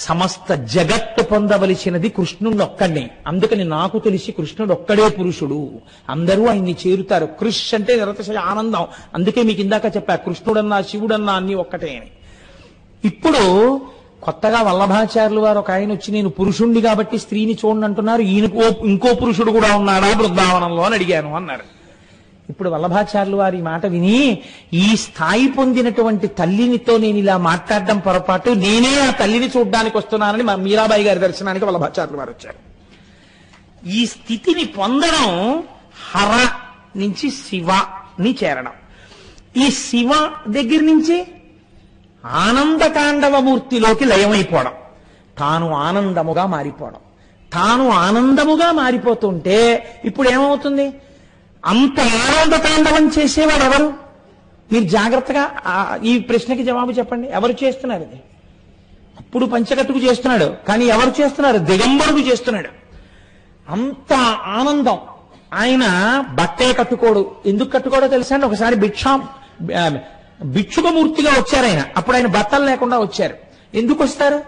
A: సమస్త జగత్తు పొందవలసినది కృష్ణుడు ఒక్కడే, అందుకని నాకు తెలిసి కృష్ణుడు ఒక్కడే పురుషుడు, అందరూ ఆయన్ని చేరుతారు. కృష్ అంటే నిరతిశయ ఆనందం, అందుకే మీకు ఇందాక చెప్పా కృష్ణుడన్నా శివుడన్నా అన్ని ఒక్కటే అని. ఇప్పుడు కొత్తగా వల్లభాచార్యులు వారు ఒక ఆయన వచ్చి, నేను పురుషుణ్ణి కాబట్టి స్త్రీని చూడండి అంటున్నారు, ఈయనకు ఇంకో పురుషుడు కూడా ఉన్నాడా బృందావనంలో అని అడిగాను అన్నారు. ఇప్పుడు వల్లభాచార్యులు వారి మాట విని, ఈ స్థాయి పొందినటువంటి తల్లినితో నేను ఇలా మాట్లాడడం పొరపాటు, నేనే ఆ తల్లిని చూడ్డానికి వస్తున్నానని మా మీరాబాయి గారి దర్శనానికి వల్లభాచార్యులు వారు వచ్చారు. ఈ స్థితిని పొందడం హర నుంచి శివని చేరడం, ఈ శివ దగ్గర నుంచి ఆనందతాండవమూర్తిలోకి లయమైపోవడం, తాను ఆనందముగా మారిపోవడం. తాను ఆనందముగా మారిపోతుంటే ఇప్పుడు ఏమవుతుంది, అంత ఆనందతాండవం చేసేవాడు ఎవరు? మీరు జాగ్రత్తగా ఈ ప్రశ్నకి జవాబు చెప్పండి. ఎవరు చేస్తున్నారు ఇది? అప్పుడు పంచకట్టుకు చేస్తున్నాడు, కానీ ఎవరు చేస్తున్నారు? దిగంబరుడు చేస్తున్నాడు. అంత ఆనందం. ఆయన బట్టే కట్టుకోడు. ఎందుకు కట్టుకోడో తెలుసా అండి? ఒకసారి భిక్షుకమూర్తిగా వచ్చారు ఆయన. అప్పుడు ఆయన బట్టలు లేకుండా వచ్చారు. ఎందుకు వస్తారు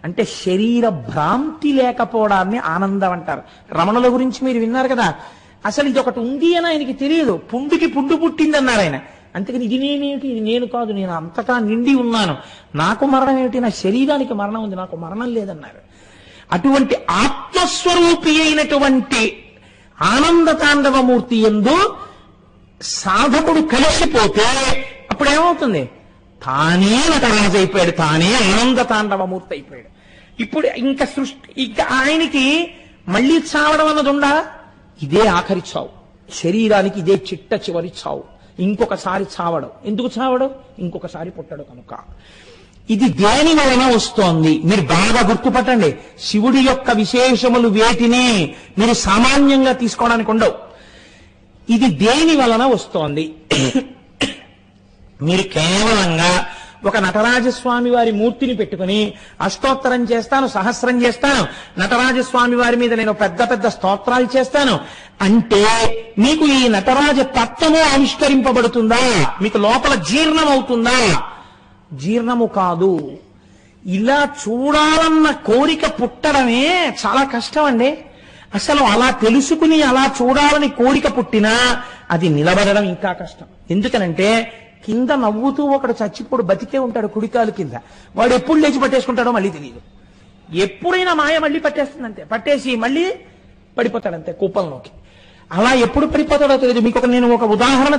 A: అంటే శరీర భ్రాంతి లేకపోవడాన్ని ఆనందం అంటారు. రమణుల గురించి మీరు విన్నారు కదా, అసలు ఇది ఒకటి ఉంది అని ఆయనకి తెలియదు. పుండుకి పుండు పుట్టిందన్నారు ఆయన. అందుకని ఇది నేనేమిటి, ఇది నేను కాదు, నేను అంతటా నిండి ఉన్నాను, నాకు మరణం ఏమిటి, నా శరీరానికి మరణం ఉంది, నాకు మరణం లేదన్నారు. అటువంటి ఆత్మస్వరూపి అయినటువంటి ఆనంద తాండవమూర్తి యందు సాధకుడు కలిసిపోతే అప్పుడు ఏమవుతుంది? తానే నటరాజు అయిపోయాడు, తానే ఆనంద తాండవమూర్తి అయిపోయాడు. ఇప్పుడు ఇంకా ఇంకా ఆయనకి మళ్ళీ చావడం అన్నది ఉందా? ఇదే ఆఖరి చావు, శరీరానికి ఇదే చిట్ట చివరి చావు. ఇంకొకసారి చావడం. ఎందుకు చావడం? ఇంకొకసారి పుట్టడు కనుక. ఇది దేని వలన వస్తోంది మీరు బాగా గుర్తుపట్టండి. శివుడి యొక్క విశేషములు వేటిని మీరు సామాన్యంగా తీసుకోవడానికి ఉండవు. ఇది దేని వలన వస్తోంది? మీరు కేవలంగా ఒక నటరాజస్వామి వారి మూర్తిని పెట్టుకుని అష్టోత్తరం చేస్తాను, సహస్రం చేస్తాను, నటరాజస్వామి వారి మీద నేను పెద్ద పెద్ద స్తోత్రాలు చేస్తాను అంటే మీకు ఈ నటరాజ తత్వము ఆవిష్కరింపబడుతుందా? మీకు లోపల జీర్ణం అవుతుందా? జీర్ణము కాదు. ఇలా చూడాలన్న కోరిక పుట్టడమే చాలా కష్టం అండి. అసలు అలా తెలుసుకుని అలా చూడాలని కోరిక పుట్టినా అది నిలబడడం ఇంకా కష్టం. ఎందుకనంటే కింద నవ్వుతూ ఒకడు చచ్చిపోడు బతికే ఉంటాడు కుడికాలు కింద. వాడు ఎప్పుడు లేచి పట్టేసుకుంటాడో మళ్ళీ తెలియదు. ఎప్పుడైనా మాయ మళ్ళీ పట్టేస్తుందంతే, పట్టేసి మళ్ళీ పడిపోతాడంతే కూపంలోకి. అలా ఎప్పుడు పడిపోతాడో తెలియదు. మీకు నేను ఒక ఉదాహరణ